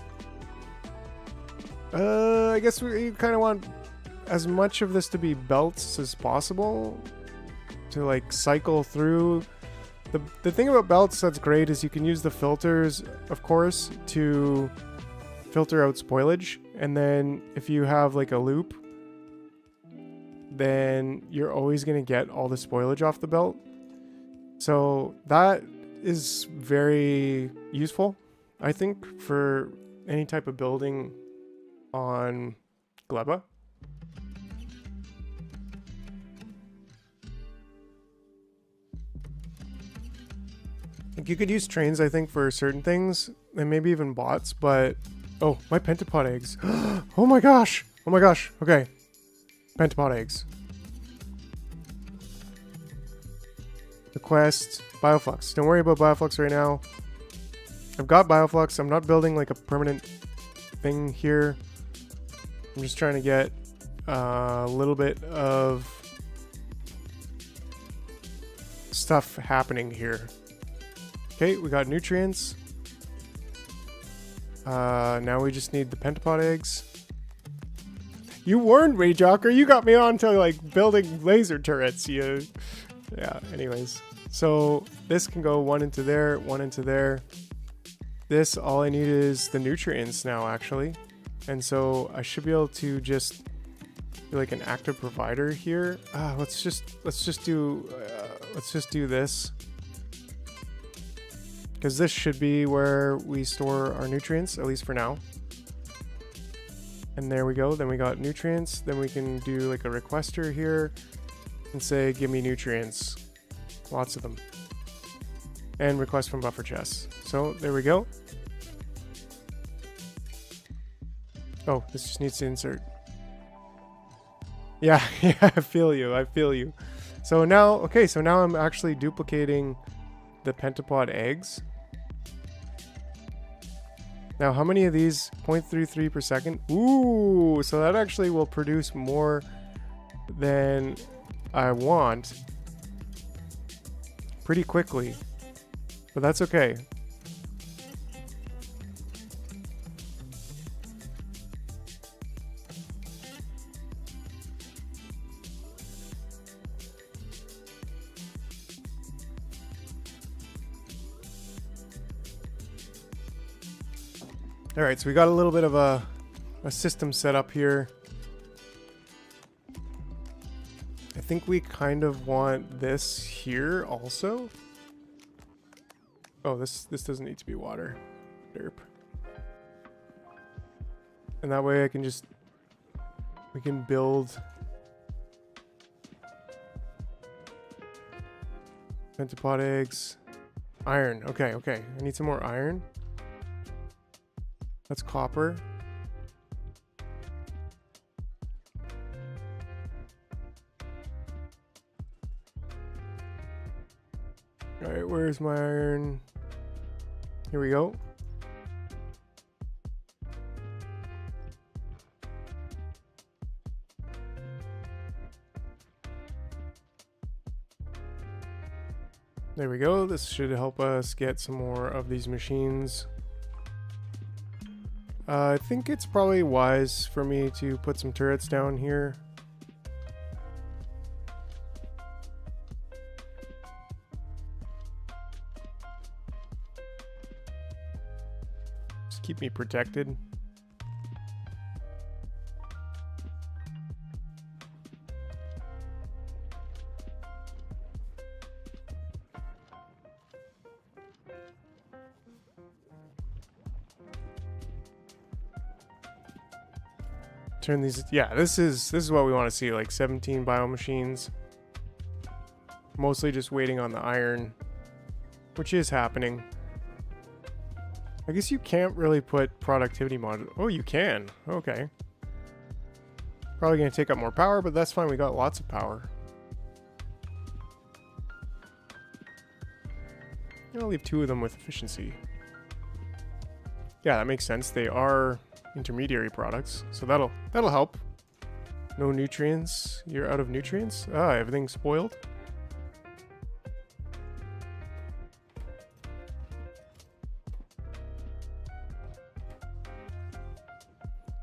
I guess we kind of want as much of this to be belts as possible to like cycle through. The thing about belts that's great is you can use the filters, of course, to filter out spoilage. And then if you have like a loop, then you're always going to get all the spoilage off the belt. So that is very useful, I think, for any type of building on Gleba. Like, you could use trains, I think, for certain things, and maybe even bots, but... Oh, my pentapod eggs. Oh my gosh! Oh my gosh, okay. Pentapod eggs. Request bioflux. Don't worry about bioflux right now. I've got bioflux. I'm not building like a permanent thing here. I'm just trying to get a little bit of stuff happening here. Okay, we got nutrients. Now we just need the pentapod eggs. You warned me, Jocker. You got me on to like building laser turrets. Yeah, anyways. So this can go one into there, one into there. This, all I need is the nutrients now, actually. And so I should be able to just be like an active provider here. Let's just do this. Because this should be where we store our nutrients, at least for now. And there we go. Then we got nutrients. Then we can do like a requester here and say, give me nutrients. Lots of them. And request from buffer chests. So there we go. Oh, this just needs to insert. Yeah, yeah, I feel you. So now, okay, so now I'm actually duplicating the pentapod eggs. Now, how many of these? 0.33 per second. Ooh, so that actually will produce more than I want pretty quickly, but that's okay. All right, so we got a little bit of a system set up here. I think we kind of want this here also. Oh, this doesn't need to be water. Derp. And that way we can build pentapod eggs. Iron. Okay. I need some more iron. That's copper. Where's my iron? Here we go. There we go. This should help us get some more of these machines. I think it's probably wise for me to put some turrets down here. Just keep me protected. Turn these, yeah, this is what we want to see, like 17 bio machines. Mostly just waiting on the iron, which is happening. I guess you can't really put productivity mod. Oh, you can. Okay. Probably gonna take up more power, but that's fine. We got lots of power. I'll leave 2 of them with efficiency. Yeah, that makes sense. They are intermediary products, so that'll help. No nutrients. You're out of nutrients. Ah, everything's spoiled.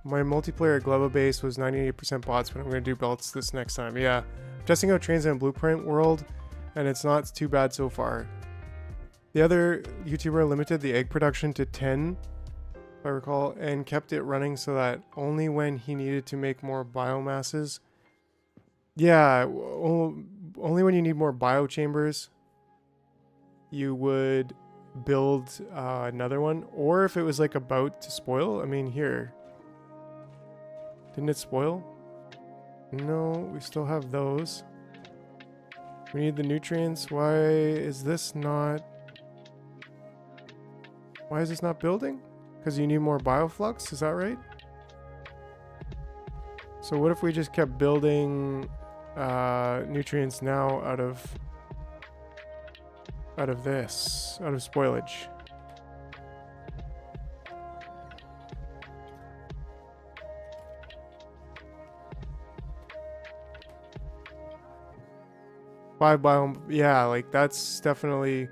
My multiplayer Gleba base was 98% bots, but I'm going to do belts this next time. Yeah, I'm testing out trains in Blueprint World, and it's not too bad so far. The other YouTuber limited the egg production to 10, if I recall, and kept it running so that only when he needed to make more biomasses. Yeah, only when you need more biochambers, you would build another one. Or if it was like about to spoil. I mean, here. Didn't it spoil? No, we still have those. We need the nutrients. Why is this not... Why is this not building? Because you need more bioflux, is that right? So what if we just kept building nutrients now out of this, out of spoilage? Five biome, yeah, like that's definitely...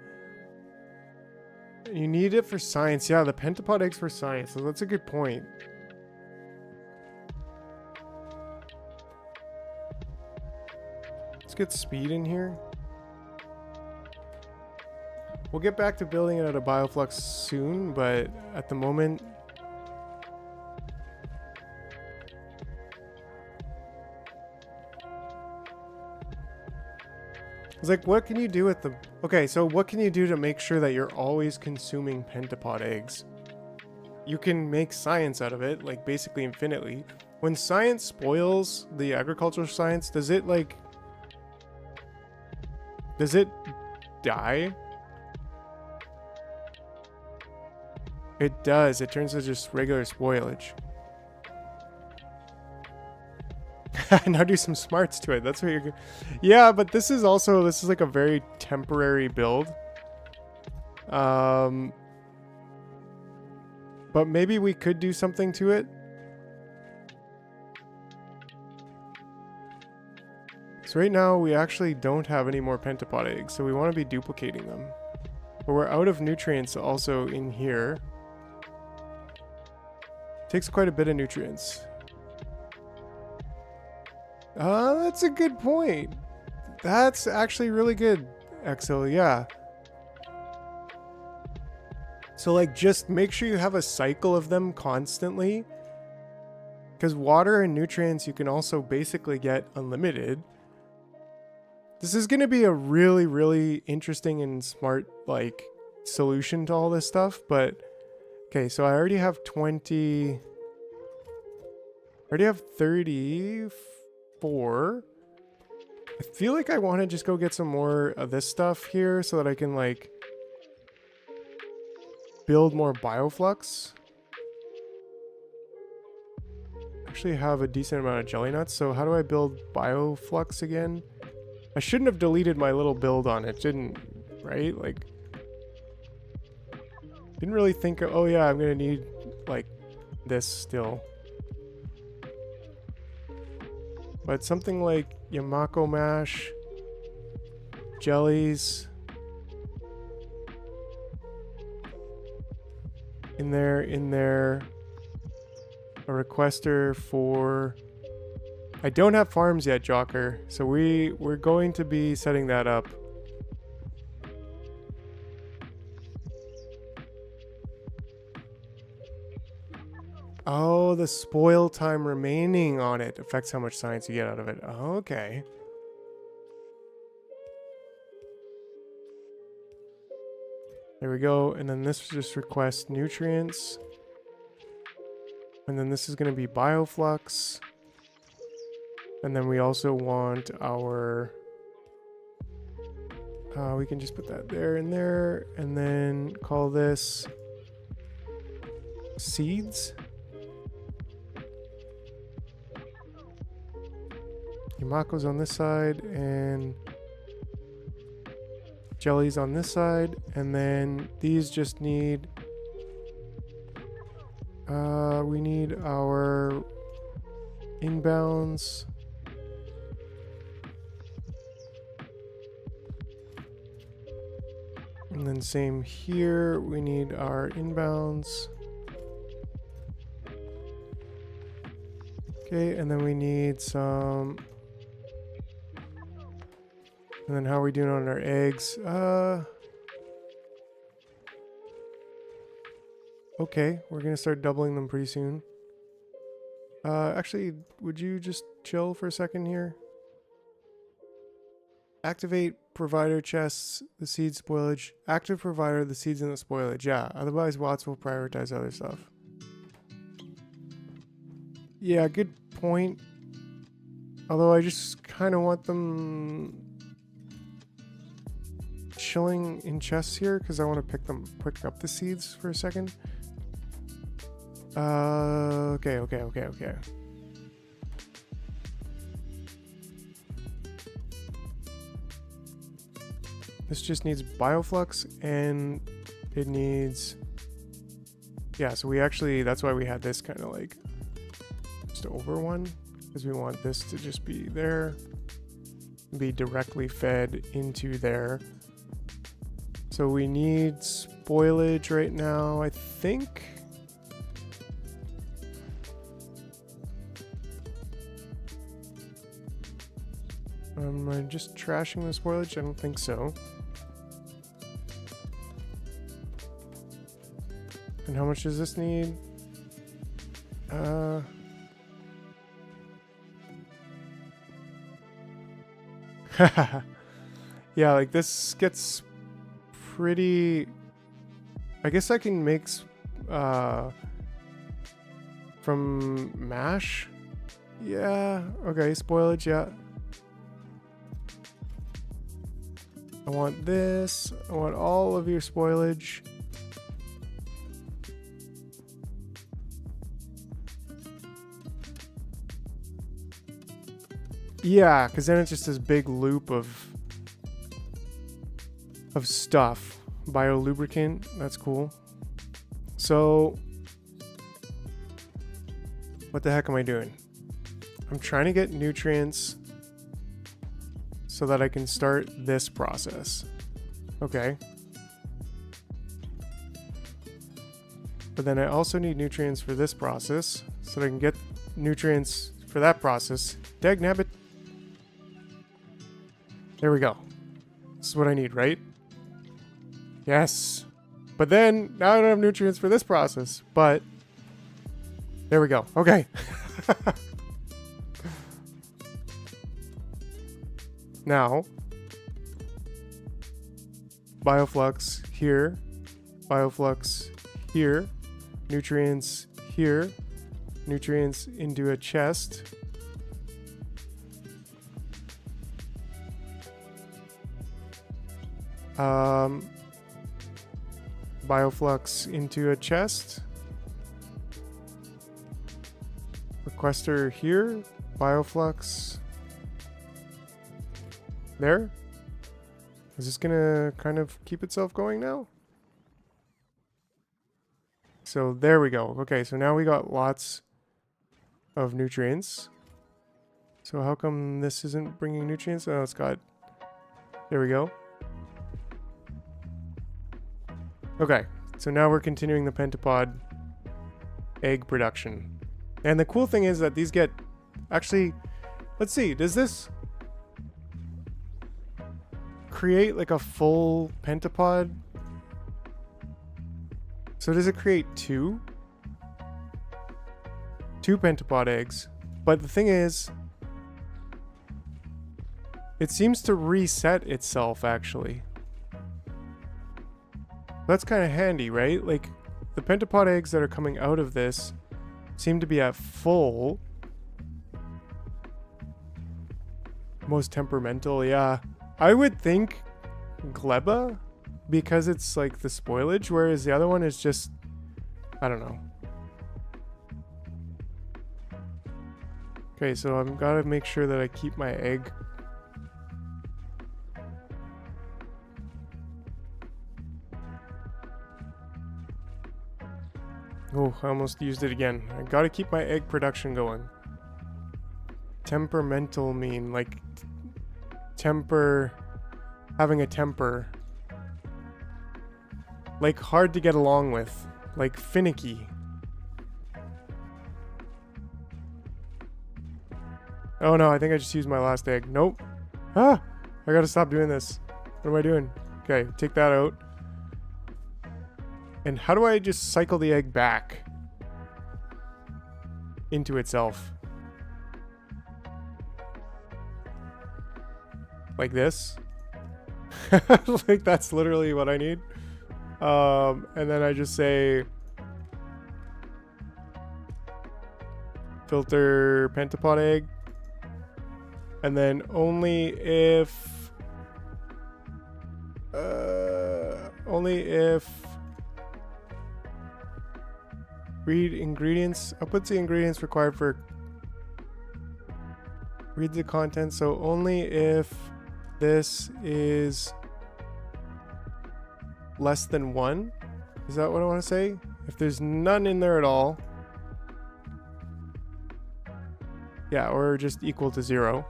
You need it for science. Yeah, the pentapod eggs for science. So that's a good point. Let's get speed in here. We'll get back to building it at a bioflux soon, but at the moment... It's like, what can you do with the... Okay, so what can you do to make sure that you're always consuming pentapod eggs? You can make science out of it, like basically infinitely. When science spoils the agricultural science, does it like... Does it die? It does. It turns to just regular spoilage. Now do some smarts to it. That's what you're... Yeah, but this is also... This is like a very temporary build. But maybe we could do something to it. So right now we actually don't have any more pentapod eggs, so we want to be duplicating them. But we're out of nutrients also in here. Takes quite a bit of nutrients. That's a good point. That's actually really good, Excel, yeah. So like just make sure you have a cycle of them constantly. Because water and nutrients you can also basically get unlimited. This is going to be a really, really interesting and smart like solution to all this stuff. But okay, so I already have 20. I already have 34. I feel like I want to just go get some more of this stuff here so that I can like build more bioflux. Actually have a decent amount of jelly nuts. So how do I build bioflux again? I shouldn't have deleted my little build on it, didn't, right? Like, Didn't really think, oh yeah, I'm gonna need like this still. But something like Yamako mash, jellies, in there, a requester for, I don't have farms yet, Jocker, so we're going to be setting that up. Oh, the spoil time remaining on it affects how much science you get out of it. Okay. There we go. And then this just requests nutrients. And then this is going to be bioflux. And then we also want our... we can just put that there and there. And then call this seeds. Yamako's on this side and jellies on this side, and then these just need we need our inbounds, and then same here, we need our inbounds. Okay, and then we need some. And then how are we doing on our eggs? Okay, we're gonna start doubling them pretty soon. Actually, would you just chill for a second here? Activate provider chests, the seed spoilage. Active provider, the seeds and the spoilage. Yeah, otherwise Watts will prioritize other stuff. Yeah, good point. Although I just kind of want them chilling in chests here because I want to pick up the seeds for a second. Okay. This just needs bioflux and it needs, yeah, so we actually, that's why we had this kind of like just over one, because we want this to just be there, be directly fed into there. So we need spoilage right now, I think. Am I just trashing the spoilage? I don't think so. And how much does this need? Yeah, like this gets pretty... I guess I can make from mash. Yeah, okay, spoilage, yeah. I want this. I want all of your spoilage. Yeah, because then it's just this big loop of stuff. Biolubricant, that's cool. So, what the heck am I doing? I'm trying to get nutrients so that I can start this process. Okay. But then I also need nutrients for this process so that I can get nutrients for that process. Dagnabbit. There we go. This is what I need, right? Yes. But then, now I don't have nutrients for this process. But, there we go. Okay. Now, bioflux here, bioflux here, nutrients here, nutrients into a chest. Bioflux into a chest. Requester here, bioflux. There? Is this gonna kind of keep itself going now? So there we go. Okay, so now we got lots of nutrients. So how come this isn't bringing nutrients? Oh, it's got... There we go. Okay, so now we're continuing the pentapod egg production. And the cool thing is that these get... Actually, let's see. Does this create like a full pentapod? So does it create two pentapod eggs? But the thing is, it seems to reset itself actually. That's kind of handy, right? Like the pentapod eggs that are coming out of this seem to be at full. Most temperamental, yeah. I would think Gleba, because it's like the spoilage, whereas the other one is just, I don't know. Okay, so I've got to make sure that I keep my egg. Oh, I almost used it again. I got to keep my egg production going. Temperamental mean like having a temper. Like hard to get along with. Like finicky. Oh no, I think I just used my last egg. Nope. Ah! I gotta stop doing this. What am I doing? Okay, take that out. And how do I just cycle the egg back into itself? Like this? Like that's literally what I need. And then I just say filter pentapod egg, and then only if read ingredients, outputs the ingredients required for, read the content, so only if this is less than 1. Is that what I want to say? If there's none in there at all. Yeah, or just equal to 0.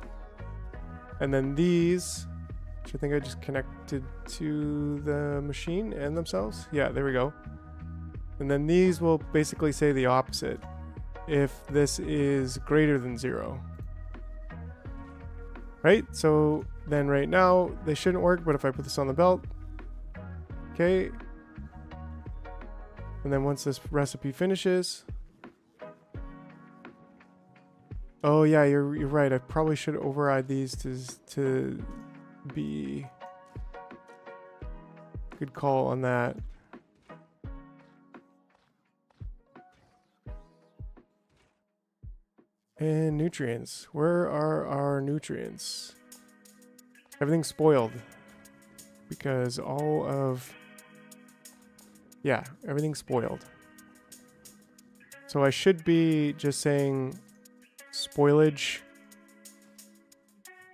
And then these, which I think I just connected to the machine and themselves. Yeah, there we go. And then these will basically say the opposite. If this is greater than 0. Right? So then right now, they shouldn't work, but if I put this on the belt, okay. And then once this recipe finishes. Oh yeah, you're right. I probably should override these to be good call on that. And nutrients. Where are our nutrients? Everything's spoiled. Because all of... Yeah, everything's spoiled. So I should be just saying spoilage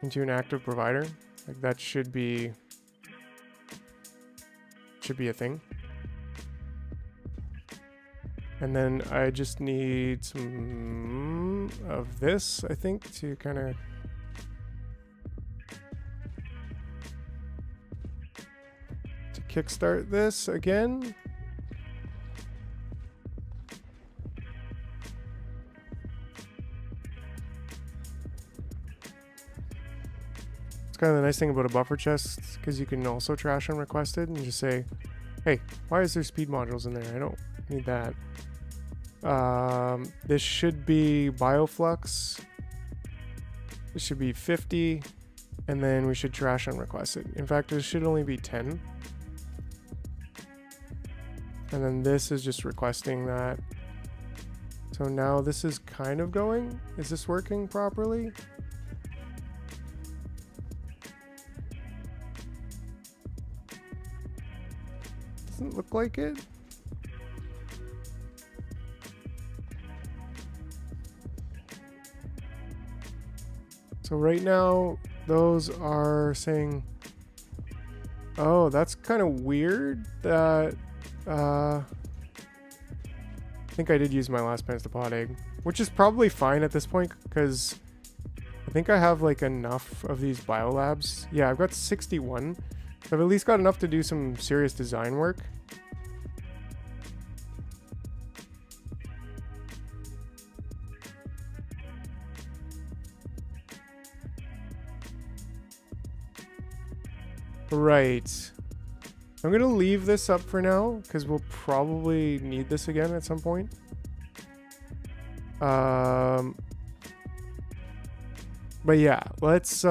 into an active provider. Like that should be a thing. And then I just need some of this, I think, to kind of kickstart this again. It's kind of the nice thing about a buffer chest, because you can also trash unrequested and just say, hey, why is there speed modules in there? I don't need that. This should be bioflux. This should be 50, and then we should trash unrequested. In fact, this should only be 10. And then this is just requesting that. So now this is kind of going. Is this working properly? Doesn't look like it. So right now, those are saying, oh, that's kind of weird that think I did use my last Pentapod egg, which is probably fine at this point because I think I have like enough of these biolabs. Yeah, I've got 61. So I've at least got enough to do some serious design work. Right. I'm gonna leave this up for now because we'll probably need this again at some point. But yeah, let's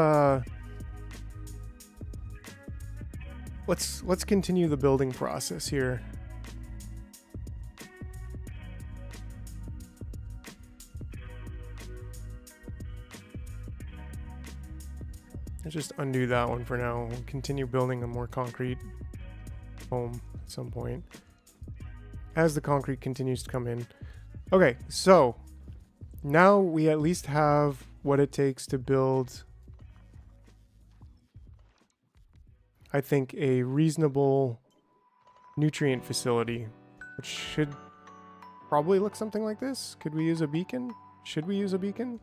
continue the building process here. Let's just undo that one for now. We'll continue building a more concrete home at some point as the concrete continues to come in. Okay, so now we at least have what it takes to build, I think, a reasonable nutrient facility, which should probably look something like this. Could we use a beacon? Should we use a beacon?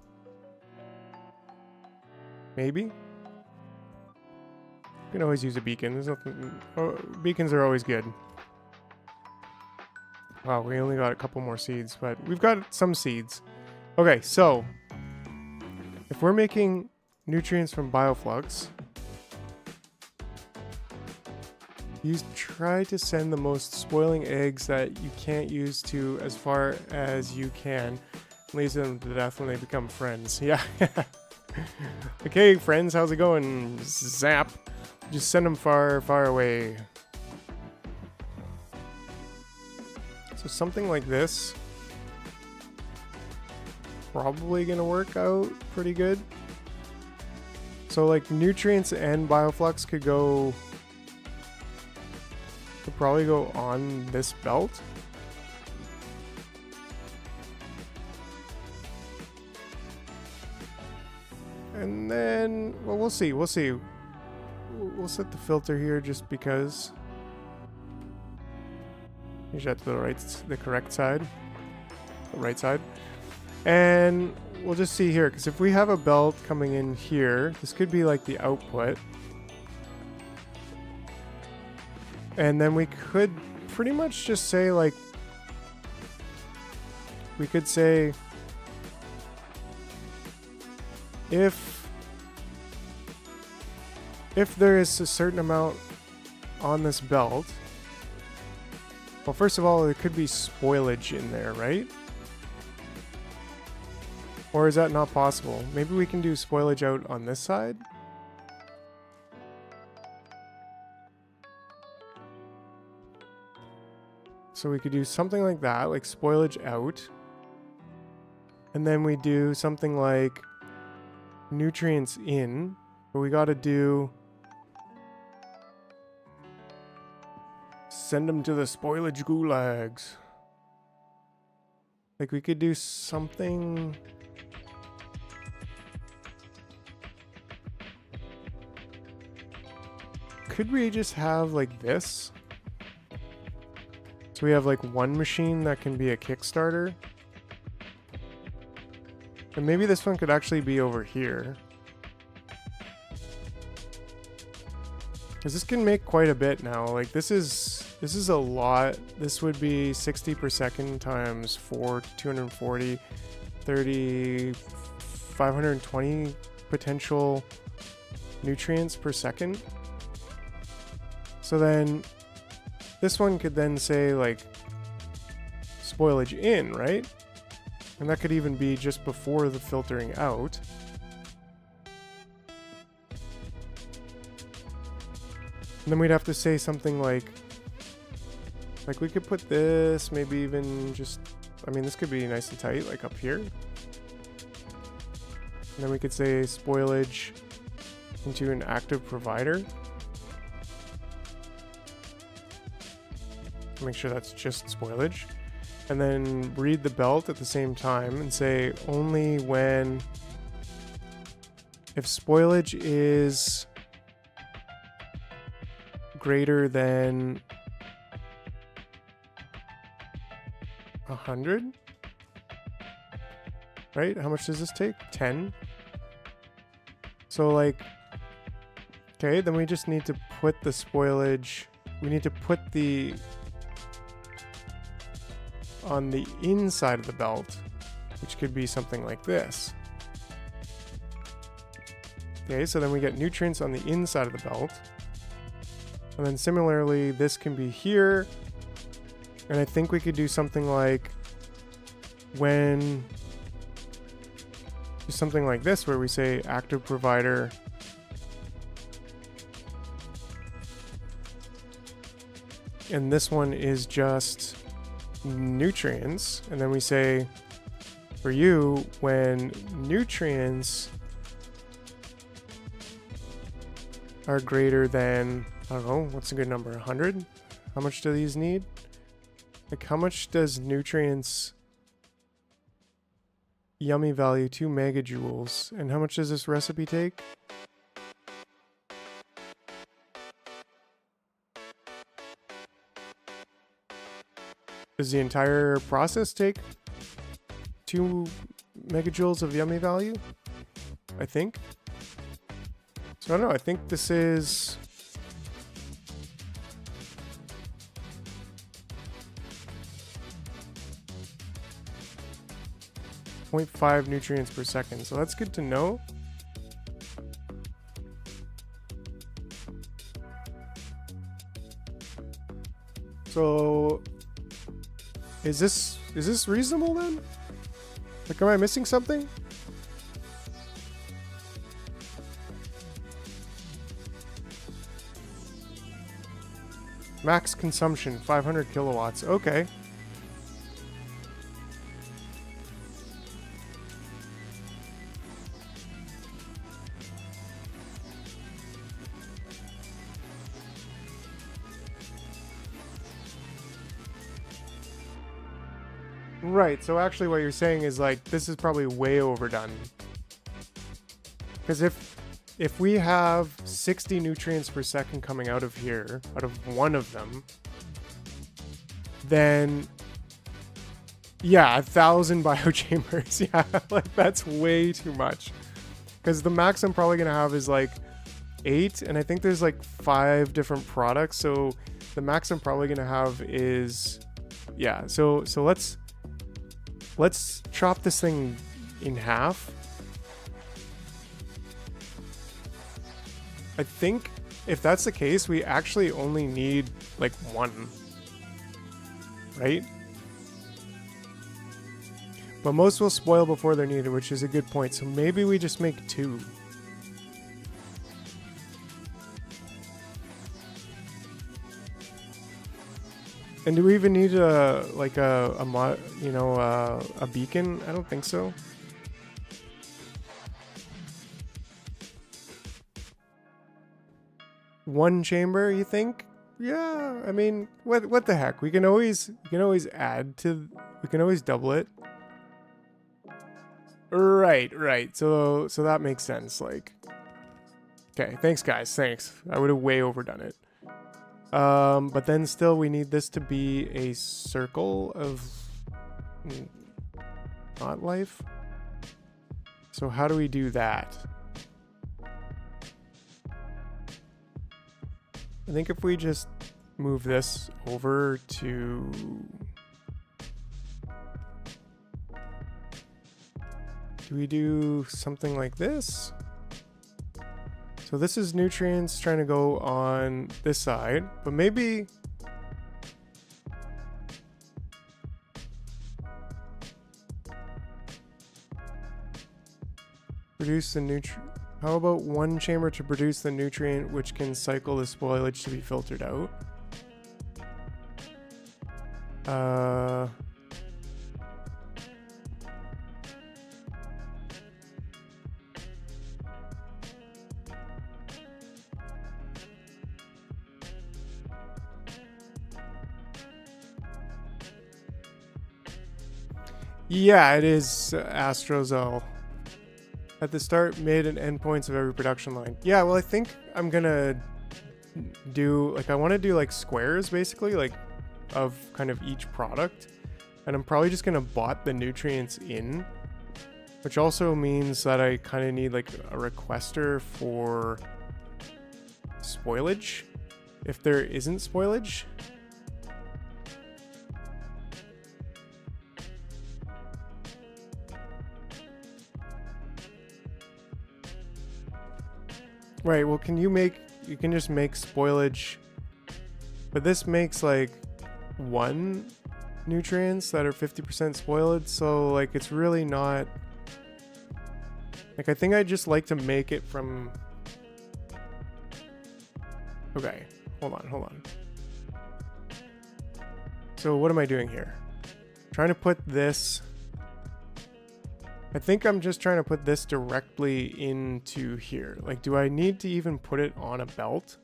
Maybe. You can always use a beacon. There's nothing. Oh, beacons are always good. Wow, we only got a couple more seeds, but we've got some seeds. Okay, so if we're making nutrients from bioflux, you try to send the most spoiling eggs that you can't use to as far as you can. Leaves them to death when they become friends. Yeah. Okay, friends, how's it going? Zap. Just send them far, far away. So something like this. Probably gonna work out pretty good. So like nutrients and bioflux could probably go on this belt. And then, well, we'll see. We'll set the filter here just because. Change that to the correct side, the right side. And we'll just see here, because if we have a belt coming in here, this could be like the output. And then we could pretty much just say like, we could say if there is a certain amount on this belt, well, first of all, there could be spoilage in there, right? Or is that not possible? Maybe we can do spoilage out on this side? So we could do something like that, like spoilage out. And then we do something like nutrients in. But we gotta do... send them to the spoilage gulags. Like we could do something... Could we just have like this? So we have like one machine that can be a Kickstarter. And maybe this one could actually be over here. Because this can make quite a bit now. Like this is a lot. This would be 60 per second times 4, 240, 30, 520 potential nutrients per second. So then this one could then say like spoilage in, right? And that could even be just before the filtering out. And then we'd have to say something like we could put this, maybe even just, I mean, this could be nice and tight, like up here. And then we could say spoilage into an active provider. Make sure that's just spoilage. And then read the belt at the same time and say only when, if spoilage is greater than 100. Right? How much does this take? 10. So like, okay, then we just need to put the spoilage. We need to put the on the inside of the belt, which could be something like this. Okay, so then we get nutrients on the inside of the belt. And then similarly, this can be here. And I think we could do something like do something like this where we say active provider and this one is just nutrients, and then we say for you when nutrients are greater than, I don't know, what's a good number, 100? How much do these need? Like how much does nutrients yummy value 2 megajoules, and how much does this recipe take? Does the entire process take 2 megajoules of yummy value? I think. So I don't know, I think this is 0.5 nutrients per second. So that's good to know. So is this reasonable then? Like, am I missing something? Max consumption, 500 kilowatts. Okay. Right, so actually what you're saying is like this is probably way overdone. Because if we have 60 nutrients per second coming out of here, out of one of them, then yeah, 1,000 biochambers. Yeah, like that's way too much. Because the max I'm probably gonna have is like 8, and I think there's like 5 different products. So the max I'm probably gonna have is, yeah. So let's chop this thing in half. I think if that's the case, we actually only need like 1, right? But most will spoil before they're needed, which is a good point. So maybe we just make 2. And do we even need a beacon? I don't think so. One chamber, you think? Yeah, I mean, what the heck? We can always add to, we can always double it. Right. So that makes sense. Like, okay, thanks guys, thanks. I would have way overdone it. But then still we need this to be a circle of not life. So how do we do that? I think if we just move this over to do we do something like this? So this is nutrients trying to go on this side, but maybe produce the nutrient. How about one chamber to produce the nutrient which can cycle the spoilage to be filtered out? Yeah, it is Astrozel. At the start, mid, and end points of every production line. Yeah, well, I think I'm gonna do, like, I want to do, like, squares, basically, like, of kind of each product. And I'm probably just gonna bot the nutrients in, which also means that I kind of need like a requester for spoilage if there isn't spoilage. Right, well, you can just make spoilage, but this makes like 1 nutrients that are 50% spoiled, so like it's really not, like I think I just like to make it from, okay, hold on. So what am I doing here? Trying to put this, I think I'm just trying to put this directly into here. Like, do I need to even put it on a belt?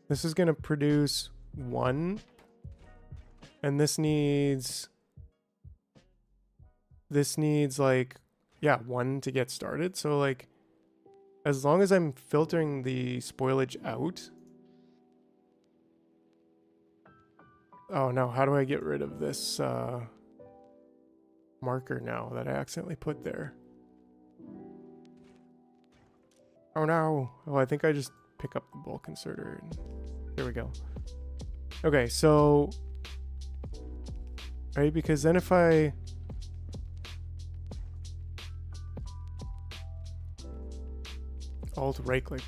This is going to produce 1. And this needs like, yeah, 1 to get started. So like, as long as I'm filtering the spoilage out. Oh no, how do I get rid of this marker now that I accidentally put there? Oh no. Oh, I think I just pick up the bulk inserter and there we go. Okay, so, right, because then if I Alt right click.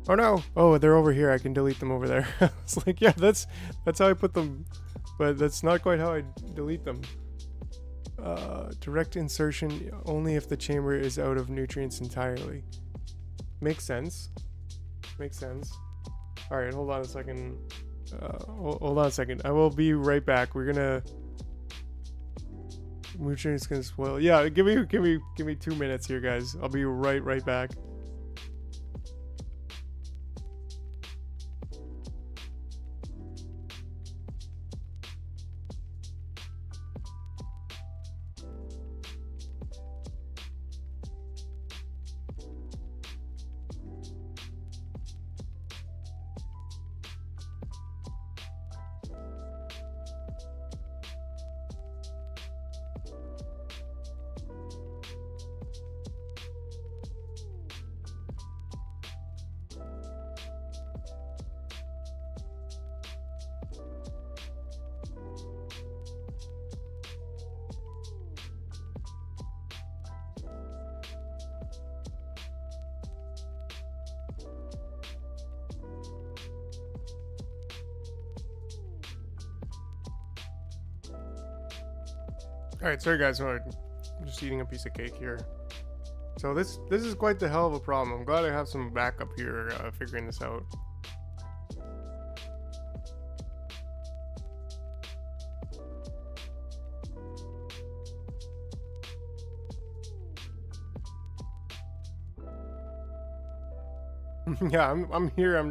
Oh no! Oh, they're over here. I can delete them over there. It's like, yeah, that's how I put them, but that's not quite how I delete them. Direct insertion only if the chamber is out of nutrients entirely. Makes sense. Makes sense. All right, hold on a second. Hold on a second. I will be right back. We're gonna. Nutrients gonna spoil. Yeah, give me 2 minutes here, guys. I'll be right back. Alright, sorry guys, I'm just eating a piece of cake here. So this is quite the hell of a problem. I'm glad I have some backup here figuring this out. Yeah, I'm here. I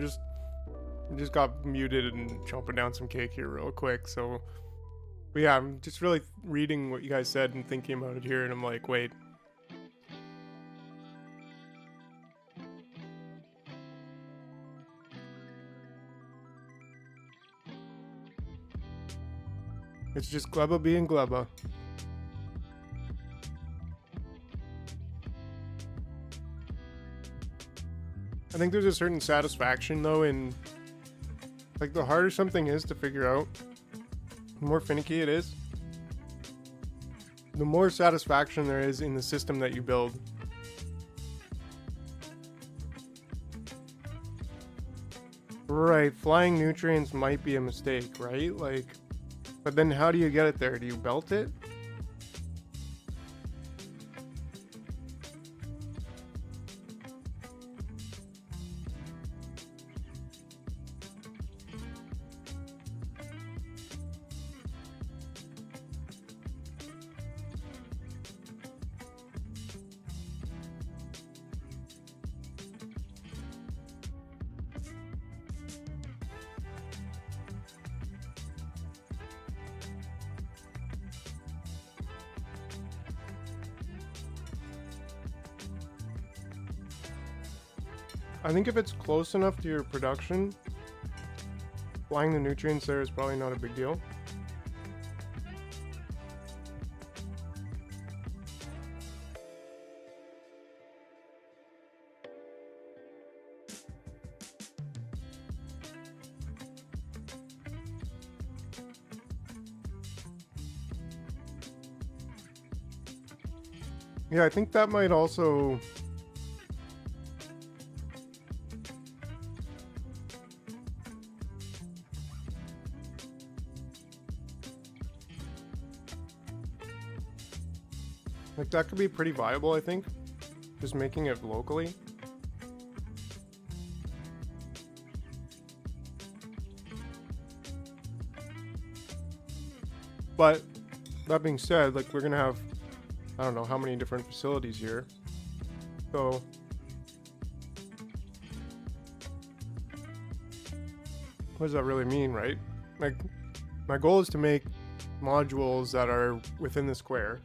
just got muted and chomping down some cake here real quick. So, but yeah, I'm just really reading what you guys said and thinking about it here, and I'm like, wait. It's just Gleba being Gleba. I think there's a certain satisfaction though in, like, the harder something is to figure out, the more finicky it is, the more satisfaction there is in the system that you build. Right, flying nutrients might be a mistake, right? Like, but then how do you get it there? Do you belt it? I think if it's close enough to your production, flying the nutrients there is probably not a big deal. Yeah, I think that might also... Like, that could be pretty viable, I think. Just making it locally. But, that being said, like, we're gonna have... I don't know how many different facilities here. So... what does that really mean, right? Like, my goal is to make modules that are within the square.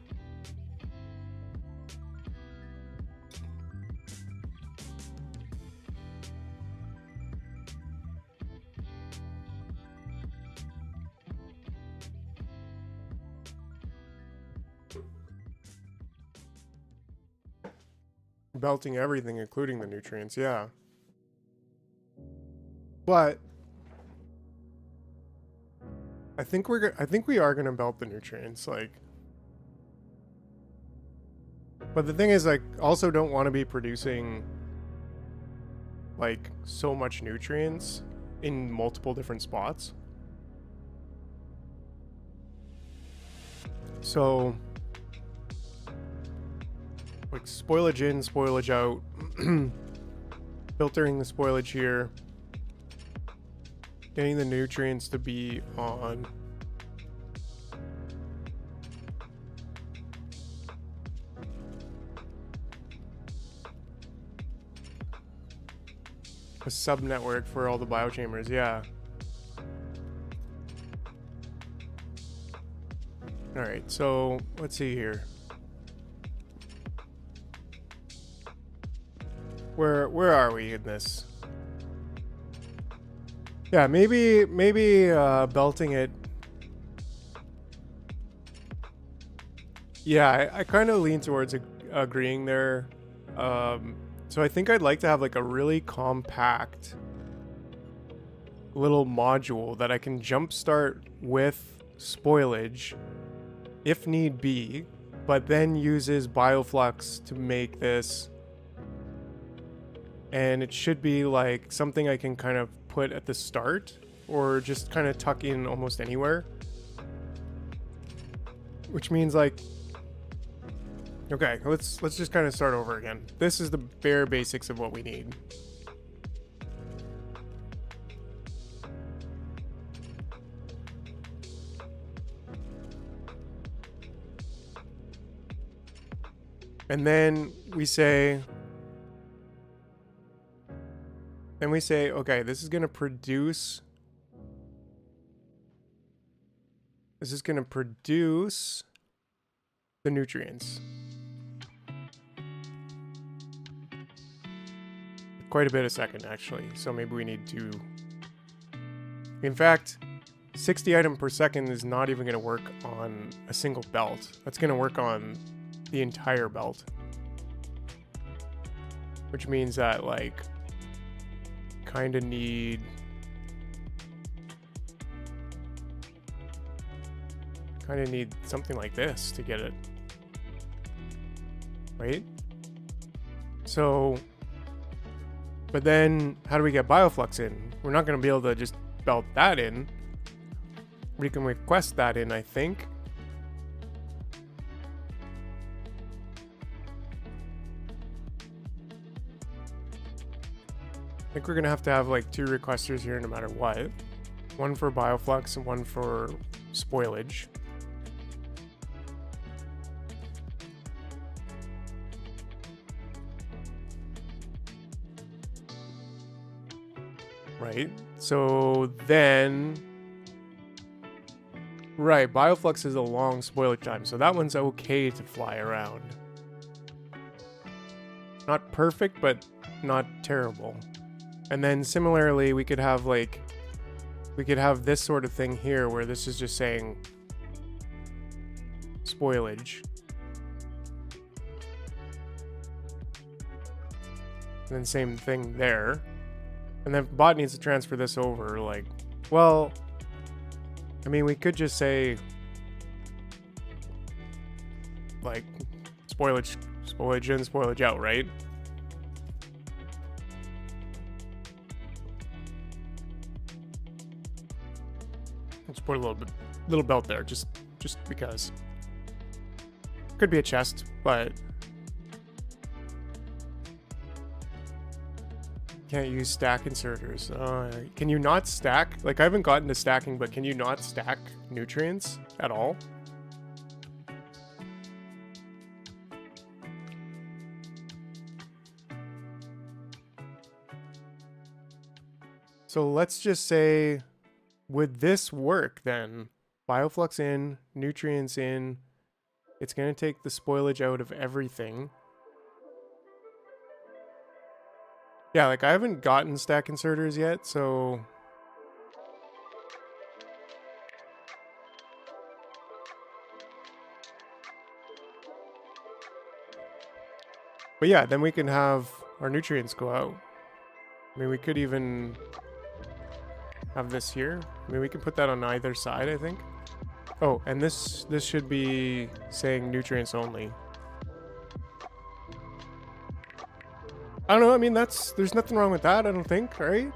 Belting everything, including the nutrients, yeah. But I think we are gonna belt the nutrients, like. But the thing is, like, also don't want to be producing like so much nutrients in multiple different spots. So like spoilage in, spoilage out, filtering the spoilage here, getting the nutrients to be on a sub-network for all the biochambers, yeah. Alright, so let's see here. Where are we in this? Yeah, maybe belting it. Yeah, I kind of lean towards agreeing there. So I think I'd like to have like a really compact little module that I can jumpstart with spoilage if need be, but then uses bioflux to make this. And it should be like something I can kind of put at the start or just kind of tuck in almost anywhere. Which means like, okay, let's just kind of start over again. This is the bare basics of what we need. And then we say, okay, this is going to produce the nutrients. Quite a bit a second, actually. So maybe we need to... In fact, 60 item per second is not even going to work on a single belt. That's going to work on the entire belt. Which means that, like, kind of need... something like this to get it. Right? So... But then, how do we get bioflux in? We're not going to be able to just belt that in. We can request that in, I think. I think we're going to have like 2 requesters here no matter what. One for bioflux and one for spoilage. Right, so then... Right, bioflux is a long spoilage time, so that one's okay to fly around. Not perfect, but not terrible. And then similarly, we could have like... We could have this sort of thing here, where this is just saying... spoilage. And then same thing there. And then bot needs to transfer this over, like, well, I mean, we could just say, like, spoilage spoilage in, spoilage out, right? Let's put a little belt there, just because. Could be a chest, but can't use stack inserters. Can you not stack? Like, I haven't gotten to stacking, but can you not stack nutrients at all? So let's just say, would this work then? Bioflux in, nutrients in. It's going to take the spoilage out of everything. Yeah, like I haven't gotten stack inserters yet, so... But yeah, then we can have our nutrients go out. I mean, we could even have this here. I mean, we can put that on either side, I think. Oh, and this should be saying nutrients only. I don't know, I mean, there's nothing wrong with that, I don't think, right?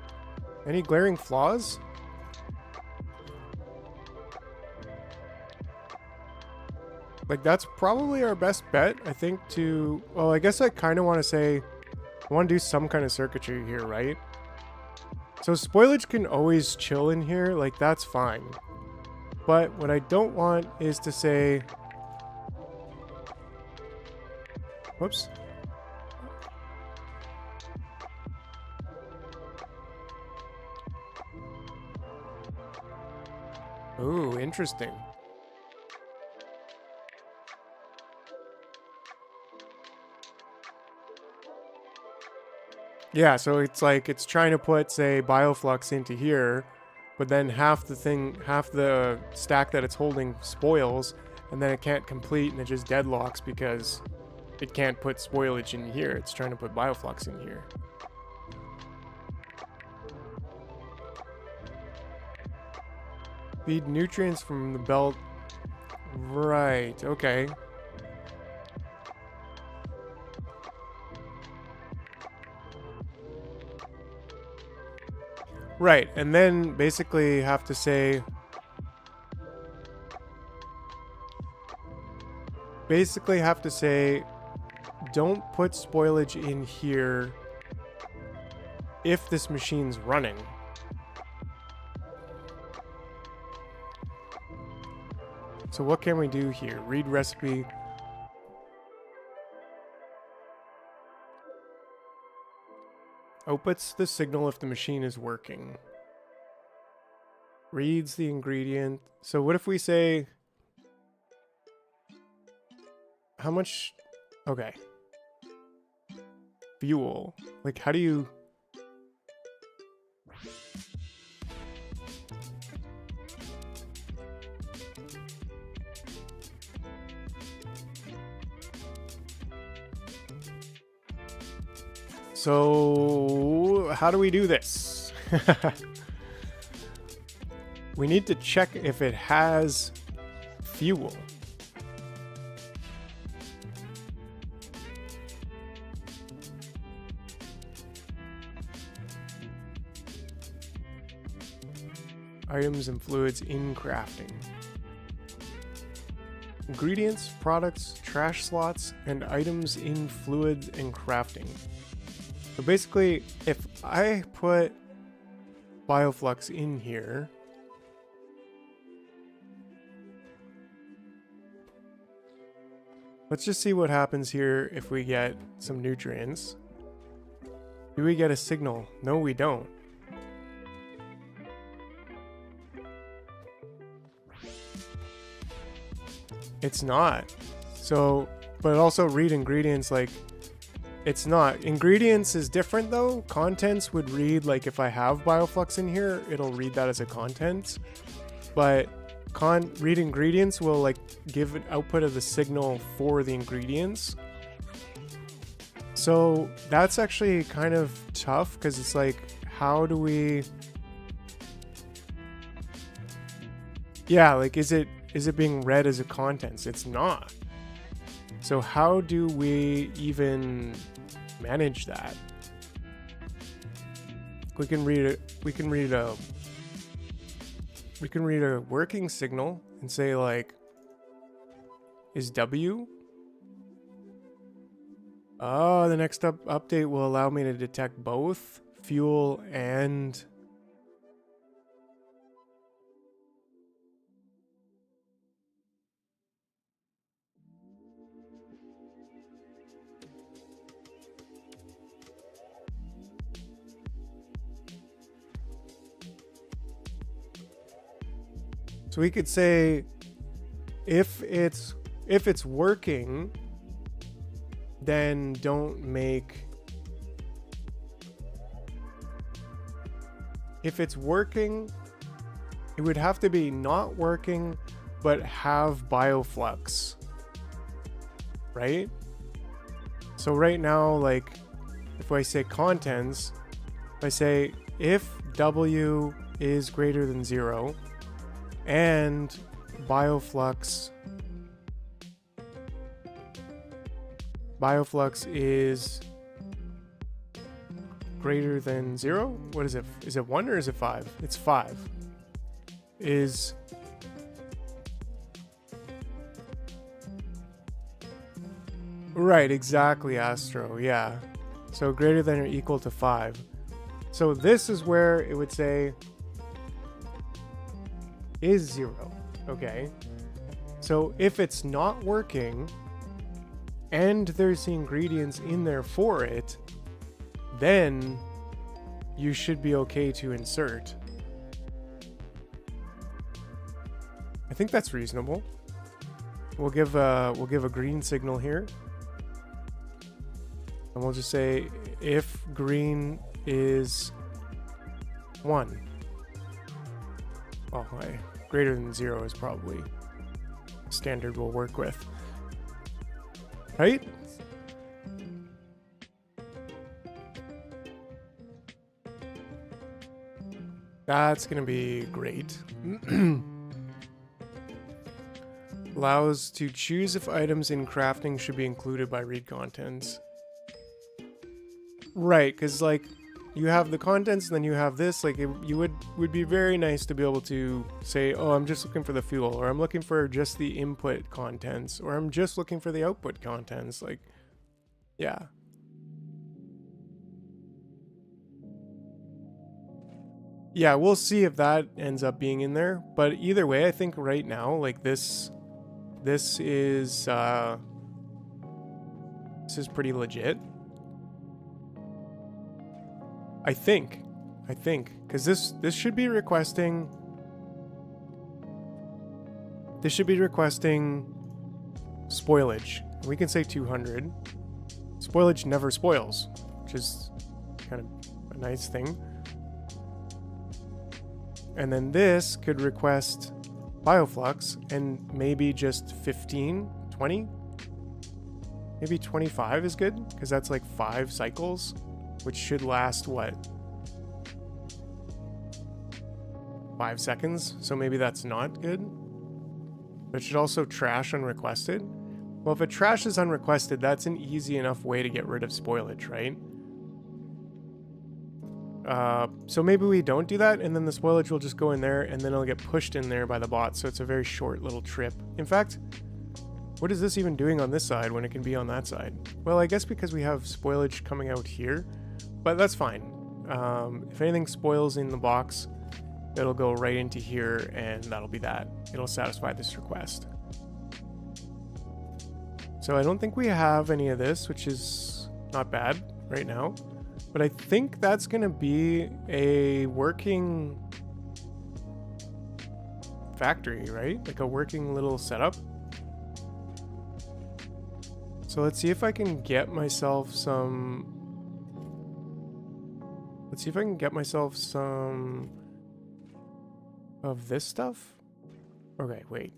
Any glaring flaws? Like, that's probably our best bet, I think, to... Well, I guess I kind of want to say... I want to do some kind of circuitry here, right? So spoilage can always chill in here, like, that's fine. But what I don't want is to say... Whoops. Ooh, interesting. Yeah, so it's like it's trying to put, say, bioflux into here, but then half the stack that it's holding spoils, and then it can't complete and it just deadlocks because it can't put spoilage in here. It's trying to put bioflux in here. Feed nutrients from the belt. Right, okay. Right, and then basically have to say... don't put spoilage in here if this machine's running. So what can we do here? Read recipe. Outputs the signal if the machine is working. Reads the ingredient. So what if we say... How much... Okay. Fuel. Like, how do you... So, how do we do this? We need to check if it has fuel. Items and fluids in crafting. Ingredients, products, trash slots, and items in fluids and crafting. So basically, if I put bioflux in here, let's just see what happens here if we get some nutrients. Do we get a signal? No, we don't. It's not. So, but also read ingredients, like, it's not. Ingredients is different though. Contents would read, like, if I have bioflux in here, it'll read that as a content. But read ingredients will, like, give an output of the signal for the ingredients. So that's actually kind of tough because it's like, how do we... Yeah, like, is it being read as a contents? It's not. So how do we even manage that? We can read a working signal and say like, is W? Oh, the next update will allow me to detect both fuel and so we could say if it's working, then don't make. If it's working, it would have to be not working, but have bioflux, right? So right now, like, if I say contents, if I say if W is greater than 0 and bioflux is greater than 0, what is it? Is it 1 or is it 5? It's 5. Is right, exactly, Astro. Yeah. So greater than or equal to 5. So this is where it would say is 0. Okay. So if it's not working and there's the ingredients in there for it, then you should be okay to insert. I think that's reasonable. We'll give a green signal here. And we'll just say if green is 1. Oh, greater than 0 is probably standard we'll work with. Right? That's going to be great. Allows to choose if items in crafting should be included by read contents. Right, because like you have the contents and then you have this, like would be very nice to be able to say, oh, I'm just looking for the fuel, or I'm looking for just the input contents, or I'm just looking for the output contents. Like, yeah. Yeah, we'll see if that ends up being in there. But either way, I think right now, like this is pretty legit. I think, because this should be requesting. This should be requesting spoilage. We can say 200. Spoilage never spoils, which is kind of a nice thing. And then this could request bioflux and maybe just 15, 20. Maybe 25 is good because that's like 5 cycles, which should last what? 5 seconds. So maybe that's not good. But it should also trash unrequested. Well, if it trashes unrequested, that's an easy enough way to get rid of spoilage, right? So maybe we don't do that, and then the spoilage will just go in there, and then it'll get pushed in there by the bot, so it's a very short little trip. In fact, what is this even doing on this side when it can be on that side? Well, I guess because we have spoilage coming out here, but that's fine. If anything spoils in the box, it'll go right into here, and that'll be that. It'll satisfy this request. So I don't think we have any of this, which is not bad right now. But I think that's going to be a working factory, right? Like a working little setup. So let's see if I can get myself some... Let's see if I can get myself some of this stuff. Okay, wait.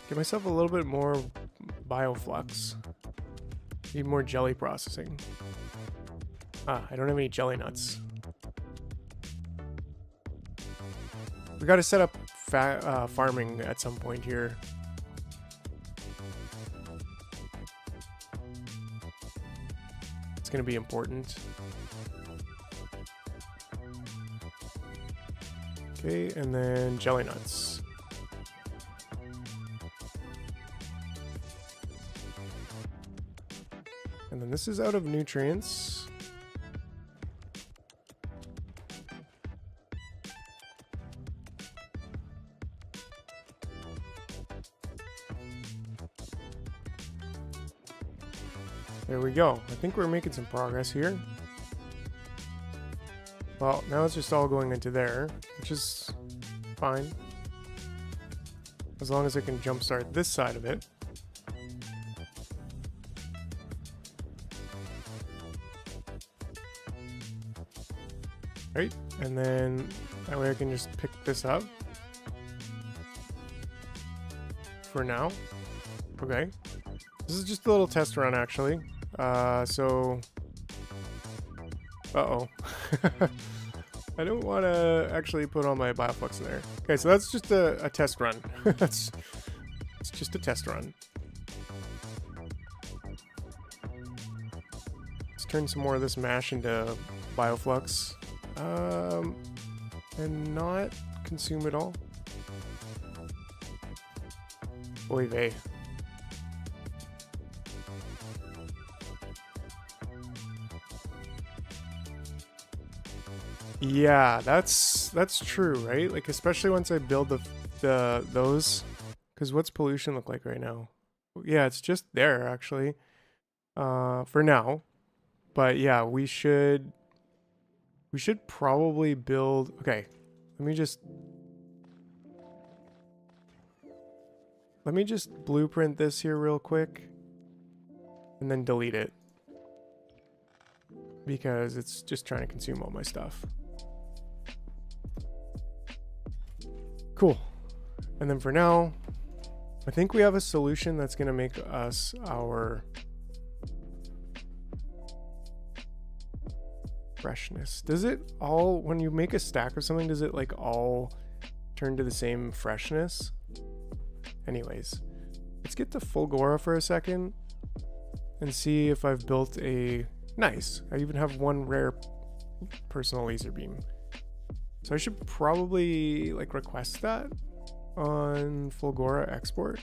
Get myself a little bit more bioflux. Need more jelly processing. Ah, I don't have any jelly nuts. We got to set up farming at some point here. It's going to be important. Okay, and then jelly nuts. And then this is out of nutrients. There we go. I think we're making some progress here. Well, now it's just all going into there, which is fine. As long as I can jumpstart this side of it. Right, and then that way I can just pick this up. For now. Okay. This is just a little test run, actually. Uh-oh. I don't want to actually put all my bioflux in there. Okay, so that's just a test run. It's just a test run. Let's turn some more of this mash into bioflux. And not consume it all. Oy vey. Yeah, that's true, right? Like, especially once I build those, because what's pollution look like right now? Yeah, it's just there actually, for now. But yeah, we should probably build. Okay, let me just blueprint this here real quick, and then delete it because it's just trying to consume all my stuff. Cool. And then for now, I think we have a solution that's going to make us our freshness. Does it all, when you make a stack of something, does it like all turn to the same freshness? Anyways, let's get to Fulgora for a second and see if I've built a nice. I even have one rare personal laser beam. So I should probably like request that on Fulgora export.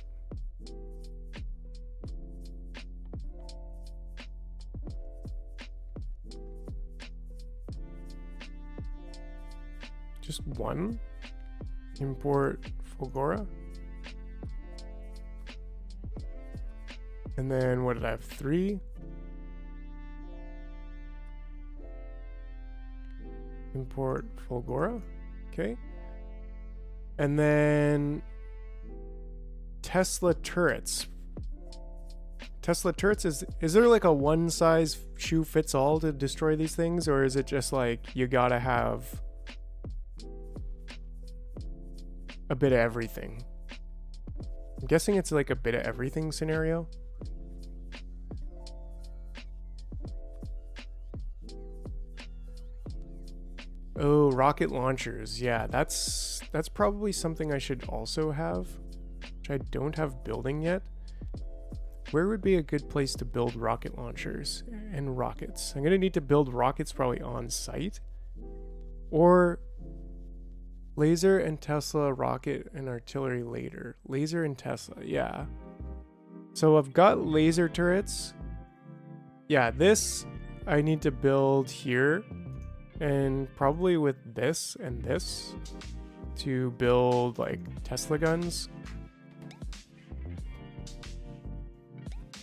Just one. Import Fulgora. And then what did I have? 3. Import Fulgora. Okay. And then Tesla turrets. Tesla turrets, is there like a one size shoe fits all to destroy these things, or is it just like you gotta have a bit of everything? I'm guessing it's like a bit of everything scenario. Oh, rocket launchers. Yeah, that's probably something I should also have, which I don't have building yet. Where would be a good place to build rocket launchers and rockets? I'm going to need to build rockets probably on site. Or laser and Tesla, rocket and artillery later. Laser and Tesla, yeah. So I've got laser turrets. Yeah, this I need to build here. And probably with this and this to build like Tesla guns.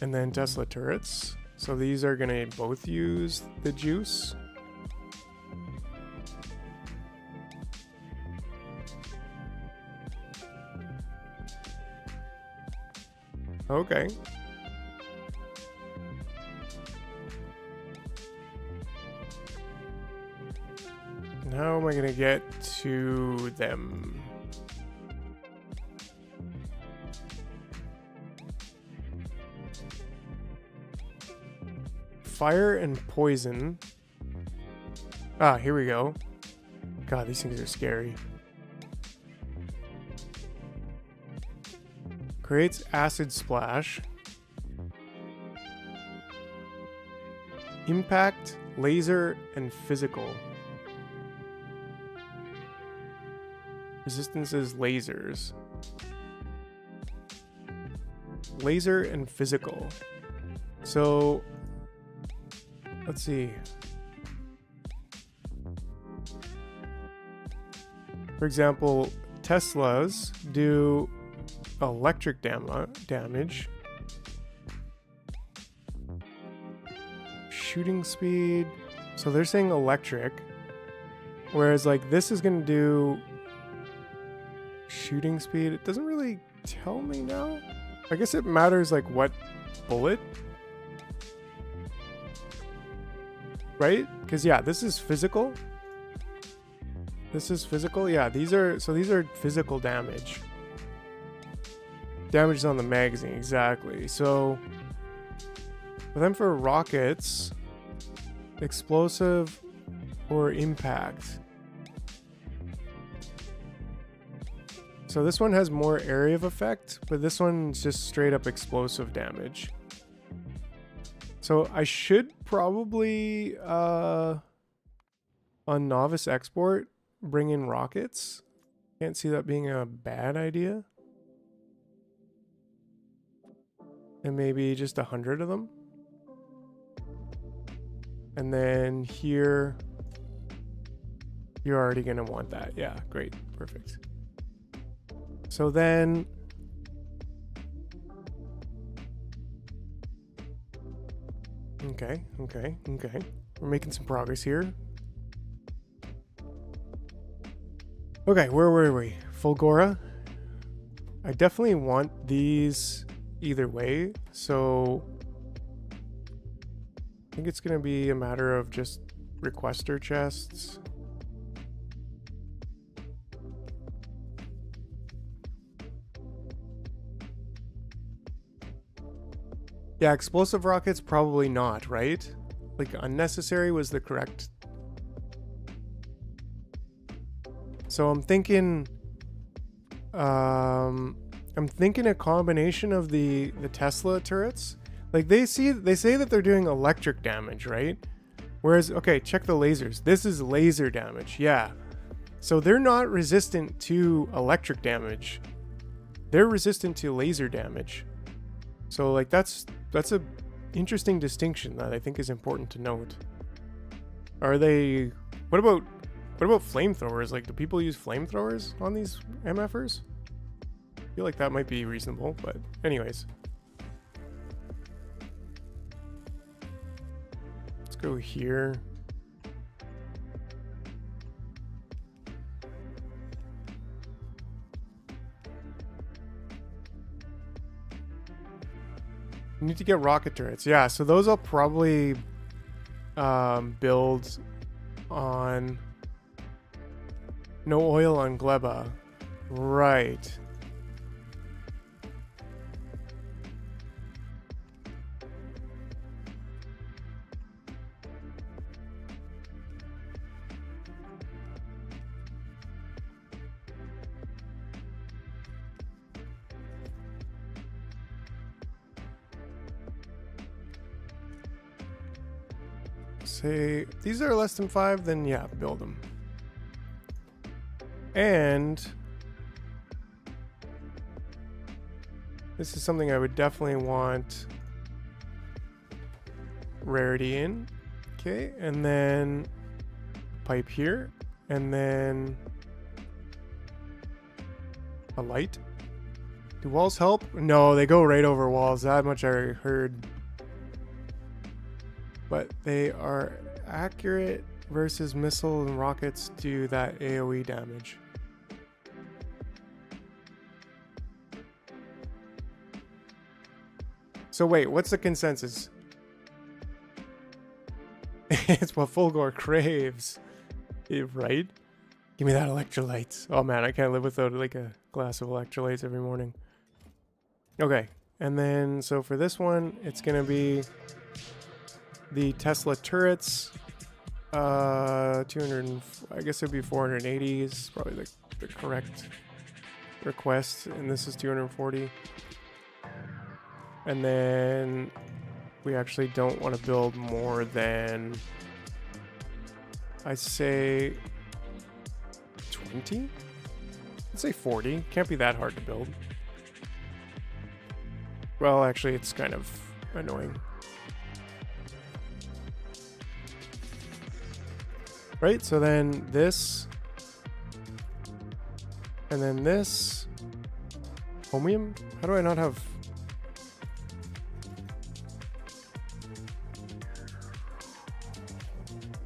And then Tesla turrets. So these are gonna both use the juice. Okay. How am I gonna get to them? fire and poison. Ah, here we go. God, these things are scary. Creates acid splash. Impact, laser, and physical. Resistances, lasers. Laser and physical. So, let's see. For example, Teslas do electric damage. Shooting speed. So they're saying electric. Whereas like this is going to do shooting speed. It doesn't really tell me now. I guess it matters like what bullet. Right? Because yeah, this is physical. This is physical. Yeah, these are physical damage. Damage is on the magazine, exactly. So but then for rockets, explosive or impact. So this one has more area of effect, but this one's just straight up explosive damage. So I should probably on novice export bring in rockets. Can't see that being a bad idea. And maybe just 100 of them. And then here, you're already gonna want that. Yeah, great, perfect. So then, okay. We're making some progress here. Okay, where were we? Fulgora. I definitely want these either way, so I think it's gonna be a matter of just requester chests. Yeah, explosive rockets, probably not, right? Like, unnecessary was the correct. So I'm thinking a combination of the Tesla turrets. Like they say that they're doing electric damage, right? Whereas, okay, check the lasers. This is laser damage, yeah. So they're not resistant to electric damage. They're resistant to laser damage. So like that's a interesting distinction that I think is important to note. Are they? What about flamethrowers? Like, do people use flamethrowers on these MFers? I feel like that might be reasonable, but anyways. Let's go here. You need to get rocket turrets. Yeah, so those I'll probably build on no oil on Gleba. Right. Say if these are less than 5, then yeah, build them. And this is something I would definitely want rarity in. Okay, and then pipe here, and then a light. Do walls help? No, they go right over walls. That much I heard. But they are accurate versus missile and rockets do that AoE damage. So wait, what's the consensus? It's what Fulgor craves. Right? Give me that electrolytes. Oh man, I can't live without like a glass of electrolytes every morning. Okay, and then so for this one, it's gonna be The Tesla turrets, 200, I guess it'd be 480 is probably the correct request, and this is 240. And then we actually don't want to build more than, I say 20? I'd say 40. Can't be that hard to build. Well, actually, it's kind of annoying. Right, so then this, and then this, chromium? How do I not have?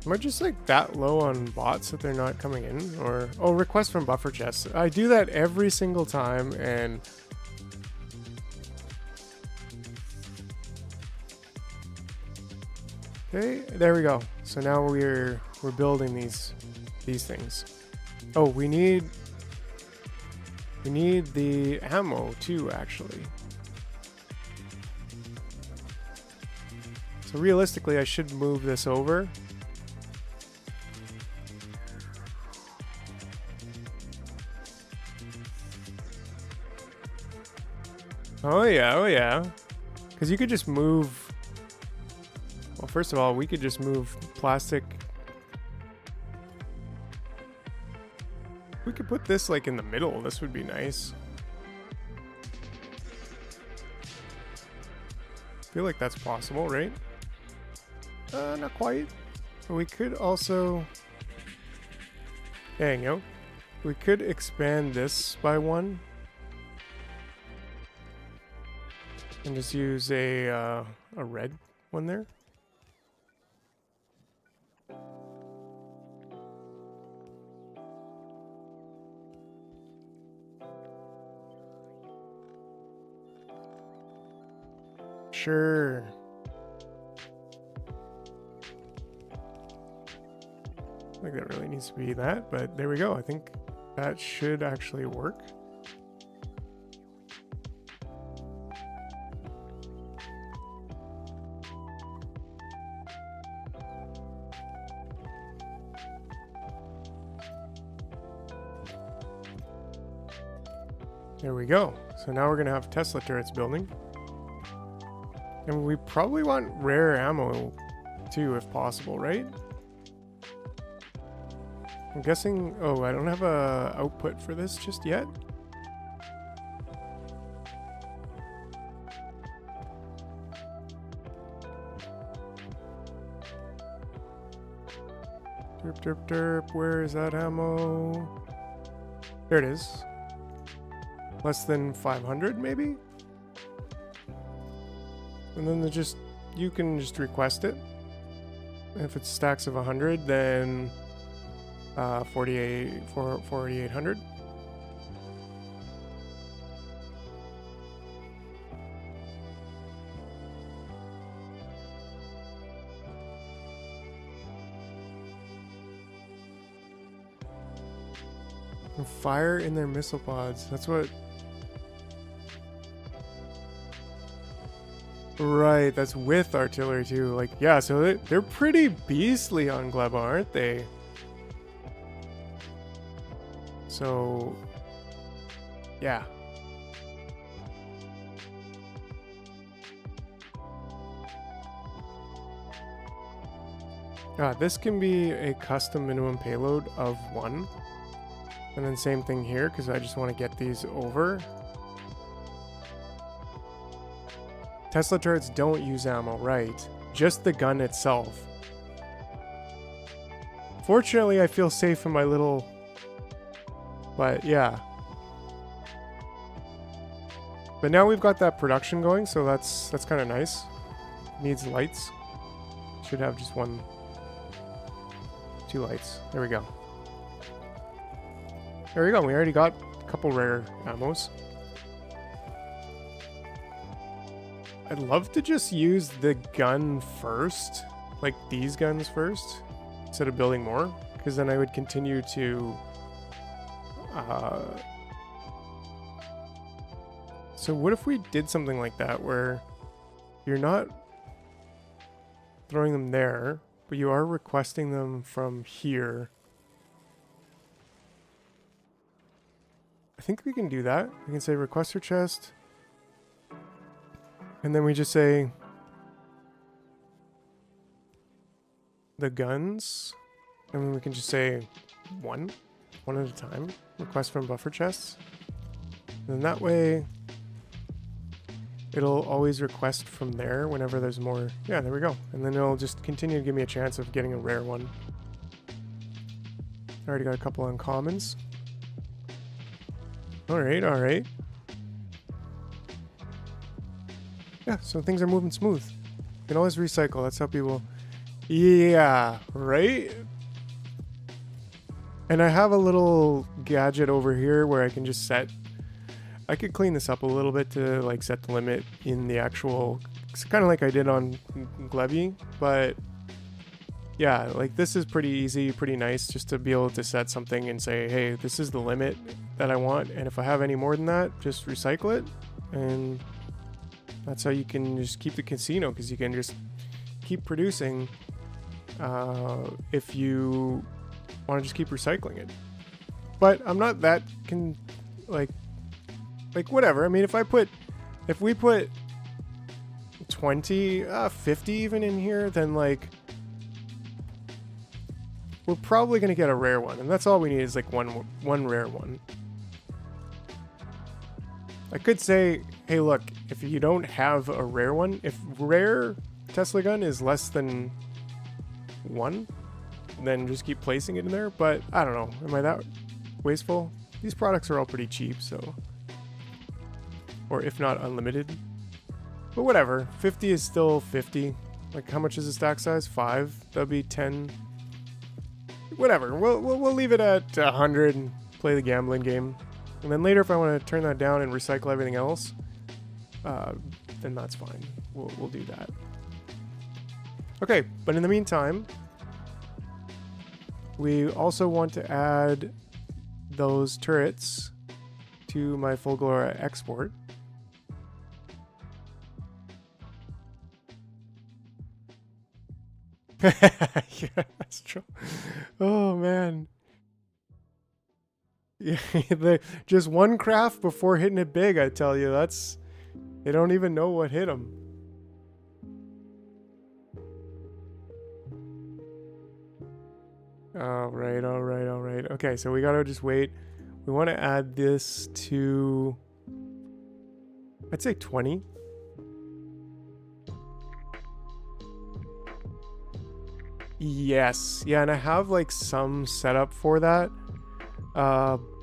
Am I just like that low on bots that they're not coming in? Or, oh, request from buffer chests. I do that every single time, and okay, there we go. So now we're building these things. Oh, we need the ammo too, actually. So realistically, I should move this over. Oh yeah. Because you could just move. Well, first of all, we could just move plastic. We could put this like in the middle. This would be nice. I feel like that's possible, right? Not quite. But we could also... Dang, yo. We could expand this by 1. And just use a red one there. Sure. I think that really needs to be that, but there we go. I think that should actually work. There we go. So now we're gonna have Tesla turrets building. And we probably want rare ammo too, if possible, right? I'm guessing... Oh, I don't have a output for this just yet. Derp. Where is that ammo? There it is. Less than 500, maybe? And then you can just request it. If it's stacks of 100, then 4,800. And fire in their missile pods. That's what... Right, that's with artillery too. Like, yeah, so they're pretty beastly on Gleba, aren't they? So, yeah. This can be a custom minimum payload of 1. And then same thing here, because I just want to get these over. Tesla turrets don't use ammo, right? Just the gun itself. Fortunately, I feel safe in my little... But, yeah. But now we've got that production going, so that's kind of nice. Needs lights. Should have just 2 lights. There we go. There we go. We already got a couple rare ammos. I'd love to just use the gun first, like these guns first, instead of building more, because then I would continue to... So what if we did something like that, where you're not throwing them there, but you are requesting them from here. I think we can do that. We can say requester chest. And then we just say the guns. And then we can just say one at a time. Request from buffer chests. And then that way it'll always request from there whenever there's more. Yeah, there we go. And then it'll just continue to give me a chance of getting a rare one. I already got a couple uncommons. Alright, alright. Yeah, so things are moving smooth. You can always recycle. That's how people... Yeah, right? And I have a little gadget over here where I can just set... I could clean this up a little bit to like set the limit in the actual... It's kind of like I did on Gleba, but... Yeah, like this is pretty easy, pretty nice just to be able to set something and say, hey, this is the limit that I want. And if I have any more than that, just recycle it. And that's how you can just keep the casino, because you can just keep producing if you want to just keep recycling it. But I'm not that like whatever. I mean, if we put 20, 50 even in here, then like we're probably going to get a rare one, and that's all we need is like one rare one. I could say, hey, look, if you don't have a rare one, if rare Tesla gun is less than 1, then just keep placing it in there. But I don't know. Am I that wasteful? These products are all pretty cheap, so... Or if not unlimited. But whatever. 50 is still 50. Like, how much is the stack size? 5? That'd be 10... Whatever, we'll leave it at 100 and play the gambling game. And then later if I want to turn that down and recycle everything else, then that's fine. We'll do that. Okay, but in the meantime, we also want to add those turrets to my Full Glora export. Yeah, that's true. Oh man. Yeah, just one craft before hitting it big, I tell you. That's... They don't even know what hit them. Alright, alright, alright. Okay, so we gotta just wait. We want to add this to... I'd say 20. Yes. Yeah, and I have like some setup for that.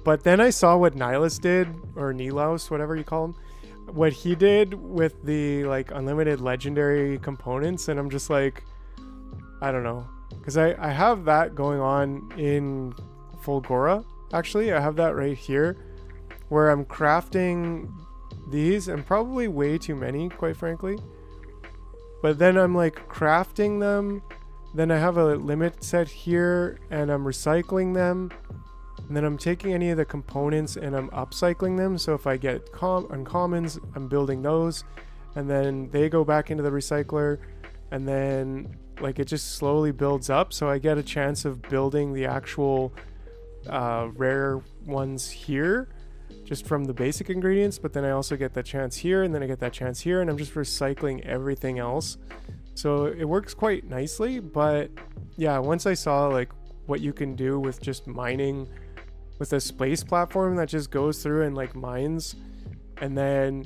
But then I saw what Nihilus did, or Nilaus, whatever you call him. What he did with the like unlimited legendary components, and I'm just like, I don't know. Because I have that going on in Fulgora, actually. I have that right here, where I'm crafting these, and probably way too many, quite frankly. But then I'm like crafting them. Then I have a limit set here, and I'm recycling them. And then I'm taking any of the components and I'm upcycling them. So if I get uncommons, I'm building those. And then they go back into the recycler. And then like it just slowly builds up. So I get a chance of building the actual rare ones here, just from the basic ingredients. But then I also get that chance here, and then I get that chance here. And I'm just recycling everything else. So it works quite nicely, but yeah, once I saw like what you can do with just mining with a space platform that just goes through and like mines, and then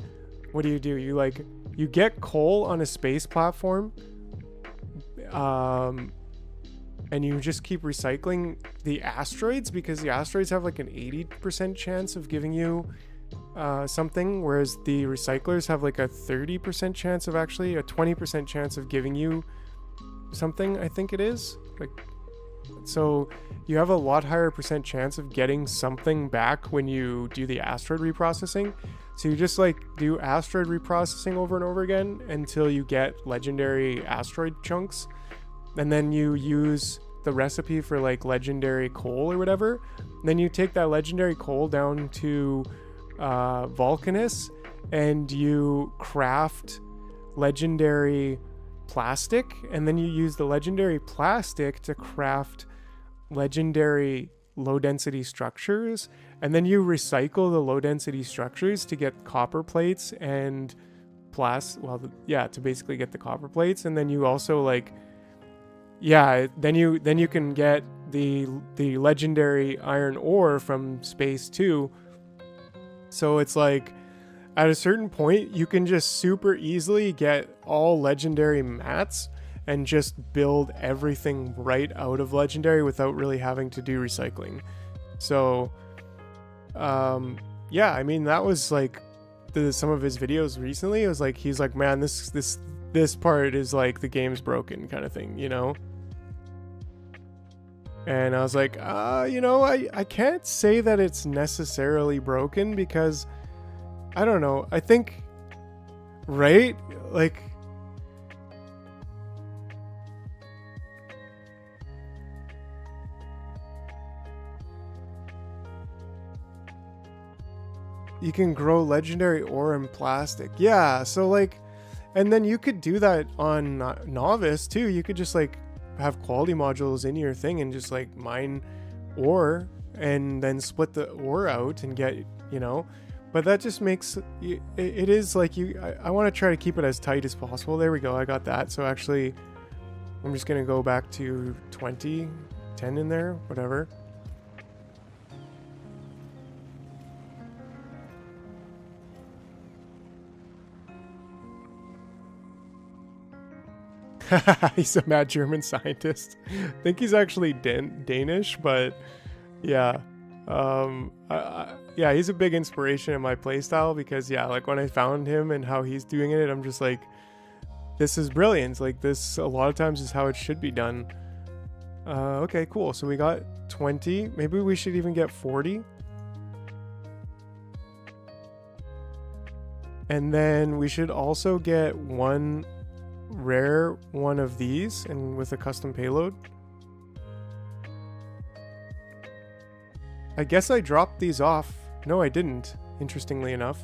what do? You get coal on a space platform, and you just keep recycling the asteroids, because the asteroids have like an 80% chance of giving you something, whereas the recyclers have like a 30% chance of actually a 20% chance of giving you something, I think it is. Like, so you have a lot higher percent chance of getting something back when you do the asteroid reprocessing. So you just like do asteroid reprocessing over and over again until you get legendary asteroid chunks, and then you use the recipe for like legendary coal or whatever. Then you take that legendary coal down to Vulcanus, and you craft legendary plastic, and then you use the legendary plastic to craft legendary low density structures, and then you recycle the low density structures to get copper plates and to basically get the copper plates. And then you also like then you can get the legendary iron ore from space too. So it's like at a certain point you can just super easily get all legendary mats and just build everything right out of legendary without really having to do recycling. So I mean, that was like some of his videos recently. It was like he's like, man, this part is like the game's broken kind of thing, you know? And I was like, I can't say that it's necessarily broken, because I don't know, I think, right, like, you can grow legendary ore in plastic. Yeah, so like, and then you could do that on novice too. You could just like have quality modules in your thing and just like mine ore and then split the ore out and get, you know, but that just makes it is like I want to try to keep it as tight as possible. There we go. I got that. So actually I'm just going to go back to 10 in there, whatever. He's a mad German scientist. I think he's actually Danish, but yeah. Yeah, he's a big inspiration in my playstyle, because yeah, like when I found him and how he's doing it, I'm just like, this is brilliant. Like this a lot of times is how it should be done. Okay, cool. So we got 20. Maybe we should even get 40. And then we should also get one rare one of these, and with a custom payload. I guess I dropped these off. No, I didn't, interestingly enough.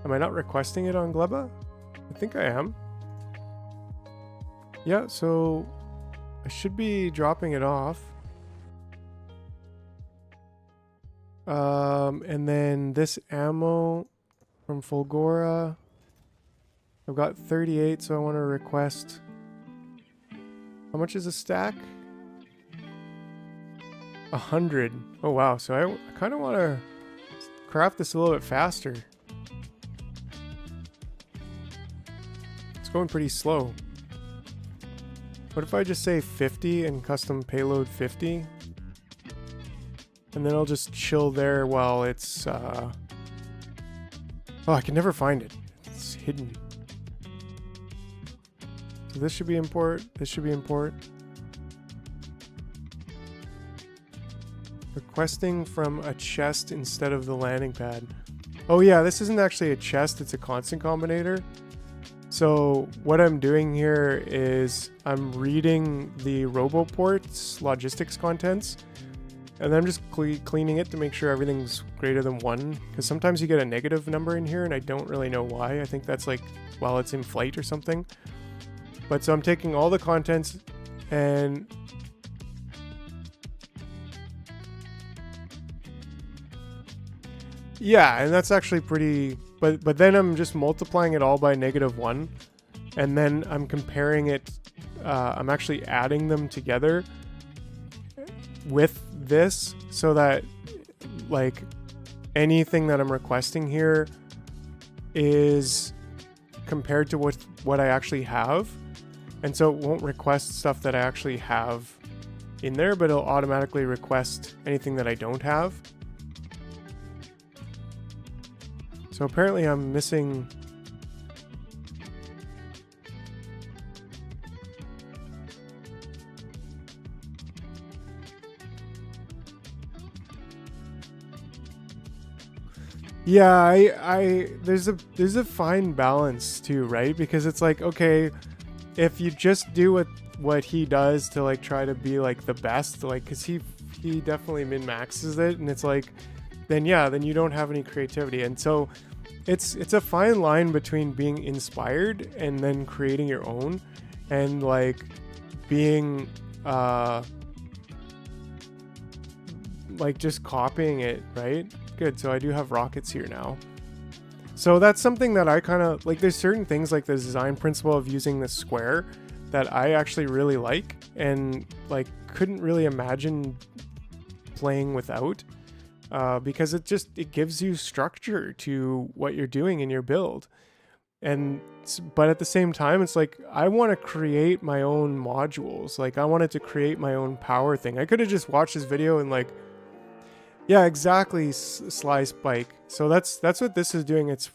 Am I not requesting it on Gleba? I think I am. Yeah, so I should be dropping it off. And then this ammo from Fulgora, I've got 38, so I want to request. How much is a stack? 100. Oh wow, so I kind of want to craft this a little bit faster. It's going pretty slow. What if I just say 50 and custom payload 50? And then I'll just chill there while it's oh, I can never find it. It's hidden. So this should be import. This should be import. Requesting from a chest instead of the landing pad. Oh yeah, this isn't actually a chest, it's a constant combinator. So what I'm doing here is I'm reading the RoboPort's logistics contents, and then I'm just cleaning it to make sure everything's greater than 1, because sometimes you get a negative number in here and I don't really know why. I think that's like while it's in flight or something. But so I'm taking all the contents and yeah, and that's actually pretty, but then I'm just multiplying it all by -1, and then I'm comparing it, I'm actually adding them together with this, so that like anything that I'm requesting here is compared to what I actually have. And so it won't request stuff that I actually have in there, but it'll automatically request anything that I don't have. So apparently I'm missing. Yeah, there's a fine balance too, right? Because it's like, okay, if you just do what he does to like try to be like the best, like, cause he definitely min-maxes it, and it's like, then yeah, then you don't have any creativity. And so it's a fine line between being inspired and then creating your own, and like being like just copying it, right? Good. So I do have rockets here now. So that's something that I kind of like. There's certain things like the design principle of using the square that I actually really like, and like couldn't really imagine playing without, because it gives you structure to what you're doing in your build. And but at the same time, it's like I want to create my own modules. Like I wanted to create my own power thing. I could have just watched this video and like, yeah, exactly, Sly Spike. So that's what this is doing. It's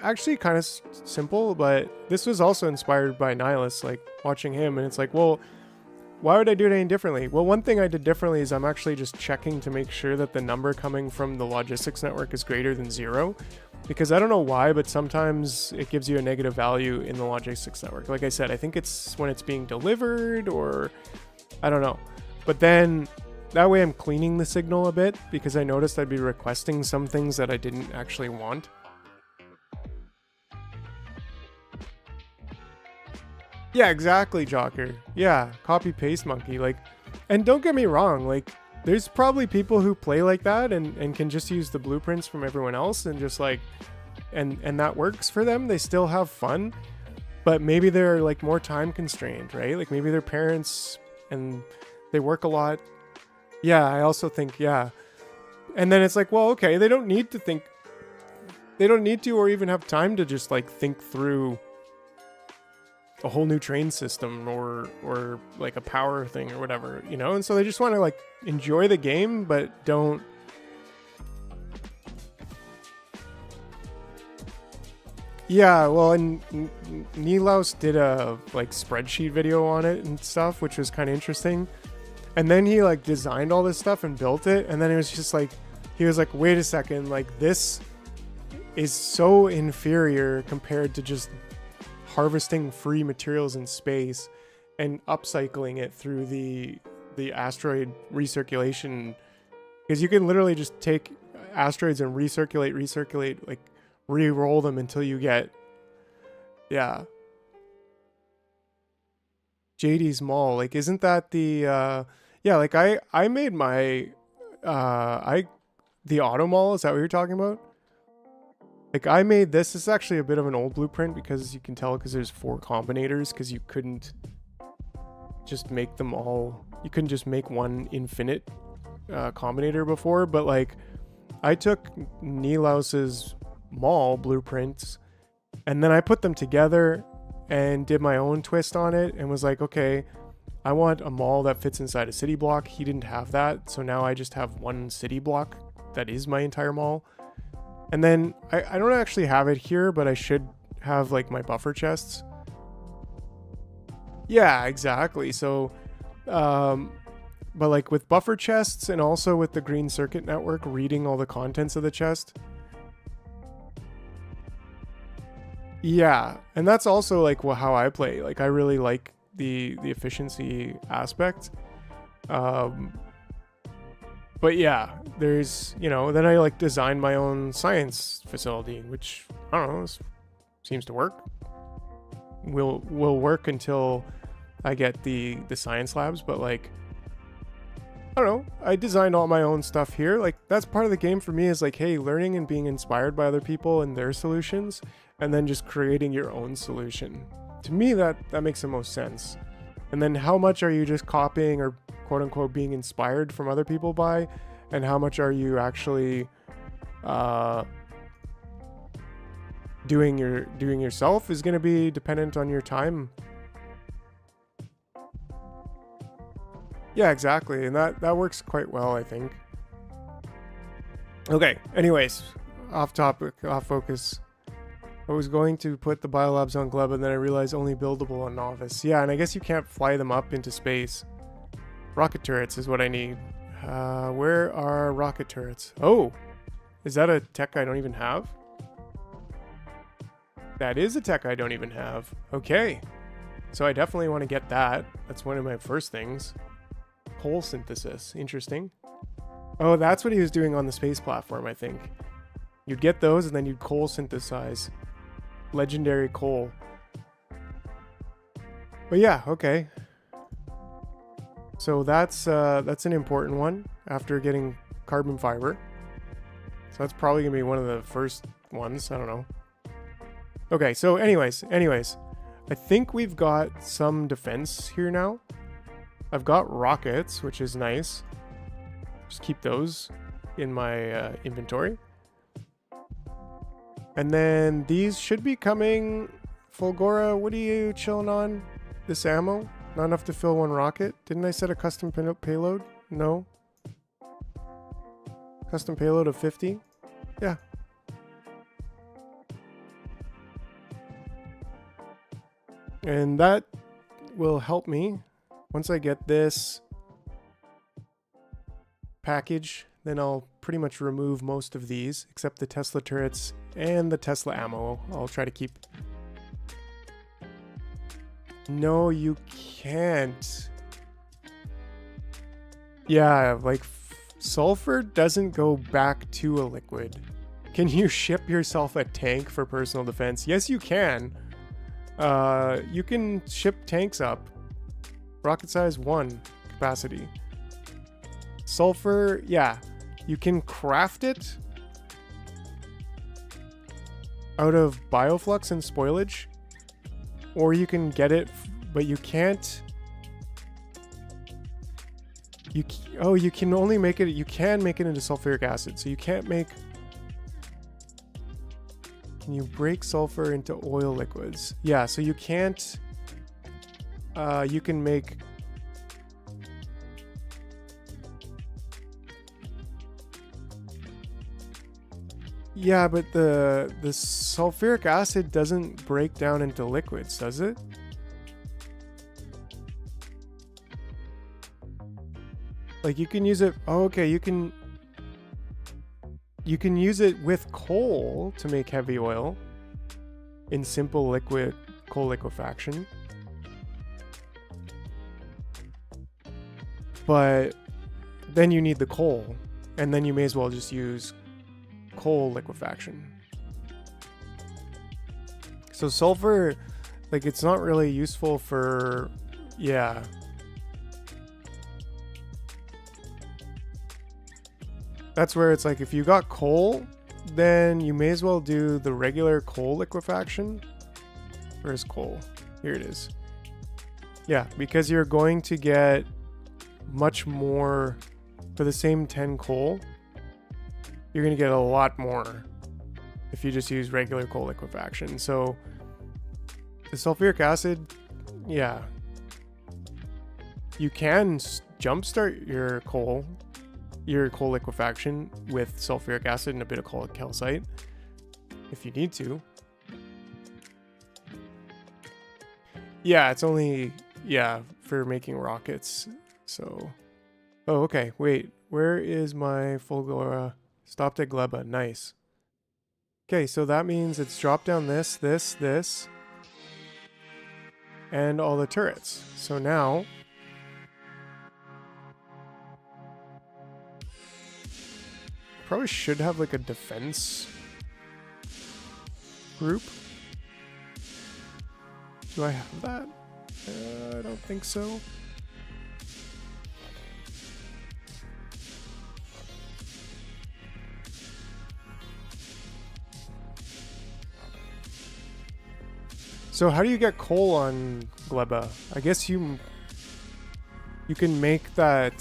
actually kind of simple, but this was also inspired by Nihilus, like watching him, and it's like, well, why would I do it any differently? Well, one thing I did differently is I'm actually just checking to make sure that the number coming from the logistics network is greater than 0, because I don't know why, but sometimes it gives you a negative value in the logistics network. Like I said, I think it's when it's being delivered, or I don't know. But then that way I'm cleaning the signal a bit, because I noticed I'd be requesting some things that I didn't actually want. Yeah, exactly, Jocker. Yeah, copy paste monkey. Like, and don't get me wrong, like there's probably people who play like that and can just use the blueprints from everyone else and just like and that works for them. They still have fun, but maybe they're like more time constrained, right? Like maybe their parents and they work a lot. Yeah, I also think, yeah. And then it's like, well, okay, they don't need to or even have time to just like think through a whole new train system or like a power thing or whatever, you know? And so they just want to like enjoy the game, but don't. Yeah, well, and Nilaus did a like spreadsheet video on it and stuff, which was kind of interesting. And then he like designed all this stuff and built it, and then it was just like, he was like, wait a second, like this is so inferior compared to just harvesting free materials in space and upcycling it through the asteroid recirculation, because you can literally just take asteroids and recirculate, like re-roll them until you get, yeah, JD's Mall. Like, isn't that the yeah, like I made my the auto mall, is that what you're talking about? Like I made this. This is actually a bit of an old blueprint, because you can tell because there's 4 combinators, because you couldn't just make them all. You couldn't just make one infinite combinator before. But like I took Nilaus's mall blueprints and then I put them together and did my own twist on it and was like, okay, I want a mall that fits inside a city block. He didn't have that. So now I just have one city block that is my entire mall. And then I don't actually have it here, but I should have like my buffer chests. Yeah, exactly. So, but like with buffer chests and also with the green circuit network, reading all the contents of the chest. Yeah. And that's also like how I play. Like I really like the efficiency aspect. But yeah, there's, you know, then I like designed my own science facility, which I don't know, seems to work. Will work until I get the science labs, but like, I don't know, I designed all my own stuff here. Like that's part of the game for me, is like, hey, learning and being inspired by other people and their solutions, and then just creating your own solution. To me, that makes the most sense. And then how much are you just copying or quote unquote being inspired from other people by, and how much are you actually doing yourself is going to be dependent on your time. Yeah, exactly. And that works quite well, I think. Okay, anyways, off topic, off focus. I was going to put the biolabs on Gleba, and then I realized only buildable on Novice. Yeah, and I guess you can't fly them up into space. Rocket turrets is what I need. Where are rocket turrets? Oh, is that a tech I don't even have? That is a tech I don't even have. Okay. So I definitely want to get that. That's one of my first things. Coal synthesis. Interesting. Oh, that's what he was doing on the space platform, I think. You'd get those and then you'd coal synthesize. Legendary coal. But yeah, okay. So that's an important one after getting carbon fiber. So that's probably gonna be one of the first ones. I don't know. Okay, so anyways, I think we've got some defense here now. I've got rockets, which is nice. Just keep those in my inventory. And then these should be coming. Fulgora, what are you chilling on? This ammo? Not enough to fill one rocket? Didn't I set a custom payload? No. Custom payload of 50? Yeah. And that will help me. Once I get this package, then I'll pretty much remove most of these, except the Tesla turrets and the Tesla ammo. I'll try to keep... No, you can't. Yeah, like sulfur doesn't go back to a liquid. Can you ship yourself a tank for personal defense? Yes, you can. You can ship tanks up. Rocket size 1 capacity. Sulfur, yeah. You can craft it out of bioflux and spoilage. Or you can get it, but you can't. You can only make it. You can make it into sulfuric acid, so you can't make. Can you break sulfur into oil liquids? Yeah, so you can't. You can make. Yeah, but the sulfuric acid doesn't break down into liquids, does it? Like you can use it. Oh, okay, you can use it with coal to make heavy oil in simple liquid coal liquefaction. But then you need the coal, and then you may as well just use coal liquefaction. So sulfur, like it's not really useful for, yeah. That's where it's like if you got coal, then you may as well do the regular coal liquefaction. Where's coal? Here it is. Yeah, because you're going to get much more for the same 10 coal. You're going to get a lot more if you just use regular coal liquefaction. So the sulfuric acid, yeah, you can jumpstart your coal liquefaction with sulfuric acid and a bit of calcite if you need to. Yeah, it's only, yeah, for making rockets. So, oh, okay, wait, where is my Fulgora? Stopped at Gleba. Nice. Okay, so that means it's dropped down this, and all the turrets. So now probably should have like a defense group. Do I have that? I don't think so. So how do you get coal on Gleba? I guess you can make that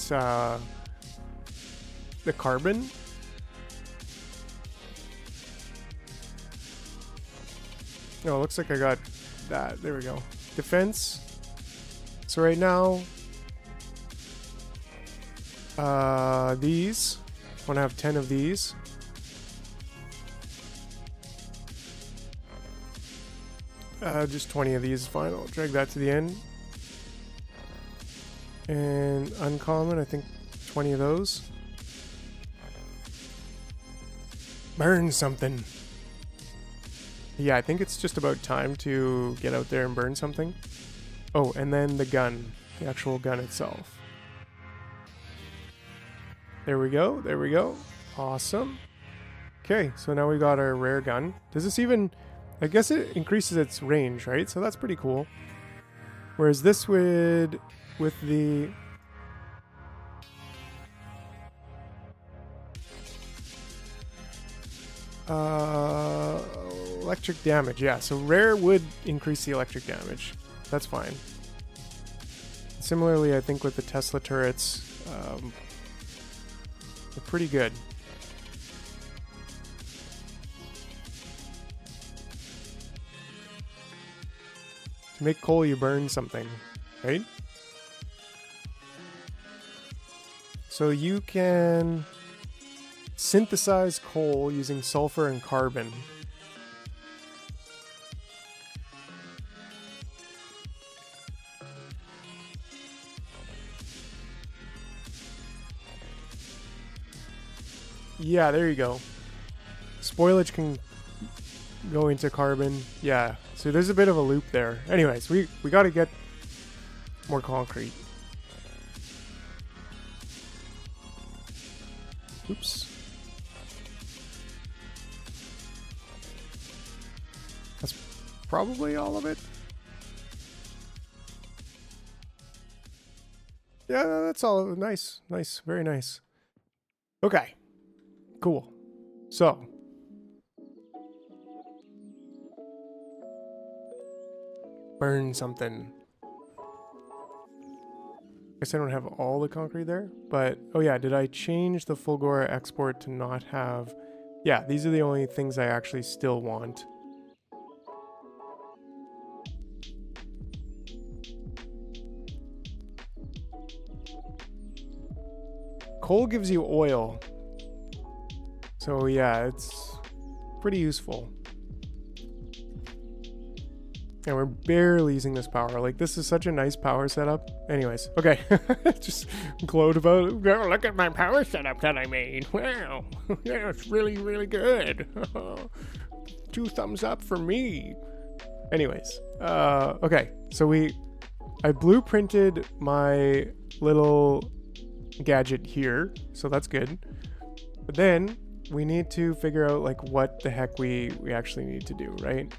the carbon. Oh, looks like I got that. There we go. Defense. So right now, these. I want to have 10 of these. Just 20 of these is fine. I'll drag that to the end. And uncommon, I think 20 of those. Burn something. Yeah, I think it's just about time to get out there and burn something. Oh, and then the gun. The actual gun itself. There we go. There we go. Awesome. Okay, so now we got our rare gun. Does this even... I guess it increases its range, right? So that's pretty cool. Whereas this would... With the... Electric damage, yeah. So rare would increase the electric damage. That's fine. Similarly, I think with the Tesla turrets, they're pretty good. To make coal, you burn something, right? So you can synthesize coal using sulfur and carbon. Yeah, there you go. Spoilage can go into carbon. Yeah, so there's a bit of a loop there. Anyways, we got to get more concrete. Oops. That's probably all of it. Yeah, that's all. Nice, nice, very nice. Okay, cool. So, burn something. I guess I don't have all the concrete there, but oh yeah, did I change the Fulgora export to not have... Yeah, these are the only things I actually still want. Coal gives you oil. So yeah, it's pretty useful. And we're barely using this power. Like, this is such a nice power setup. Anyways, okay. Just glowed about it. Oh, look at my power setup that I made. Wow. Yeah, it's really, really good. 2 thumbs up for me. Anyways, okay. So I blueprinted my little gadget here. So that's good. But then we need to figure out, like, what the heck we actually need to do, right?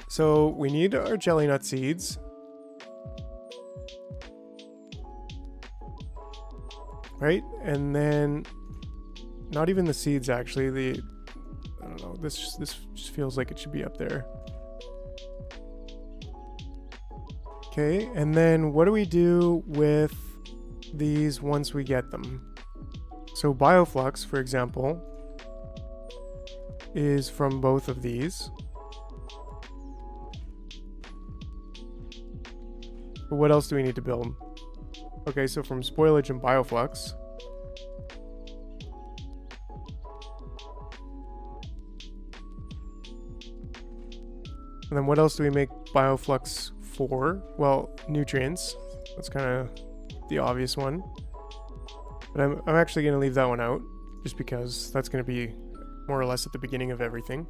So we need our jelly nut seeds. Right? And then not even the seeds actually, I don't know, this just feels like it should be up there. Okay, and then what do we do with these once we get them? So bioflux, for example, is from both of these. But what else do we need to build? Okay, so from spoilage and bioflux. And then what else do we make bioflux for? Well, nutrients. That's kind of the obvious one. But I'm actually going to leave that one out, just because that's going to be more or less at the beginning of everything.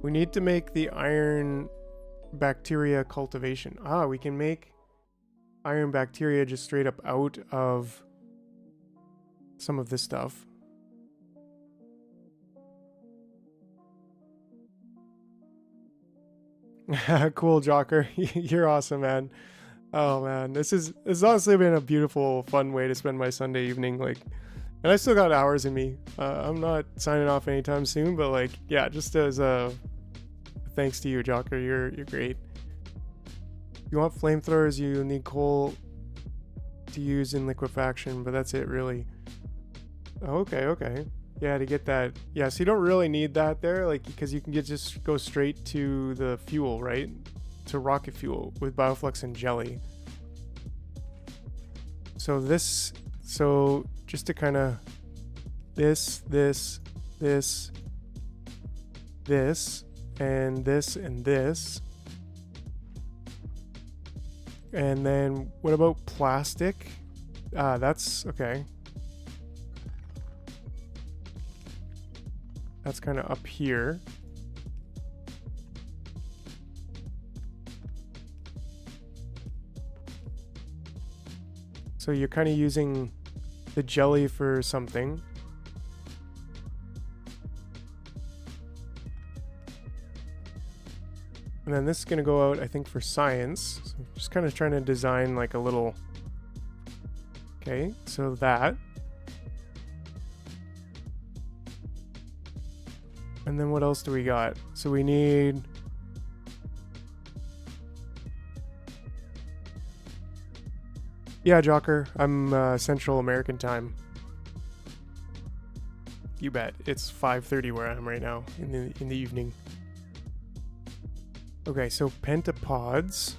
We need to make the iron bacteria cultivation. Ah, we can make iron bacteria just straight up out of some of this stuff. Cool, Jocker. You're awesome, man. Oh man, this has honestly been a beautiful, fun way to spend my Sunday evening. Like, and I still got hours in me. I'm not signing off anytime soon, but like, yeah, just as a thanks to you, Jocker. You're great. You want flamethrowers, you need coal to use in liquefaction, but that's it really. Okay. Yeah, to get that. Yeah, so you don't really need that there, like, because you can just go straight to the fuel, right? To rocket fuel with bioflux and jelly. So just to kind of this, and this, and this. And then what about plastic? That's okay. That's kind of up here. So you're kind of using the jelly for something. And then this is going to go out, I think, for science. So just kind of trying to design like a little... Okay, so that. And then what else do we got? So we need... Yeah, Jocker, I'm Central American time. You bet. It's 5:30 where I am right now in the evening. Okay, so pentapods.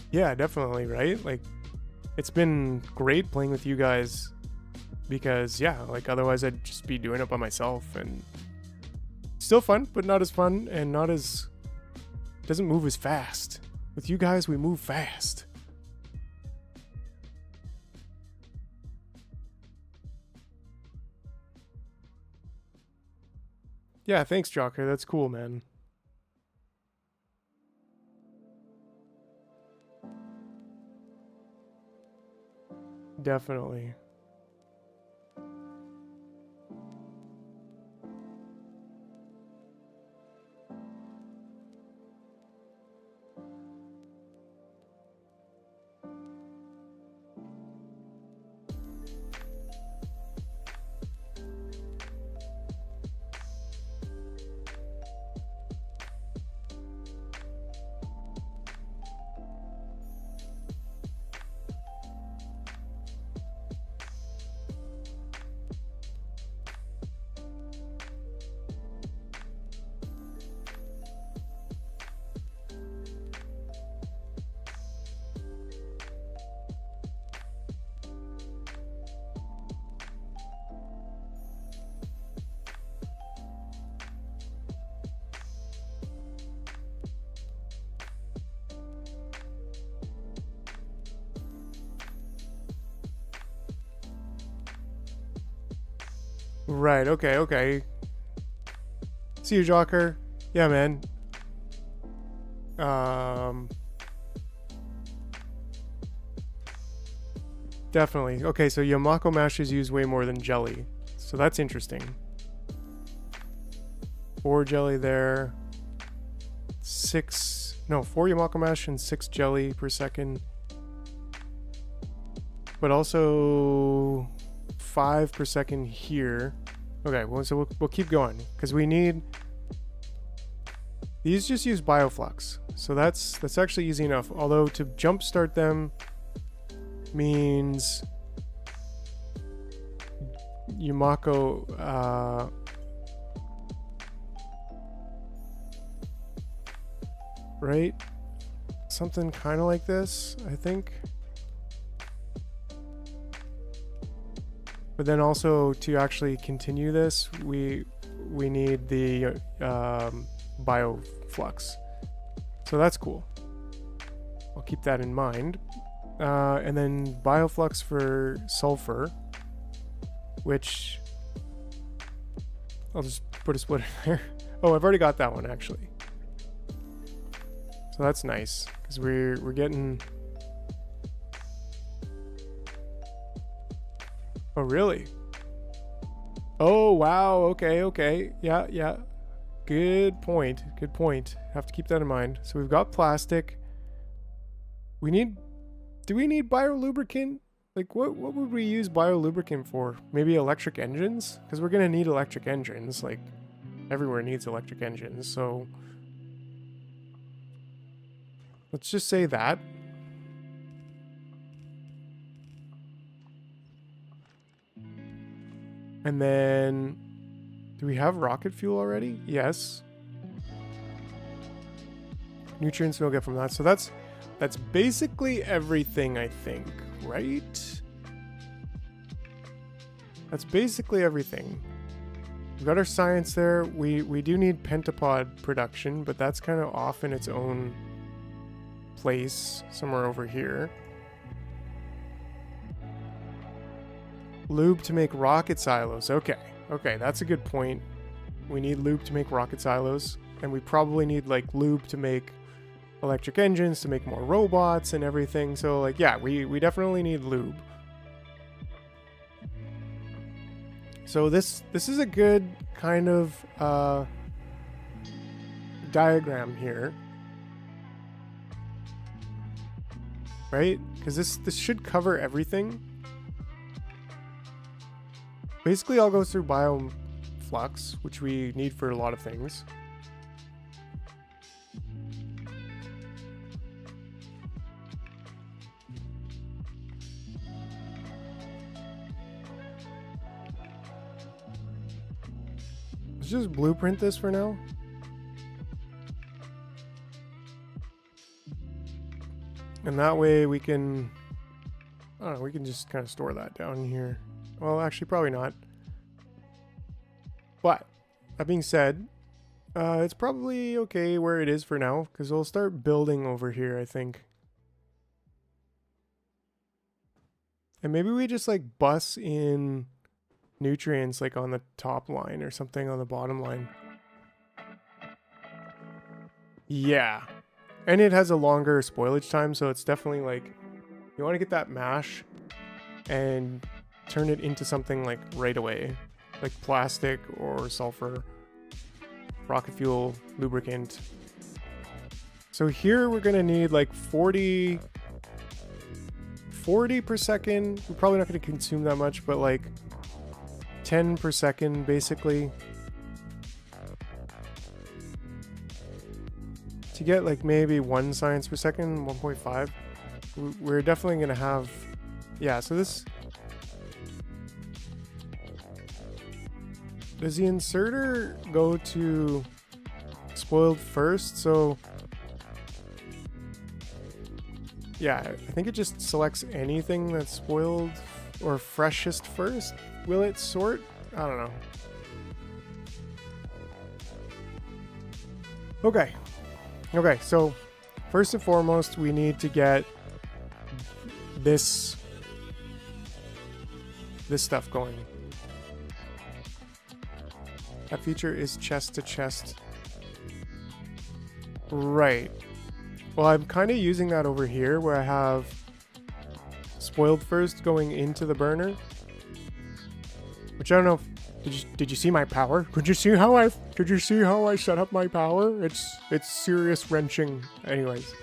Yeah, definitely, right? Like, it's been great playing with you guys because, yeah, like, otherwise I'd just be doing it by myself, and still fun, but not as fun, and not as... doesn't move as fast. With you guys, we move fast. Yeah, thanks, Jocker. That's cool, man. Definitely. Right, okay, okay. See you, Jocker. Yeah, man. Definitely. Okay, so Yamako mashes use way more than jelly. So that's interesting. 4 jelly there. 4 Yamako mash and 6 jelly per second. But also 5 per second here. Okay, well, so we'll keep going because we need... These just use bioflux. So that's actually easy enough. Although to jumpstart them means Yamako right? Something kind of like this, I think. But then also to actually continue this, we need the bioflux. So that's cool. I'll keep that in mind. And then bioflux for sulfur, which I'll just put a splitter there. Oh, I've already got that one actually. So that's nice because we're getting... Oh, really? Oh, wow. Okay. Yeah. Good point. Have to keep that in mind. So we've got plastic. We need... Do we need biolubricant? Like, what would we use biolubricant for? Maybe electric engines? Because we're going to need electric engines. Like, everywhere needs electric engines. So, let's just say that. And then, do we have rocket fuel already? Yes. Nutrients we'll get from that. So that's basically everything, I think, right? That's basically everything. We've got our science there. We do need pentapod production, but that's kind of off in its own place, somewhere over here. Lube to make rocket silos. Okay, that's a good point. We need lube to make rocket silos. and we probably need like lube to make electric engines, to make more robots and everything. So like, yeah, we definitely need lube. So this is a good kind of diagram here, right? Because this should cover everything. Basically, all goes through bioflux, which we need for a lot of things. Let's just blueprint this for now. And that way we can, I don't know, we can just kind of store that down here. Well, actually, probably not. But that being said, it's probably okay where it is for now, because we'll start building over here, I think. And maybe we just like bus in nutrients like on the top line or something on the bottom line. Yeah. And it has a longer spoilage time, so it's definitely like, you want to get that mash and turn it into something like right away, like plastic or sulfur, rocket fuel, lubricant. So here we're gonna need like 40 per second. We're probably not gonna consume that much, but like 10 per second basically, to get like maybe 1 science per second, 1.5. We're definitely gonna have, yeah, so this, does the inserter go to spoiled first? So yeah, I think it just selects anything that's spoiled or freshest first. Will it sort? I don't know. Okay. Okay, so first and foremost, we need to get this stuff going. That feature is chest to chest. Right. Well, I'm kind of using that over here where I have spoiled first going into the burner. Which I don't know if, did you see my power? Did you see how I set up my power? It's serious wrenching. Anyways,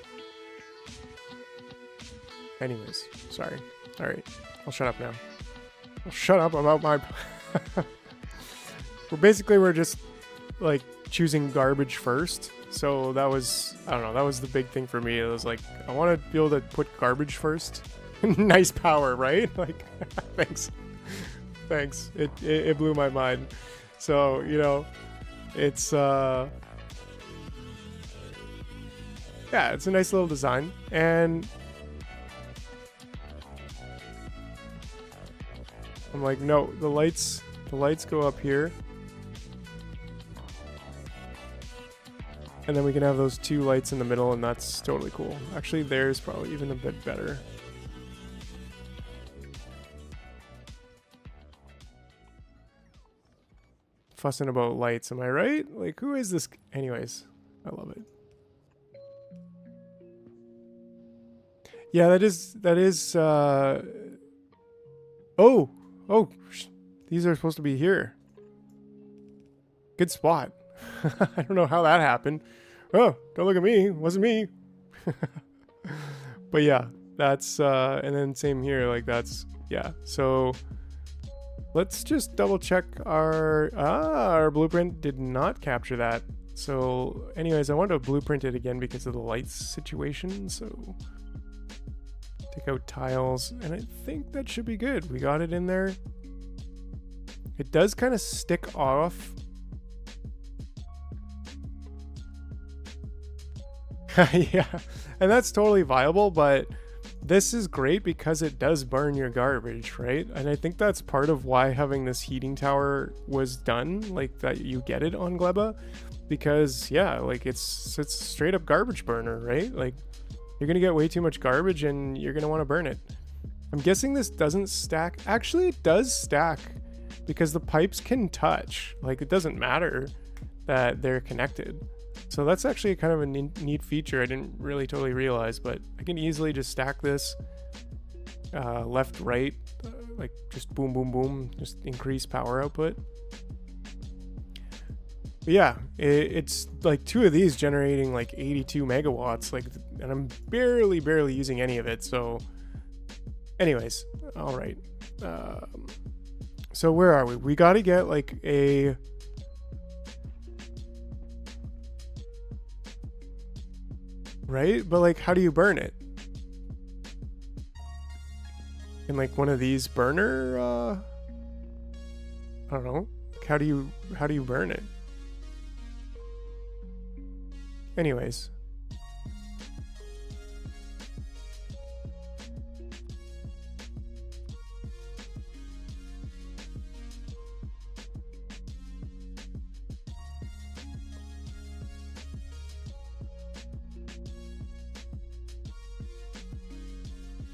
sorry. All right, I'll shut up now. I'll shut up about my well, basically we're just like choosing garbage first. So that was, I don't know, that was the big thing for me. It was like, I want to be able to put garbage first. Nice power, right? Like, thanks. It blew my mind. So, you know, it's yeah, it's a nice little design. And I'm like, no, the lights go up here. And then we can have those 2 lights in the middle, and that's totally cool. Actually, there's probably even a bit better. Fussing about lights, am I right? Like, who is this? Anyways, I love it. Yeah, that is oh, these are supposed to be here. Good spot. I don't know how that happened. Oh, don't look at me. It wasn't me. But yeah, that's and then same here, like that's, yeah. So let's just double check our blueprint did not capture that. So anyways, I want to blueprint it again because of the lights situation. So take out tiles, and I think that should be good. We got it in there. It does kind of stick off. Yeah, and that's totally viable, but this is great because it does burn your garbage, right? And I think that's part of why having this heating tower was done, like that you get it on Gleba, because yeah, like it's straight up garbage burner, right? Like you're gonna get way too much garbage and you're gonna want to burn it. I'm guessing this doesn't stack. Actually, it does stack because the pipes can touch. Like it doesn't matter that they're connected. So that's actually kind of a neat feature I didn't really totally realize, but I can easily just stack this left, right, like just boom, boom, boom, just increase power output. But yeah, it's like 2 of these generating like 82 megawatts, like, and I'm barely using any of it. So anyways, all right. So where are we? We got to get like a... Right? But like, how do you burn it? In like one of these burner, I don't know. How do you burn it? Anyways.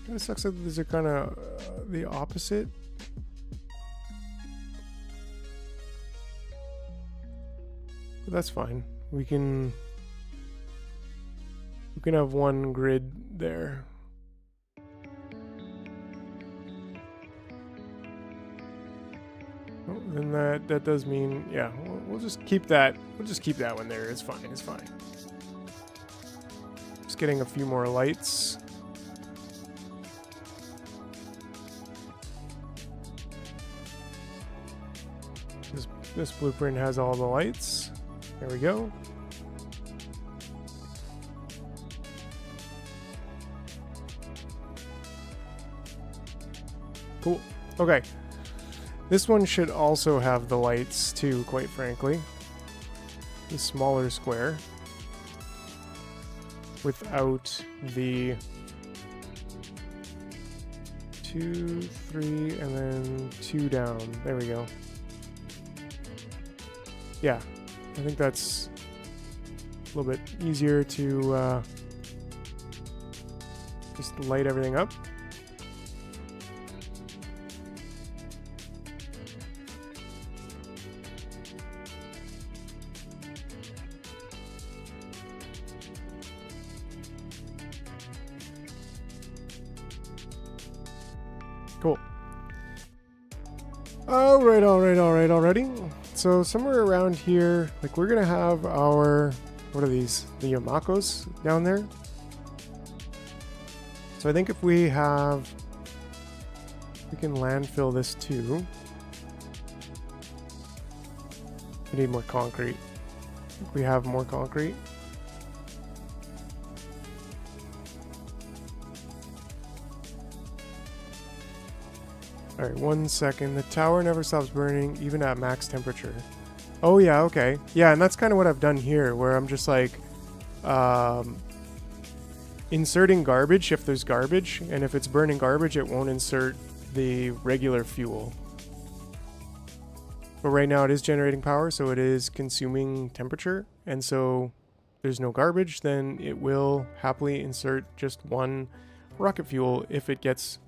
It sucks that these are kind of the opposite. But that's fine. We can have one grid there. Oh, then that does mean, yeah, we'll just keep that. We'll just keep that one there. It's fine. It's fine. Just getting a few more lights. This blueprint has all the lights. There we go. Cool. Okay. This one should also have the lights too, quite frankly. The smaller square. Without the 2, 3, and then 2 down. There we go. Yeah, I think that's a little bit easier to just light everything up. Cool. Alrighty. So somewhere around here, like we're gonna have our, what are these? The Yamakos down there. So I think if we can landfill this too. We need more concrete. I think we have more concrete. Alright, 1 second. The tower never stops burning, even at max temperature. Oh yeah, okay. Yeah, and that's kind of what I've done here, where I'm just like inserting garbage if there's garbage, and if it's burning garbage, it won't insert the regular fuel. But right now it is generating power, so it is consuming temperature, and so there's no garbage, then it will happily insert just one rocket fuel if it gets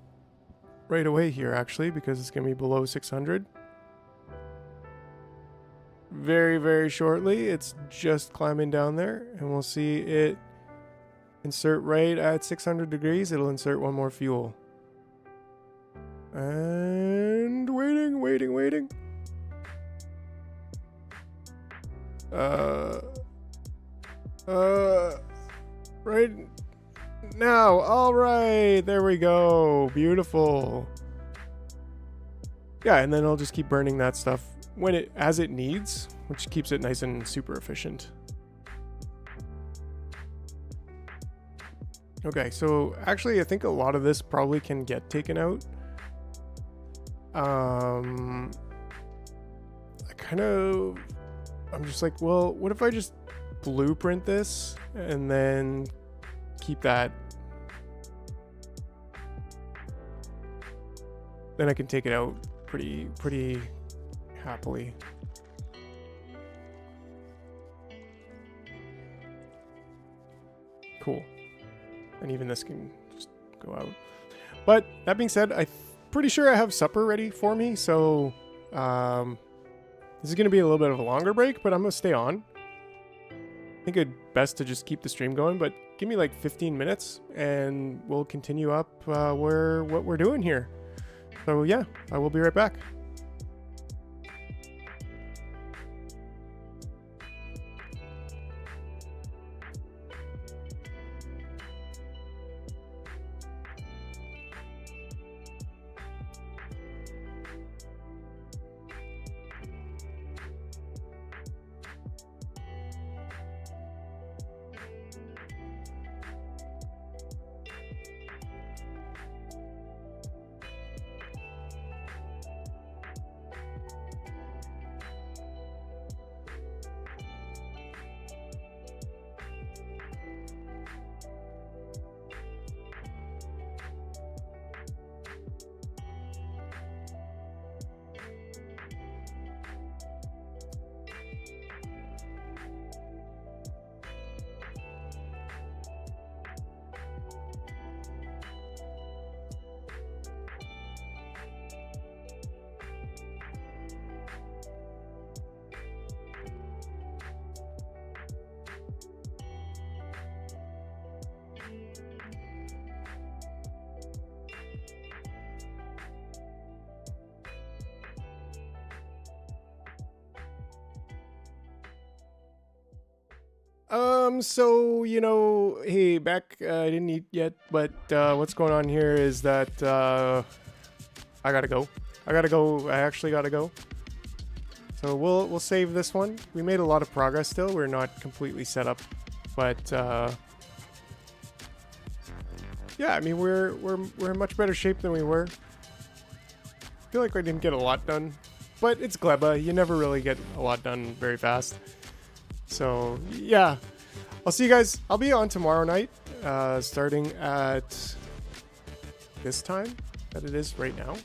right away here, actually, because it's going to be below 600. Very shortly. It's just climbing down there, and we'll see it insert right at 600 degrees. It'll insert one more fuel. And waiting. Right now. All right, there we go. Beautiful. Yeah, and then I'll just keep burning that stuff as it needs, which keeps it nice and super efficient. Okay, so actually I think a lot of this probably can get taken out. I'm just like, well, what if I just blueprint this and then keep that? Then I can take it out pretty happily. Cool. And even this can just go out. But that being said, I'm pretty sure I have supper ready for me, so this is going to be a little bit of a longer break, but I'm going to stay on. think it's best to just keep the stream going, but give me like 15 minutes and we'll continue up what we're doing here. So yeah, I will be right back. So, you know, hey, back, I didn't eat yet, but, what's going on here is that, I gotta go. I actually gotta go. So we'll save this one. We made a lot of progress still. We're not completely set up, but, yeah, I mean, we're in much better shape than we were. I feel like I didn't get a lot done, but it's Gleba. You never really get a lot done very fast. So, yeah. I'll see you guys. I'll be on tomorrow night, starting at this time that it is right now.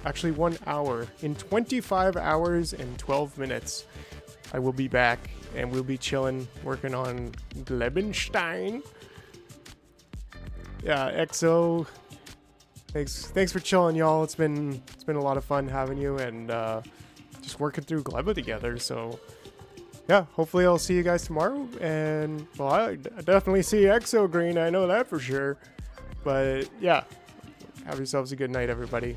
Actually, 1 hour. In 25 hours and 12 minutes, I will be back, and we'll be chilling, working on Glebenstein. Yeah, EXO. Thanks for chilling, y'all. It's been a lot of fun having you, and just working through Gleba together. So. Yeah, hopefully I'll see you guys tomorrow, and, well, I definitely see EXO Green, I know that for sure, but, yeah, have yourselves a good night, everybody.